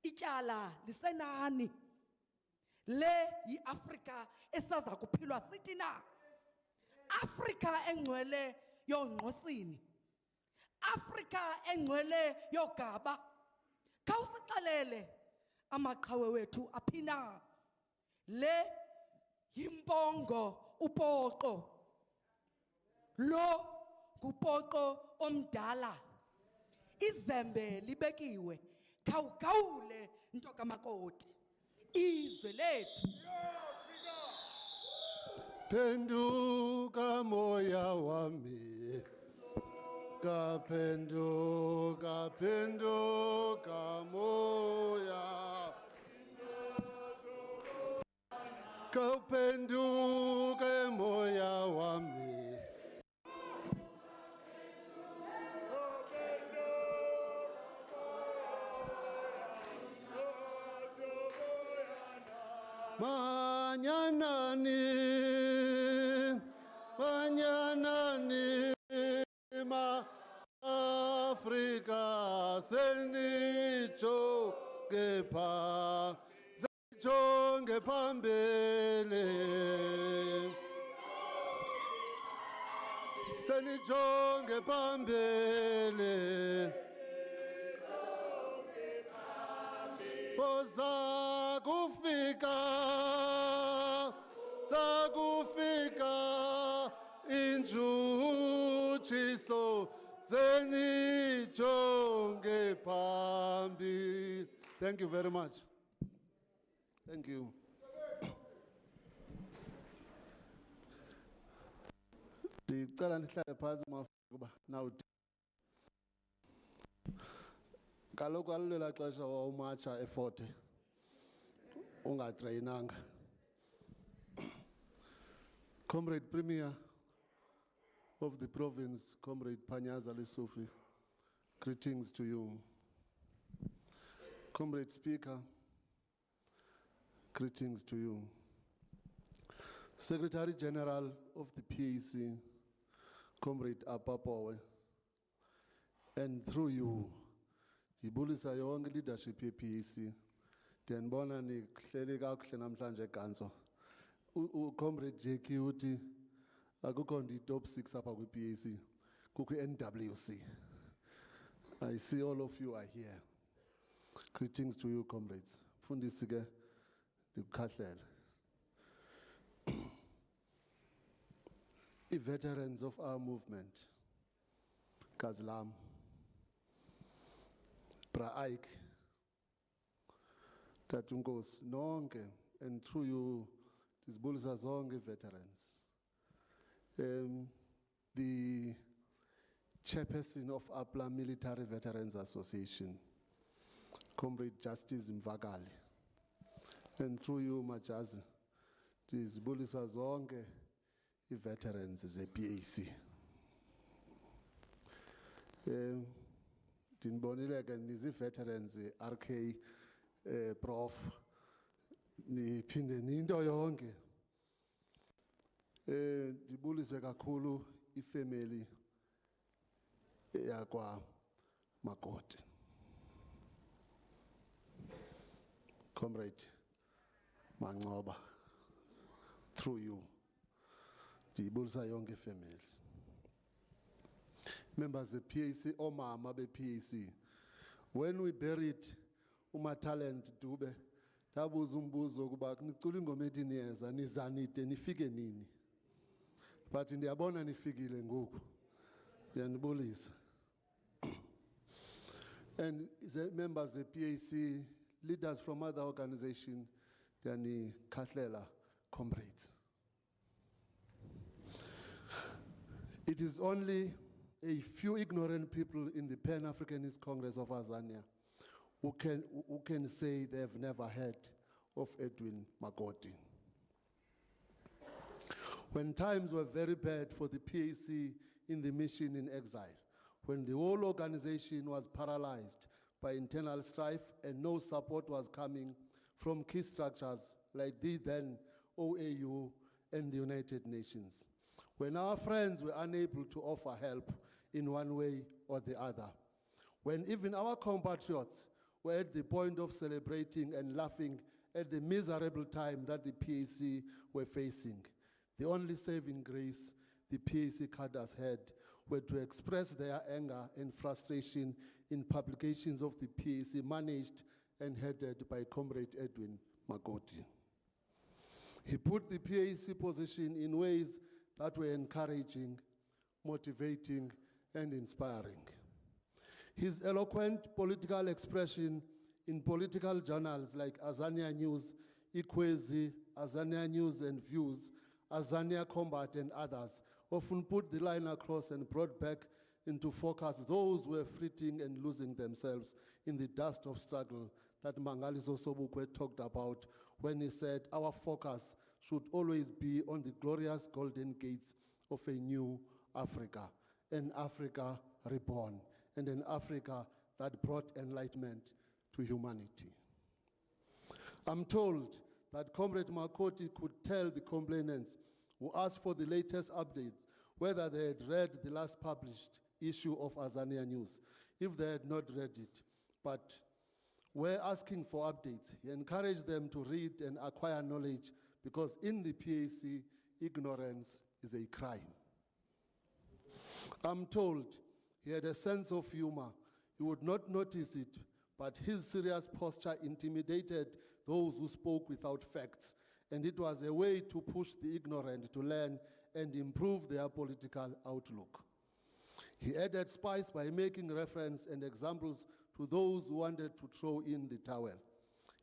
ityala lisenani. Le yi-Afrika esaza kuphilwa sithi na. Afrika engcwele yoNqosini, Afrika engcwele yoGaba. Khawusixelele amaqhawe wethu aphina. Le yimpongo upoqo, lo ngupoqo omdala. Izembe libekiwe, khawugawule ntoka makoti, izwe lethu. Penduka moya wami, penduka, penduka moya, penduka moya wami. Manyanani ma Afrika senichoke phambili, senichoke phambili. Sakufika injuchiso zenijonge phambi. Thank you very much. Thank you. Ndicela ndihlale phantsi mafuba now. Kaloku alulela xesha wawumatsha eForte ungatreyinanga. Comrade Premier of the province, Comrade Panyaza Lesufi, greetings to you. Comrade Speaker, greetings to you. Secretary General of the PAC, Comrade Apapowe, and through you, ndibulisa yonke leadership ye-PAC. Ndiyanibona nihleli kakuhle namhlanje eGantso. Comrade Jackie uthi akukho top 6 apha kwi-PAC, kukho NWC. I see all of you are here. Greetings to you, comrades. Mfundisi ke ndikukhahlele. The veterans of our movement, Kazlam, Braik, Tatungos, nonke, and through you, Tizbulisa zonke veterans. The chairperson of APLA Military Veterans Association, Comrade Justice Mvakali, and through you, Majazi, Tizbulisa zonke, the veterans is a PAC. Dinbonile again, is veterans, RK, Prof, ni pinde nindo yonke. Dibulise kakhulu ifamily yakwa Makoti. Comrade Mangoba, through you, dibulisa yonke family. members of PAC, or Mama PAC. When we buried Talent Dube, tabuza umbuzo kuba nicula ingoma ethi niyeza nizanide nifike nini. But ndiyabona nifikile ngoku. Ndiyanibulisa. And the members of PAC, leaders from other organizations, Khahlela, comrades. It is only a few ignorant people in the Pan-Africanist Congress of Azania who can say they have never heard of Edwin Makoti. When times were very bad for the PAC in the mission in exile, when the whole organization was paralyzed by internal strife and no support was coming from key structures like the then OAU and the United Nations, when our friends were unable to offer help in one way or the other, when even our compatriots were at the point of celebrating and laughing at the miserable time that the PAC were facing, the only saving grace the PAC cadres had were to express their anger and frustration in publications of the PAC managed and headed by Comrade Edwin Makoti. He put the PAC position in ways that were encouraging, motivating, and inspiring. His eloquent political expression in political journals like Azania News, Ikwezi, Azania News and Views, Azania Combat, and others often put the line across and brought back into focus those who were fleeting and losing themselves in the dust of struggle that Mangaliso Sobukwe talked about when he said our focus should always be on the glorious golden gates of a new Africa, an Africa reborn, and an Africa that brought enlightenment to humanity. I'm told that Comrade Makoti could tell the complainants who asked for the latest updates whether they had read the last published issue of Azania News, if they had not read it, but were asking for updates. He encouraged them to read and acquire knowledge because in the PAC, ignorance is a crime. I'm told he had a sense of humor. You would not notice it, but his serious posture intimidated those who spoke without facts, and it was a way to push the ignorant to learn and improve their political outlook. He added spice by making reference and examples to those who wanted to throw in the towel.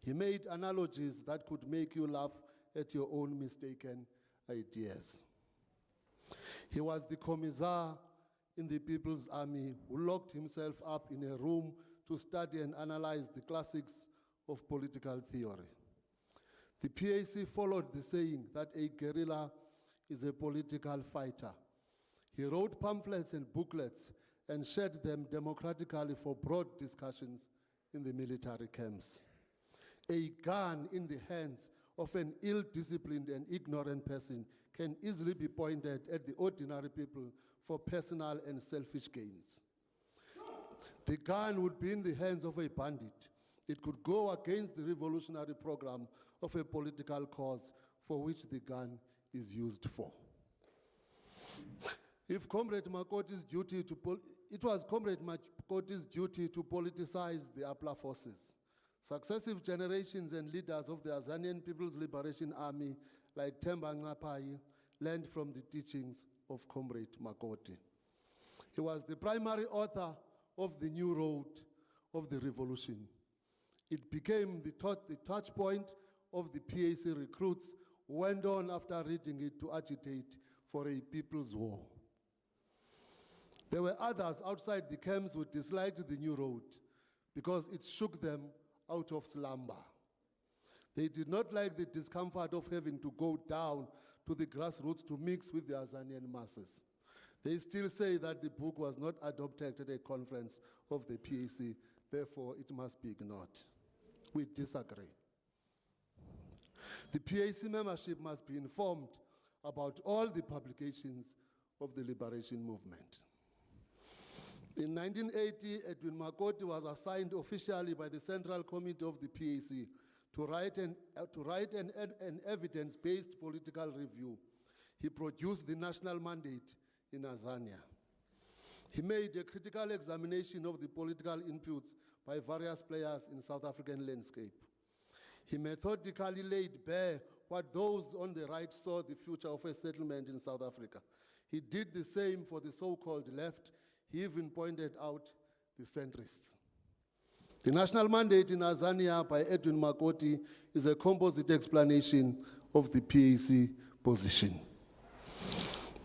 He made analogies that could make you laugh at your own mistaken ideas. He was the commissar in the People's Army who locked himself up in a room to study and analyze the classics of political theory. The PAC followed the saying that a guerrilla is a political fighter. He wrote pamphlets and booklets and shared them democratically for broad discussions in the military camps. A gun in the hands of an ill-disciplined and ignorant person can easily be pointed at the ordinary people for personal and selfish gains. The gun would be in the hands of a bandit. It could go against the revolutionary program of a political cause for which the gun is used for. If Comrade Makoti's duty to it was Comrade Makoti's duty to politicize the APLA forces. Successive generations and leaders of the Azanian People's Liberation Army, like Themba Ncapayi, learned from the teachings of Comrade Makoti. He was the primary author of the New Road of the Revolution. It became the touch point of the PAC recruits who went on after reading it to agitate for a people's war. There were others outside the camps who disliked the New Road because it shook them out of slumber. They did not like the discomfort of having to go down to the grassroots to mix with the Azanian masses. They still say that the book was not adopted at a conference of the PAC, therefore it must be ignored. We disagree. The PAC membership must be informed about all the publications of the liberation movement. In 1980, Edwin Makoti was assigned officially by the Central Committee of the PAC to write an evidence-based political review. He produced the national mandate in Azania. He made a critical examination of the political inputs by various players in South African landscape. He methodically laid bare what those on the right saw the future of a settlement in South Africa. He did the same for the so-called left. He even pointed out the centrists. The national mandate in Azania by Edwin Makoti is a composite explanation of the PAC position.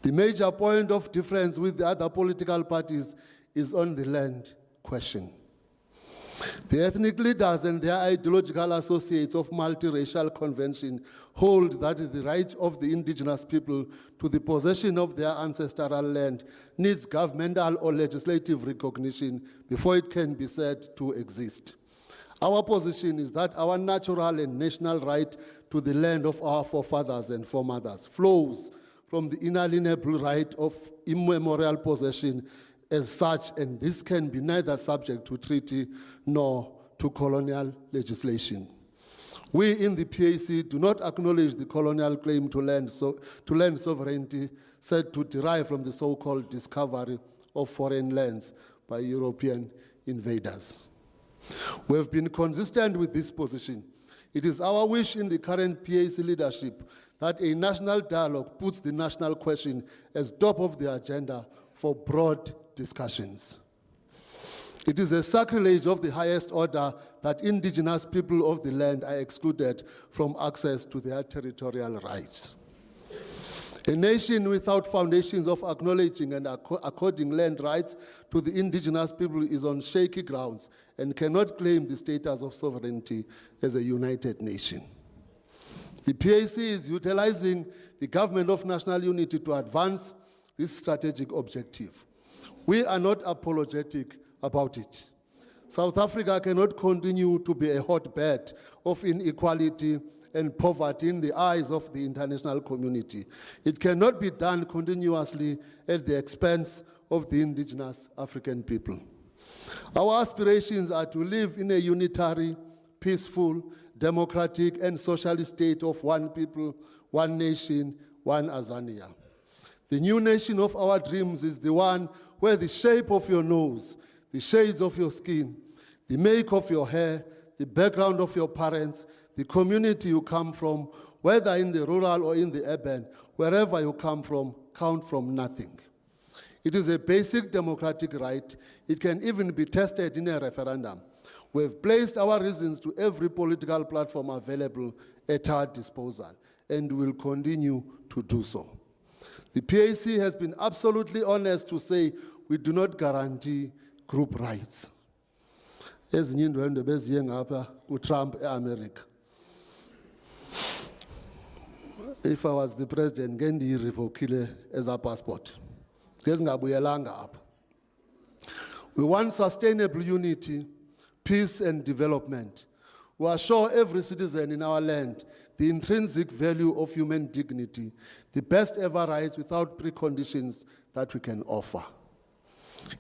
The major point of difference with the other political parties is on the land question. The ethnic leaders and their ideological associates of multiracial convention hold that the right of the indigenous people to the possession of their ancestral land needs governmental or legislative recognition before it can be said to exist. Our position is that our natural and national right to the land of our forefathers and foremothers flows from the inalienable right of immemorial possession as such, and this can be neither subject to treaty nor to colonial legislation. We in the PAC do not acknowledge the colonial claim to land sovereignty said to derive from the so-called discovery of foreign lands by European invaders. We have been consistent with this position. It is our wish in the current PAC leadership that a national dialogue puts the national question as top of the agenda for broad discussions. It is a sacrilege of the highest order that indigenous people of the land are excluded from access to their territorial rights. A nation without foundations of acknowledging and according land rights to the indigenous people is on shaky grounds and cannot claim the status of sovereignty as a united nation. The PAC is utilizing the government of national unity to advance this strategic objective. We are not apologetic about it. South Africa cannot continue to be a hotbed of inequality and poverty in the eyes of the international community. It cannot be done continuously at the expense of the indigenous African people. Our aspirations are to live in a unitary, peaceful, democratic, and socialist state of one people, one nation, one Azania. The new nation of our dreams is the one where the shape of your nose, the shades of your skin, the make of your hair, the background of your parents, the community you come from, whether in the rural or in the urban, wherever you come from, count from nothing. It is a basic democratic right. It can even be tested in a referendum. We have placed our reasons to every political platform available at our disposal, and will continue to do so. The PAC has been absolutely honest to say we do not guarantee group rights. Ezinye iindwendwe beziye ngapha kuTrump eAmerica. If I was the president, ngendiyirevokile as a passport. Ngezingabuyelanga apha. We want sustainable unity, peace and development. We assure every citizen in our land the intrinsic value of human dignity, the best ever rights without preconditions that we can offer.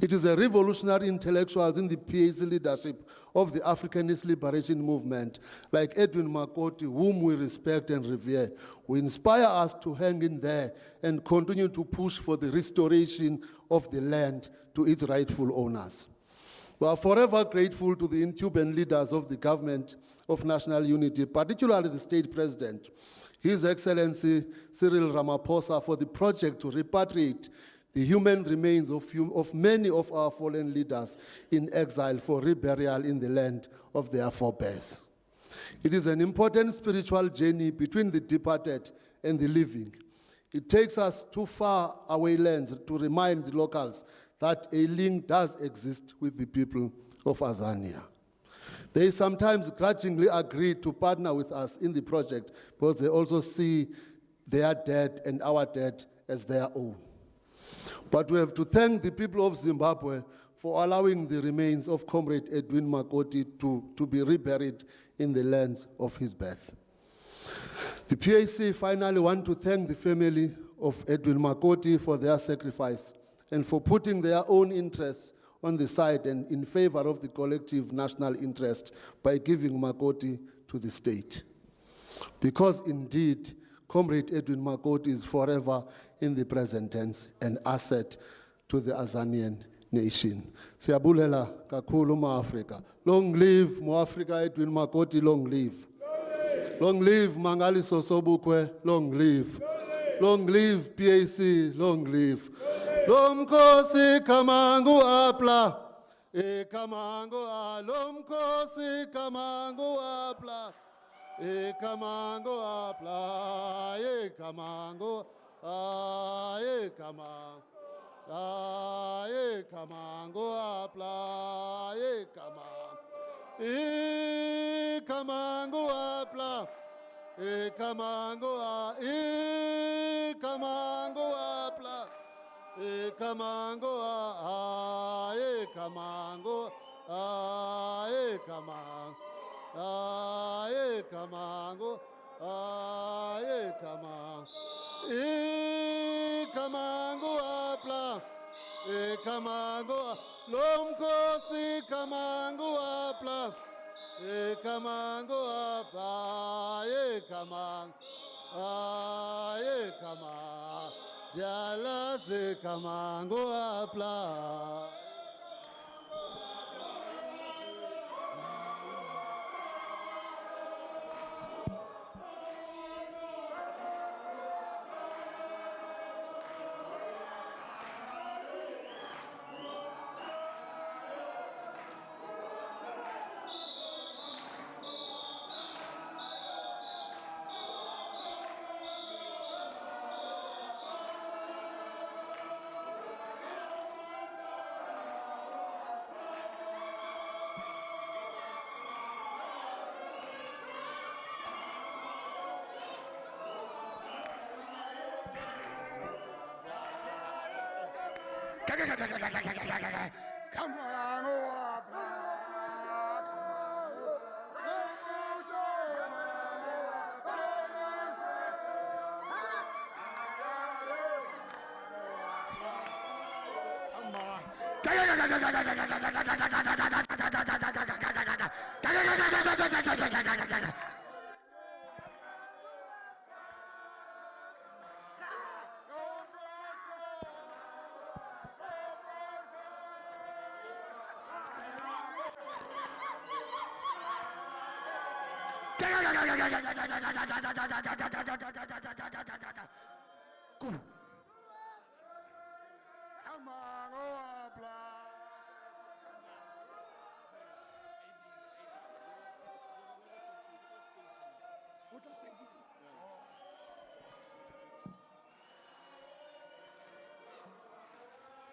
It is a revolutionary intellectuals in the PAC leadership of the Africanist liberation movement, like Edwin Makoti, whom we respect and revere, who inspire us to hang in there and continue to push for the restoration of the land to its rightful owners. We are forever grateful to the incumbent leaders of the government of national unity, particularly the state president, His Excellency Cyril Ramaphosa, for the project to repatriate the human remains of many of our fallen leaders in exile for reburial in the land of their forebears. It is an important spiritual journey between the departed and the living. It takes us to far away lands to remind the locals that a link does exist with the people of Azania. They sometimes grudgingly agree to partner with us in the project because they also see their dead and our dead as their own. But we have to thank the people of Zimbabwe for allowing the remains of Comrade Edwin Makoti to be reburied in the land of his birth. The PAC finally want to thank the family of Edwin Makoti for their sacrifice and for putting their own interests on the side and in favor of the collective national interest by giving Makoti to the state. Because indeed, Comrade Edwin Makoti is forever in the present tense an asset to the Azanian nation. Siyabulela kakhulu ma-Afrika. Long live Mo-Africa Edwin Makoti, long live. Long live Mangaliso Sobukwe, long live. Long live PAC, long live. Lomkosi kamangu apla. E kamangu a lomkosi kamangu apla. E kamangu apla. E kamangu a e kamangu. E kamangu apla. E kamangu. E kamangu apla. E kamangu a e kamangu apla. E kamango a e kamango a e kamango a e kamango a e kamango apla e kamango lomkosi kamango apla e kamango apla e kamango a e kamango Jala se kamango apla. Come on,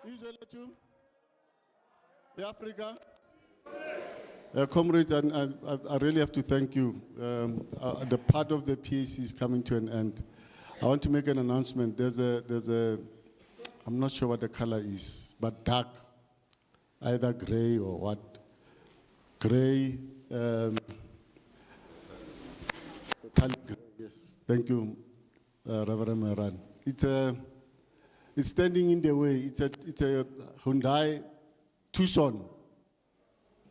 Israel too. Africa. Comrades, and I really have to thank you. The part of the PAC is coming to an end. I want to make an announcement. There's a, I'm not sure what the color is, but dark, either gray or what. Gray, metallic gray, yes. Thank you, Reverend Moran. It's standing in the way. It's a Hyundai Tucson.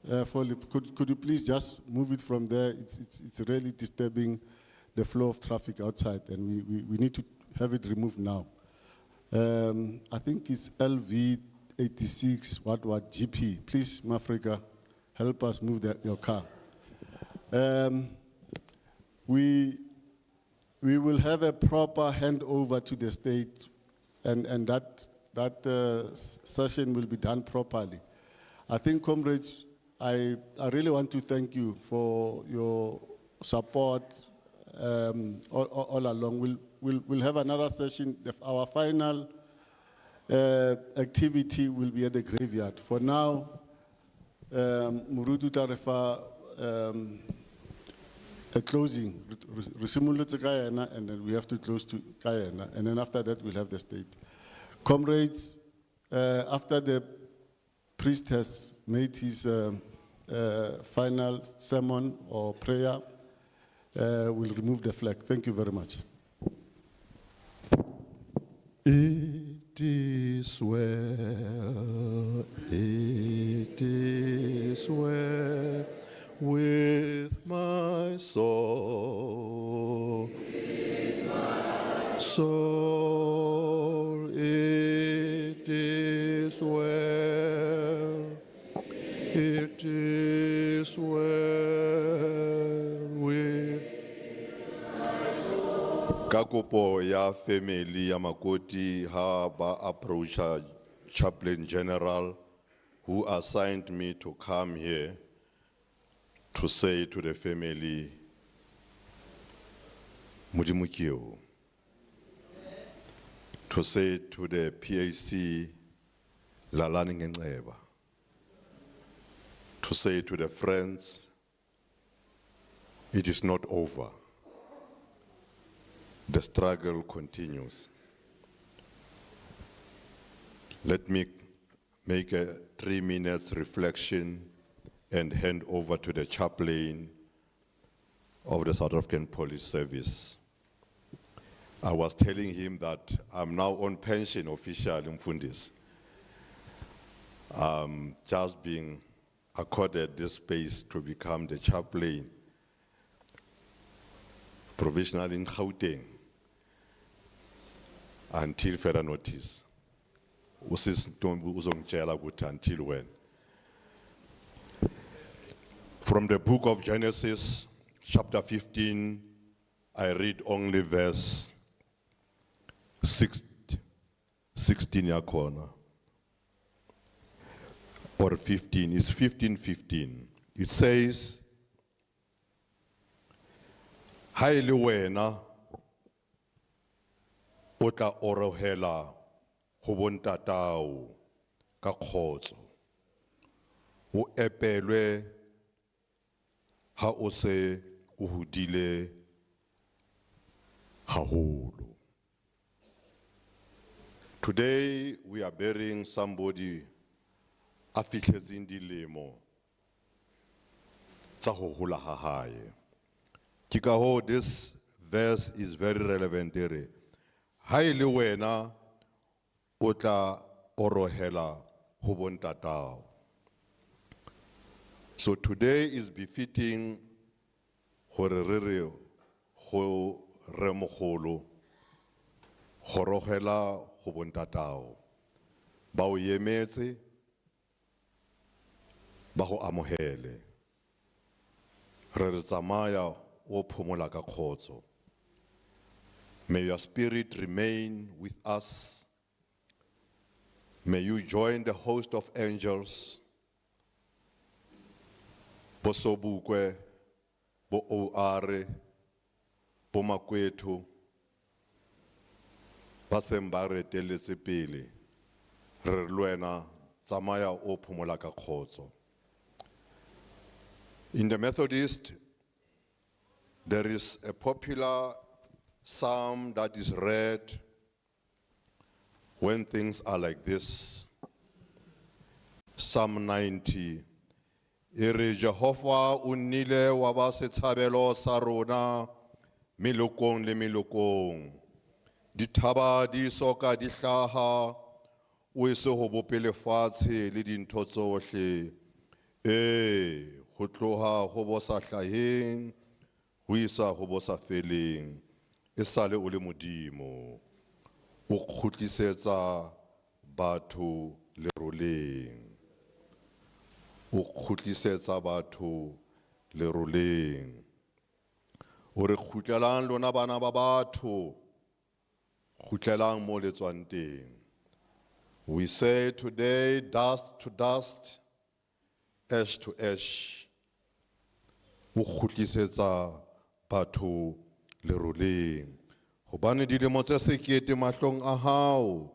Could you please just move it from there? It's really disturbing the flow of traffic outside, and we need to have it removed now. I think it's LV86, what GP. Please, Mafrika, help us move your car. We will have a proper handover to the state, and that session will be done properly. I think, comrades, I really want to thank you for your support all along. We'll have another session. Our final activity will be at the graveyard. For now, Murutu Tarefa, a closing, and then we have to close to Kayana, and then after that we'll have the state. Comrades, after the priest has made his final sermon or prayer, we'll remove the flag. Thank you very much. It is well, it is well with my soul. Soul, it is well. Ka kopo ya family ya Makoti ha ba approacha chaplain general who assigned me to come here to say to the family, Modimo ke o. To say to the PAC, lalani ngenceba. To say to the friends, it is not over. The struggle continues. Let me make a 3-minute reflection and hand over to the chaplain of the South African Police Service. I was telling him that I'm now on pension officially in Fundis. Just being accorded this space to become the chaplain, provincial in Gauteng, until further notice. Until when? From the book of Genesis, chapter 15, I read only verse 16 yakona. Or 15, it's 15:15. It says, Haile wena o tla orohela ho bontatao ka kgotso. O epelwe ha o se o hodile haholo. Today we are burying somebody a fihletseng dilemo tsa ho hola ha hae. Ke ka hoo this verse is very relevant ere. Ha e le wena o tla orohela ho bontatao. So today is befitting hore re re ho remogolo ho rohela ho bontatao. Ba o yemetse ba go amohele. Re re tsamaya o phomola ka kgotso. May your spirit remain with us. May you join the host of angels. Bo Sobukwe, bo Oare, bo Makwetu, ba sembare teletse pele. Re lwena tsamaya o phomola ka kgotso. In the Methodist, there is a popular psalm that is read when things are like this. Psalm 90. Ere Jehovah unile wa ba setshabelo sa rona melokong le melokong. Dithaba di soka di hlaha o se ho bopele fatshe le dintho tsohle. Ho tloha ho bo sa hlaheng ho isa ho bo sa feleng. E sale o le modimo o khutlisetsa batho leroleng. O khutlisetsa batho leroleng. O re khutlelang lona bana ba batho khutlelang mo le tswang teng. We say today, dust to dust, ash to ash. O khutlisetsa batho leroleng. Hobane dilemo tse sekete mahlong a hao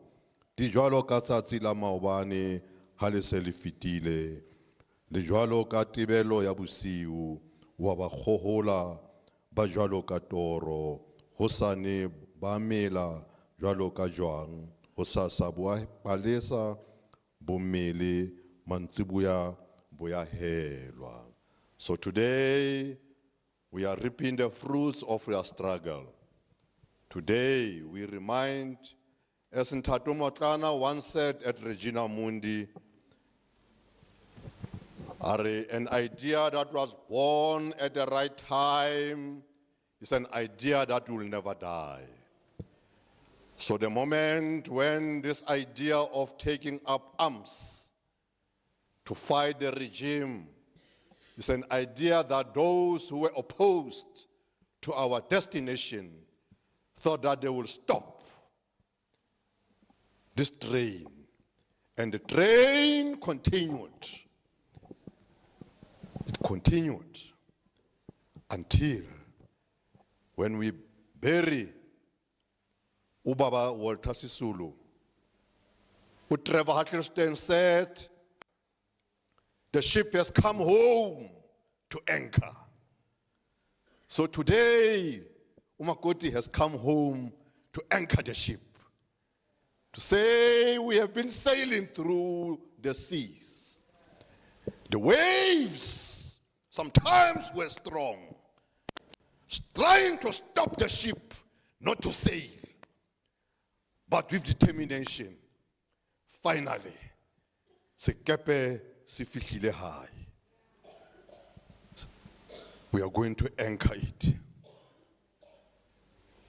di jwalo ka tsatsi la maobane ha le se le fitile. Le jwalo ka tebelo ya bosiu wa ba khohola ba jwalo ka toro. Hosane ba mela jwalo ka jwang. Hosasa bua palesa bomele mantsibuya boya helwa. So today we are reaping the fruits of your struggle. Today we remind, as Ntato Motlana once said at Regina Mundi, an idea that was born at the right time is an idea that will never die. So the moment when this idea of taking up arms to fight the regime is an idea that those who were opposed to our destination thought that they will stop this train. And the train continued. It continued until when we bury Ubaba Walter Sisulu, Trevor Huddleston said, the ship has come home to anchor. So today, Umakoti has come home to anchor the ship. To say we have been sailing through the seas. The waves sometimes were strong, trying to stop the ship not to sail. But with determination, finally, sekepe se fihlile hai. We are going to anchor it.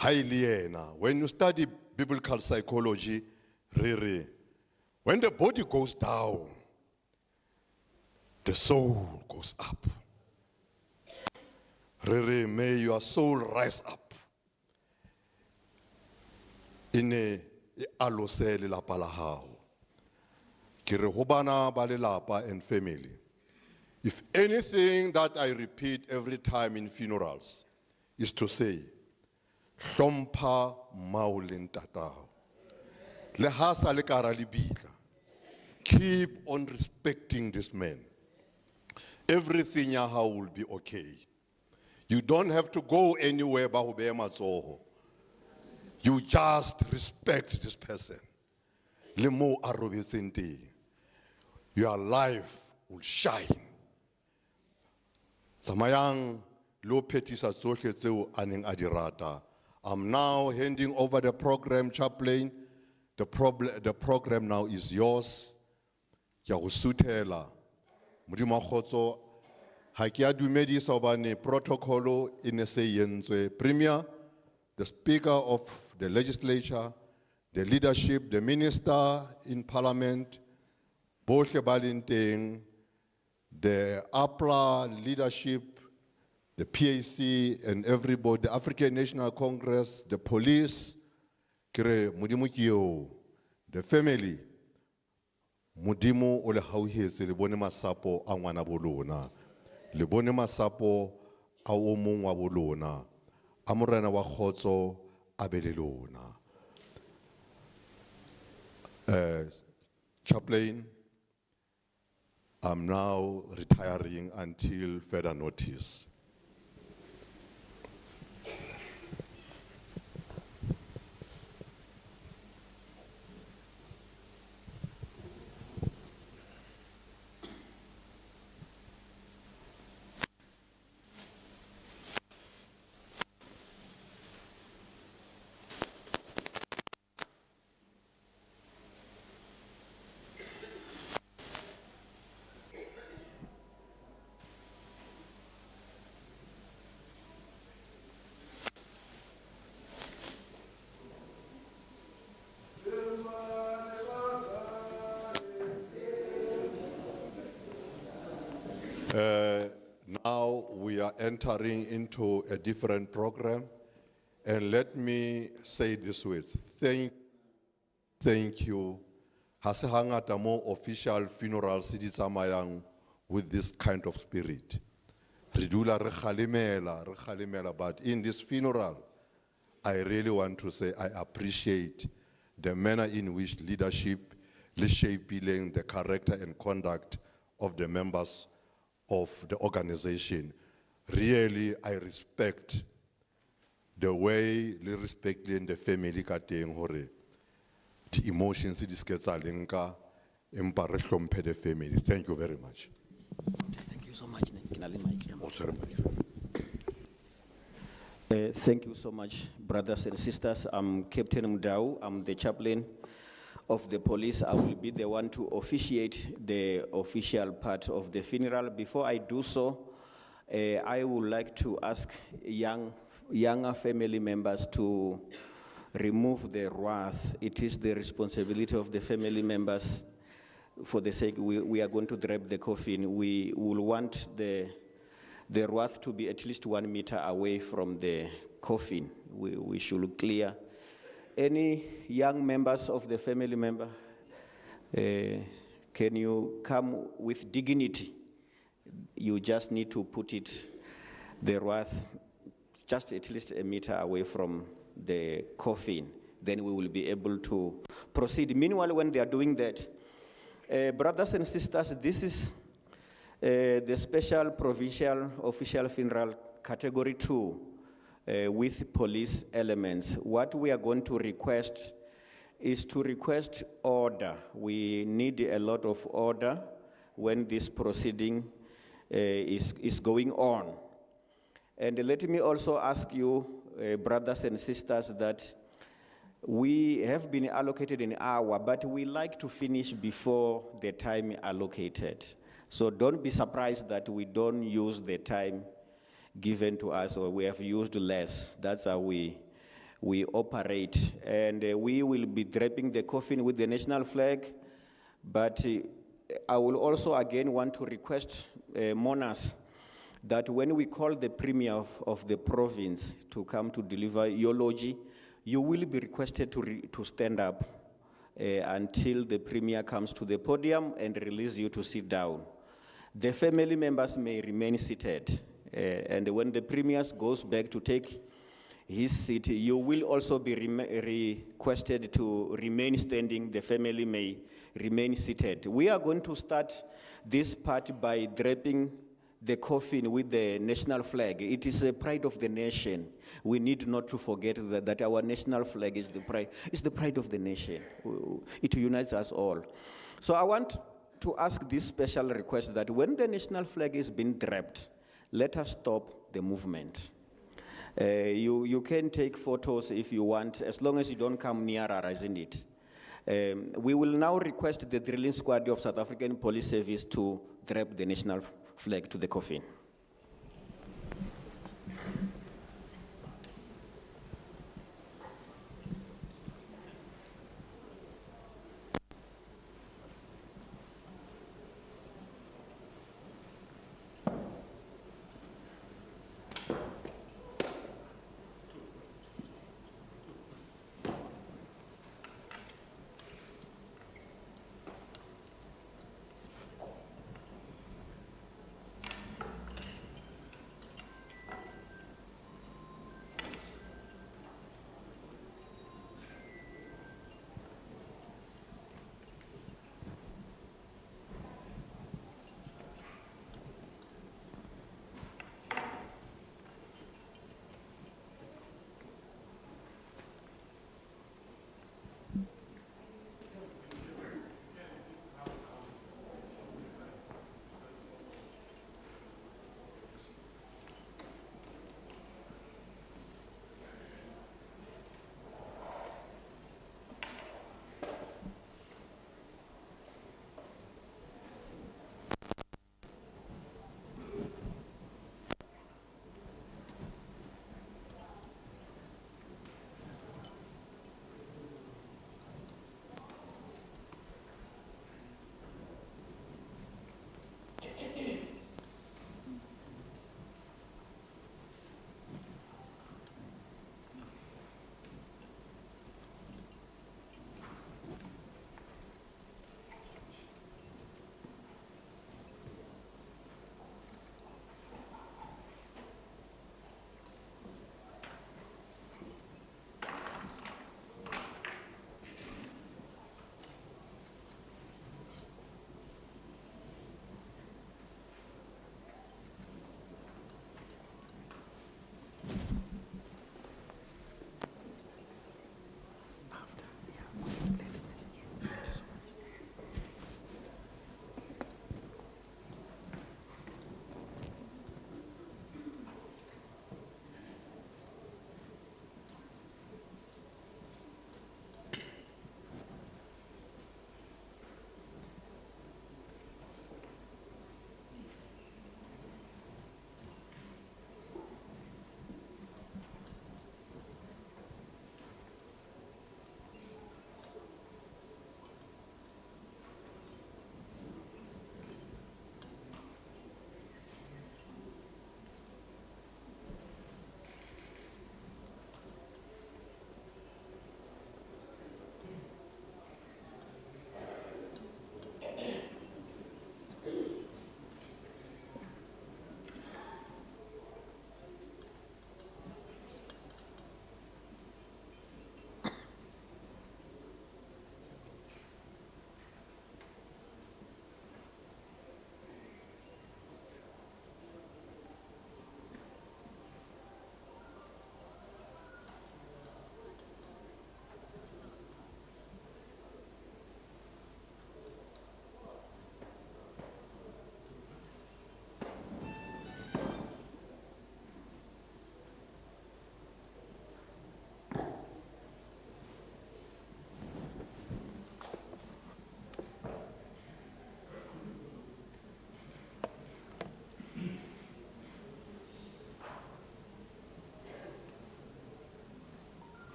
Hailiena, when you study biblical psychology, when the body goes down, the soul goes up. May your soul rise up. Ine alosele la palahao. Kire hobana balelapa and family. If anything that I repeat every time in funerals is to say, Shompa maulin tatao. Lehasa lekara libita. Keep on respecting this man. Everything yaha will be okay. You don't have to go anywhere bahubematsoho. You just respect this person. Lemo arobesente. Your life will shine. Samayang lo petisa tsohle tseo aneng adirata. I'm now handing over the program, chaplain. The program now is yours. Kia go suthela. Modimo khotso ha ke a dumedisa hobane protocolo e ne se yentswe. Premier, the Speaker of the Legislature, the leadership, the Minister in Parliament, bohle ba leng teng, the APLA leadership, the PAC and everybody, the African National Congress, the police, kire modimo kio, the family, modimo o le hauhetse le bone masapo a ngwana bolona, le bone masapo a o mong wa bolona, a morena wa khotso a be le lona. Chaplain, I'm now retiring until further notice. Now we are entering into a different program, and let me say this with thank you. Hase hangata mo official funerals di tsamayang with this kind of spirit. Re dula re khalimela, but in this funeral, I really want to say I appreciate the manner in which leadership is shaping the character and conduct of the members of the organization. Really, I respect the way they respect the family ka teng hore the emotions di sketsa lenka empa re hlomphe the family. Thank you very much. Thank you so much. Oh, sorry. Thank you so much, brothers and sisters. I'm Captain Mdau. I'm the chaplain of the police. I will be the one to officiate the official part of the funeral. Before I do so, I would like to ask younger family members to remove the wrath. It is the responsibility of the family members. For the sake, we are going to drape the coffin. We will want the wrath to be at least 1 meter away from the coffin. we should clear. Any young members of the family member, can you come with dignity? You just need to put it, the wreath, just at least a meter away from the coffin. Then we will be able to proceed. Meanwhile, when they are doing that, brothers and sisters, this is the special provincial official funeral category 2 with police elements. What we are going to request is to request order. We need a lot of order when this proceeding is going on. And let me also ask you, brothers and sisters, that we have been allocated an hour, but we like to finish before the time allocated. So don't be surprised that we don't use the time given to us, or we have used less. That's how we operate. And we will be draping the coffin with the national flag, but I will also again want to request mourners that when we call the Premier of the province to come to deliver eulogy, you will be requested to stand up until the Premier comes to the podium and release you to sit down. The family members may remain seated. And when the Premier goes back to take his seat, you will also be requested to remain standing. The family may remain seated. We are going to start this part by draping the coffin with the national flag. It is a pride of the nation. We need not to forget that our national flag is the pride of the nation. It unites us all. So I want to ask this special request that when the national flag is being draped, let us stop the movement. You can take photos if you want, as long as you don't come nearer, isn't it? We will now request the drilling squad of South African Police Service to drape the national flag to the coffin.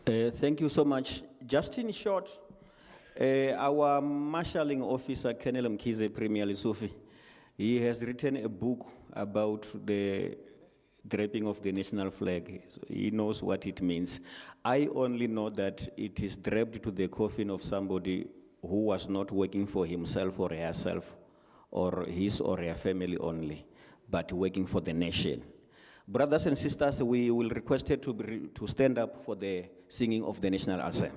Thank you so much. Just in short, our marshalling officer, Colonel Mkize Premier Lesufi, he has written a book about the draping of the national flag. So he knows what it means. I only know that it is draped to the coffin of somebody who was not working for himself or herself, or his or her family only, but working for the nation. Brothers and sisters, we will request you to stand up for the singing of the national anthem.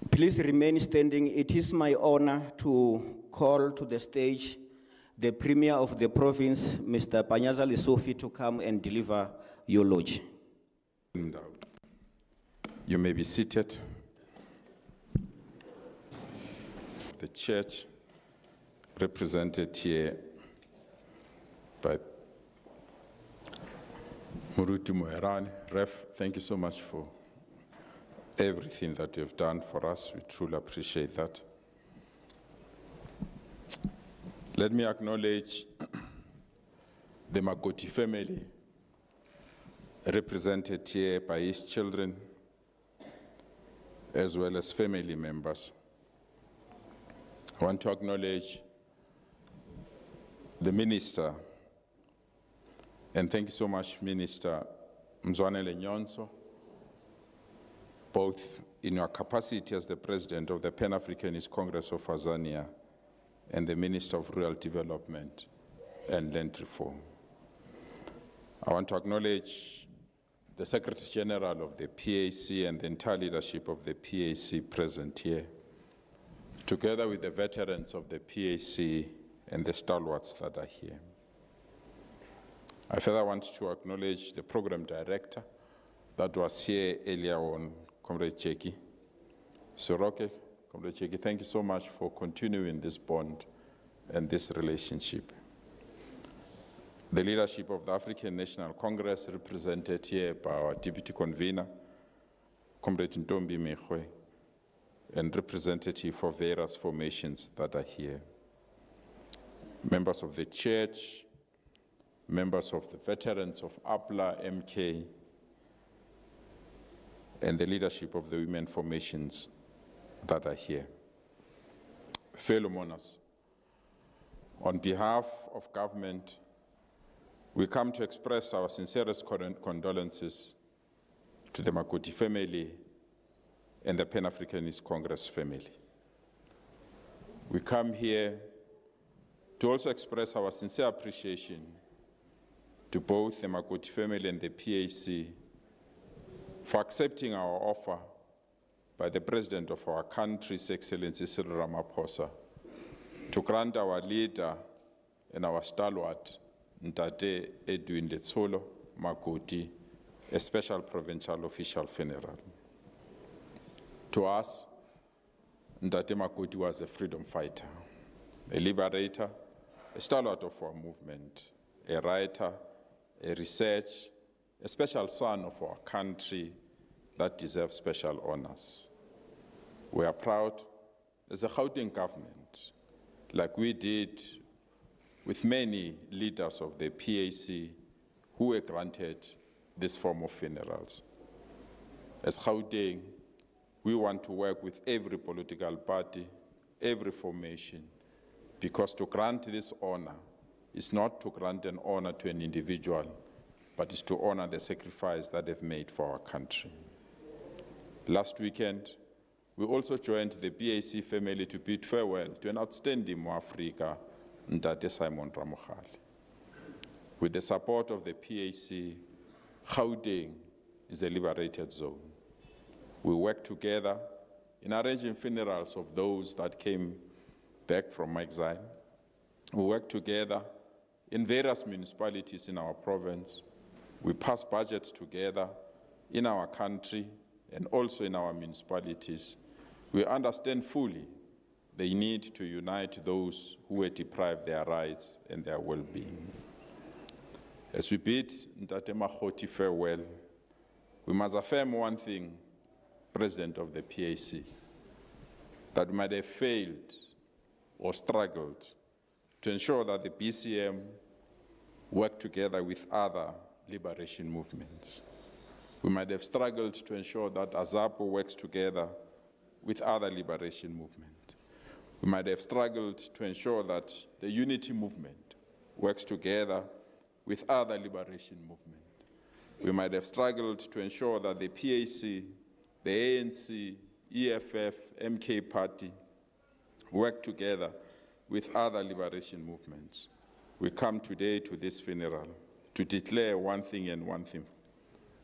Please remain standing. It is my honor to call to the stage the Premier of the province, Mr. Panyaza Lesufi, to come and deliver eulogy. You may be seated. The church, represented here by Muruti Moerane. Ref, thank you so much for everything that you have done for us. We truly appreciate that. Let me acknowledge the Makoti family, represented here by his children, as well as family members. I want to acknowledge the minister, and thank you so much, Minister Mzwanele Nyonso, both in your capacity as the President of the Pan-Africanist Congress of Azania and the Minister of Rural Development and Land Reform. I want to acknowledge the Secretary General of the PAC and the entire leadership of the PAC present here, together with the veterans of the PAC and the stalwarts that are here. I further want to acknowledge the Program Director that was here earlier on, Comrade Cheki. Soroke, Comrade Cheki, thank you so much for continuing this bond and this relationship. The leadership of the African National Congress, represented here by our Deputy Convener, Comrade Ntombi Mehwe, and representative for various formations that are here. Members of the church, members of the veterans of APLA, MK, and the leadership of the women formations that are here. Fellow mourners, on behalf of government, we come to express our sincerest condolences to the Makoti family and the Pan-Africanist Congress family. We come here to also express our sincere appreciation to both the Makoti family and the PAC for accepting our offer by the President of our country, His Excellency Cyril Ramaphosa, to grant our leader and our stalwart, Ntate Edwin Letsholo Makoti, a special provincial official funeral. To us, Ntate Makoti was a freedom fighter, a liberator, a stalwart of our movement, a writer, a researcher, a special son of our country that deserves special honors. We are proud as a Gauteng government, like we did with many leaders of the PAC who were granted this form of funerals. As Gauteng, we want to work with every political party, every formation, because to grant this honor is not to grant an honor to an individual, but is to honor the sacrifice that they've made for our country. Last weekend, we also joined the PAC family to bid farewell to an outstanding Mo-Africa, Ntate Simon Ramokgale. With the support of the PAC, Gauteng is a liberated zone. We work together in arranging funerals of those that came back from exile. We work together in various municipalities in our province. We pass budgets together in our country and also in our municipalities. We understand fully the need to unite those who were deprived their rights and their well-being. As we bid Ntate Makoti farewell, we must affirm one thing, President of the PAC, that we might have failed or struggled to ensure that the BCM work together with other liberation movements. We might have struggled to ensure that AZAPO works together with other liberation movements. We might have struggled to ensure that the unity movement works together with other liberation movements. We might have struggled to ensure that the PAC, the ANC, EFF, MK Party work together with other liberation movements. We come today to this funeral to declare one thing and one thing,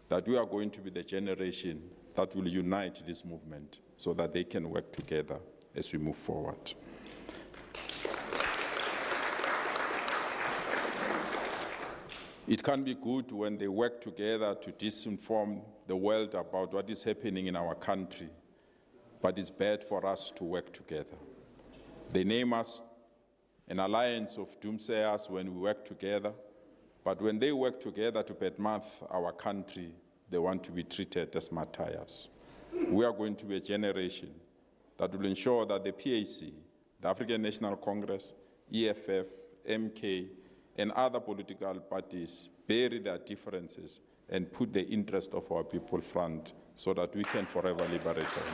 that we are going to be the generation that will unite this movement so that they can work together as we move forward. It can be good when they work together to disinform the world about what is happening in our country, but it's bad for us to work together. They name us an alliance of doomsayers when we work together, but when they work together to badmouth our country, they want to be treated as martyrs. We are going to be a generation that will ensure that the PAC, the African National Congress, EFF, MK, and other political parties bury their differences and put the interest of our people front so that we can forever liberate them.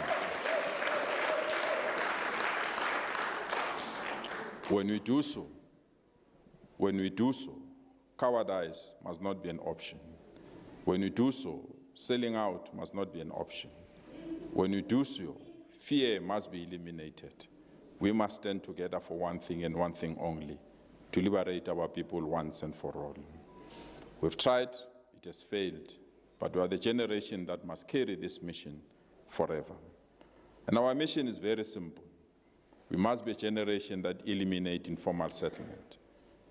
When we do so, cowardice must not be an option. When we do so, selling out must not be an option. When we do so, fear must be eliminated. We must stand together for one thing and one thing only, to liberate our people once and for all. We've tried, it has failed, but we are the generation that must carry this mission forever. And our mission is very simple. We must be a generation that eliminates informal settlement.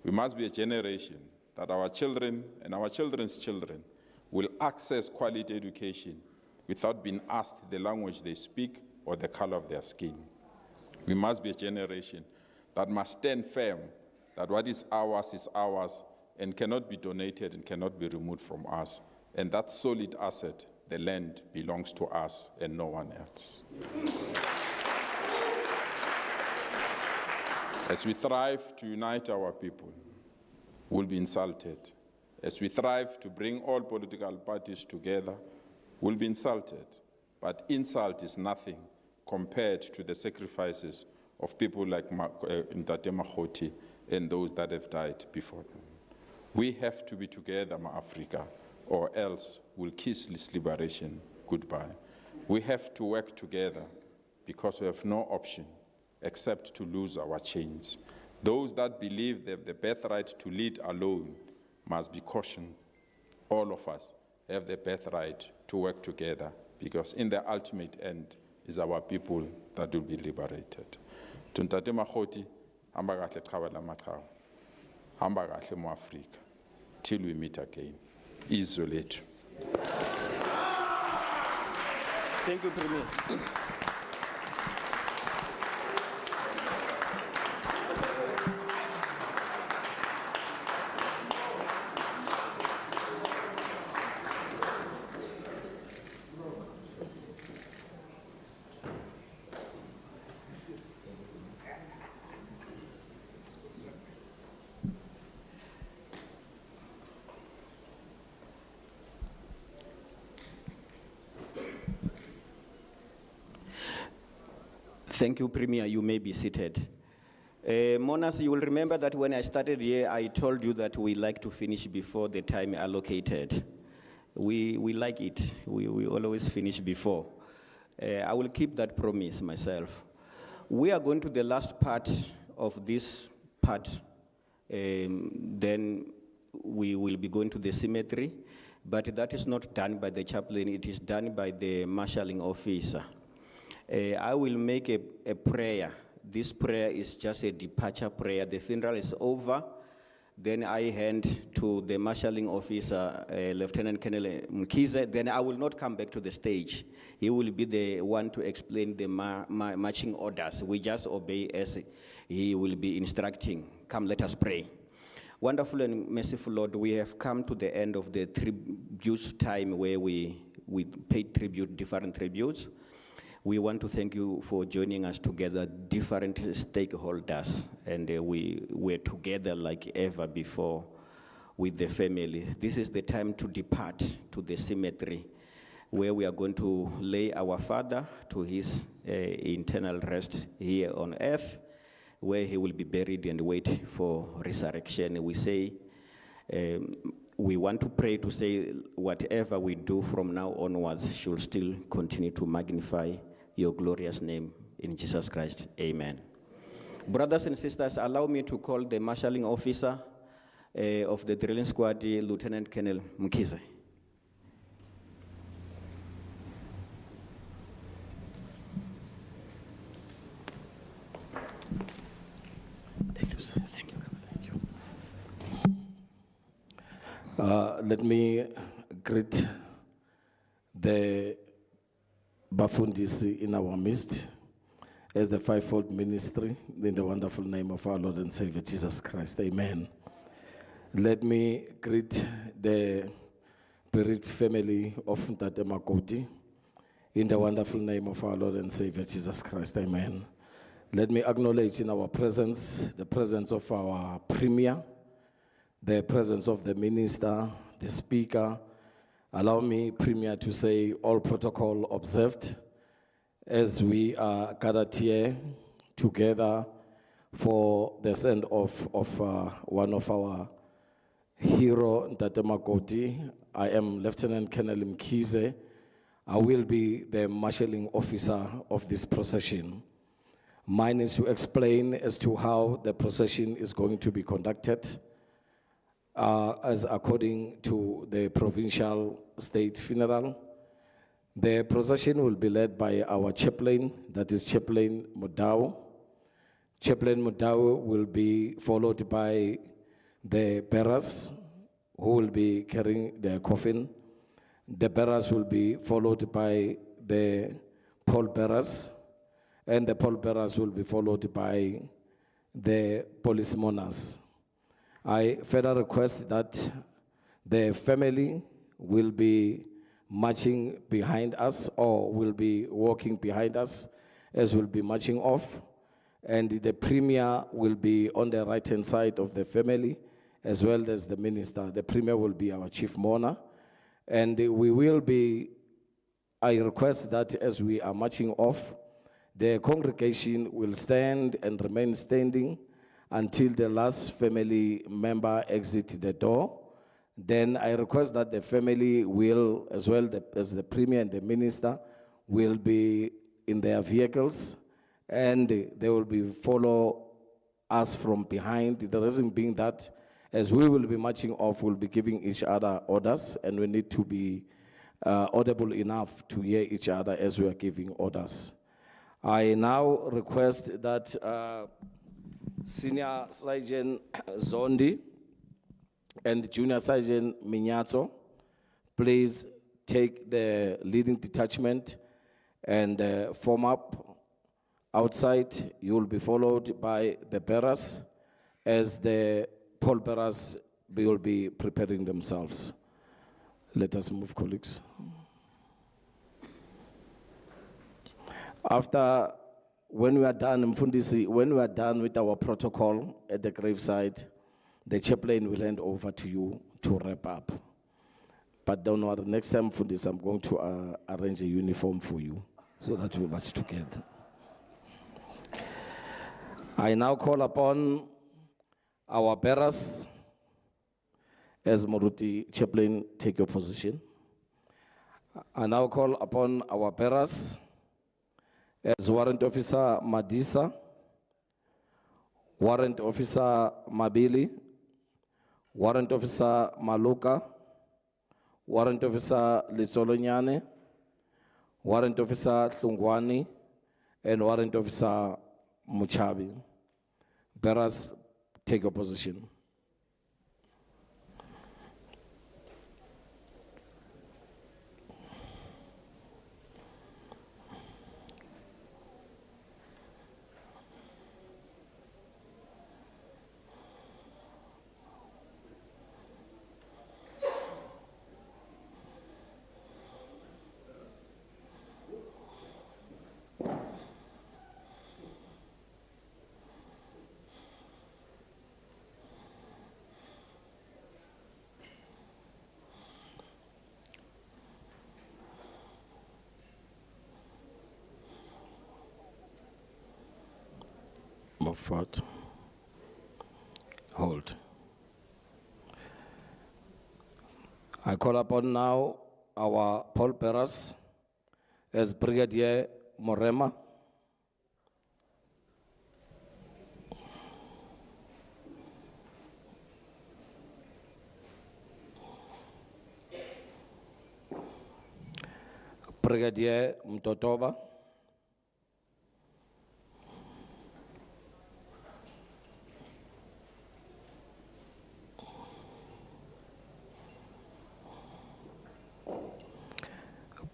We must be a generation that our children and our children's children will access quality education without being asked the language they speak or the color of their skin. We must be a generation that must stand firm that what is ours and cannot be donated and cannot be removed from us. And that solid asset, the land, belongs to us and no one else. As we thrive to unite our people, we'll be insulted. As we thrive to bring all political parties together, we'll be insulted. But insult is nothing compared to the sacrifices of people like Ntate Makoti and those that have died before them. We have to be together, Ma-Africa, or else we'll kiss this liberation goodbye. We have to work together because we have no option except to lose our chains. Those that believe they have the birthright to lead alone must be cautioned. All of us have the birthright to work together because in the ultimate end, is our people that will be liberated. Tuntate Makoti, hamba kahle qhawe lamaqhawe. Hamba kahle mo Africa. Till we meet again. Izwe lethu. Thank you, Premier. Thank you, Premier. You may be seated. Monas, you will remember that when I started here, I told you that we like to finish before the time allocated. We like it. We always finish before. I will keep that promise myself. We are going to the last part of this part. Then we will be going to the cemetery, but that is not done by the chaplain. It is done by the marshalling officer. I will make a prayer. This prayer is just a departure prayer. The funeral is over. Then I hand to the marshalling officer, Lieutenant Colonel Mkize. Then I will not come back to the stage. He will be the one to explain the marching orders. We just obey as he will be instructing. Come, let us pray. Wonderful and merciful Lord, we have come to the end of the tribute time where we paid tribute, different tributes. We want to thank you for joining us together, different stakeholders, and we were together like ever before with the family. This is the time to depart to the cemetery, where we are going to lay our father to his eternal rest here on earth, where he will be buried and wait for resurrection. We say, we want to pray to say whatever we do from now onwards should still continue to magnify your glorious name in Jesus Christ. Amen. Brothers and sisters, allow me to call the marshalling officer of the drilling squad, Lieutenant Colonel Mkize. Thank you. Let me greet the Bafundisi in our midst as the fivefold ministry in the wonderful name of our Lord and Savior Jesus Christ. Amen. Let me greet the bereaved family of Ntate Makoti in the wonderful name of our Lord and Savior Jesus Christ. Amen. Let me acknowledge in our presence the presence of our Premier, the presence of the minister, the speaker. Allow me, Premier, to say all protocol observed as we are gathered here together for the send-off of one of our hero, Ntate Makoti. I am Lieutenant Colonel Mkize. I will be the marshalling officer of this procession. Mine is to explain as to how the procession is going to be conducted as according to the provincial state funeral. The procession will be led by our chaplain, that is Chaplain Mudau. Chaplain Mudau will be followed by the bearers who will be carrying the coffin. The bearers will be followed by the pallbearers, and the pallbearers will be followed by the police mourners. I further request that the family will be marching behind us or will be walking behind us as we'll be marching off. And the Premier will be on the right-hand side of the family as well as the minister. The Premier will be our chief mourner. And we will be, I request that as we are marching off, the congregation will stand and remain standing until the last family member exits the door. Then I request that the family will, as well as the Premier and the minister, will be in their vehicles and they will be follow us from behind. The reason being that as we will be marching off, we'll be giving each other orders and we need to be audible enough to hear each other as we are giving orders. I now request that Senior Sergeant Zondi and Junior Sergeant Minyato please take the leading detachment and form up outside. You will be followed by the bearers as the pallbearers will be preparing themselves. Let us move, colleagues. After, when we are done, Mfundisi, when we are done with our protocol at the graveside, the chaplain will hand over to you to wrap up. But don't worry, next time, Mfundisi, I'm going to arrange a uniform for you so that we march together. I now call upon our bearers. As Moruti chaplain, take your position. I now call upon our bearers. As Warrant Officer Madisa, Warrant Officer Mabili, Warrant Officer Maluka, Warrant Officer Letsholo Nyane, Warrant Officer Hlungwani, and Warrant Officer Muchabi. Bearers, take your position. Move forward. Hold. I call upon now our pallbearers as Brigadier Morema, Brigadier Mtotoba,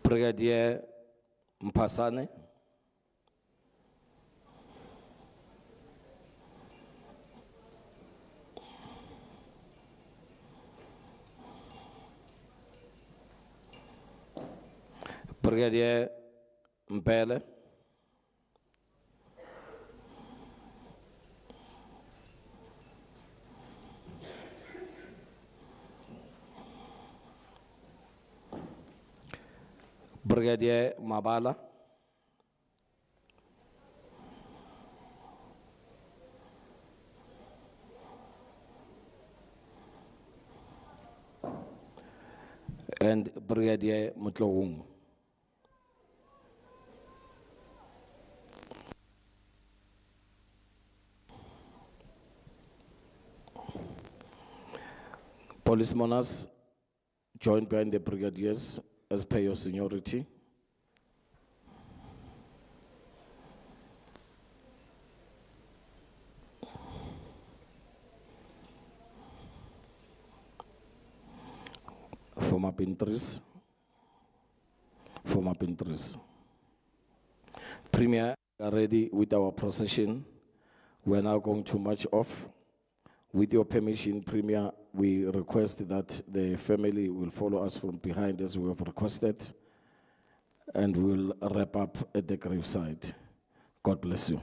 Brigadier Mpasane, Brigadier Mpele, Brigadier Mabala, and Brigadier Mutlowung. Police monarchs, joined behind the brigadiers as per your seniority. Former pinters. Former pinters. Premier, are ready with our procession. We're now going to march off. With your permission, Premier, we request that the family will follow us from behind as we have requested, and we'll wrap up at the graveside. God bless you.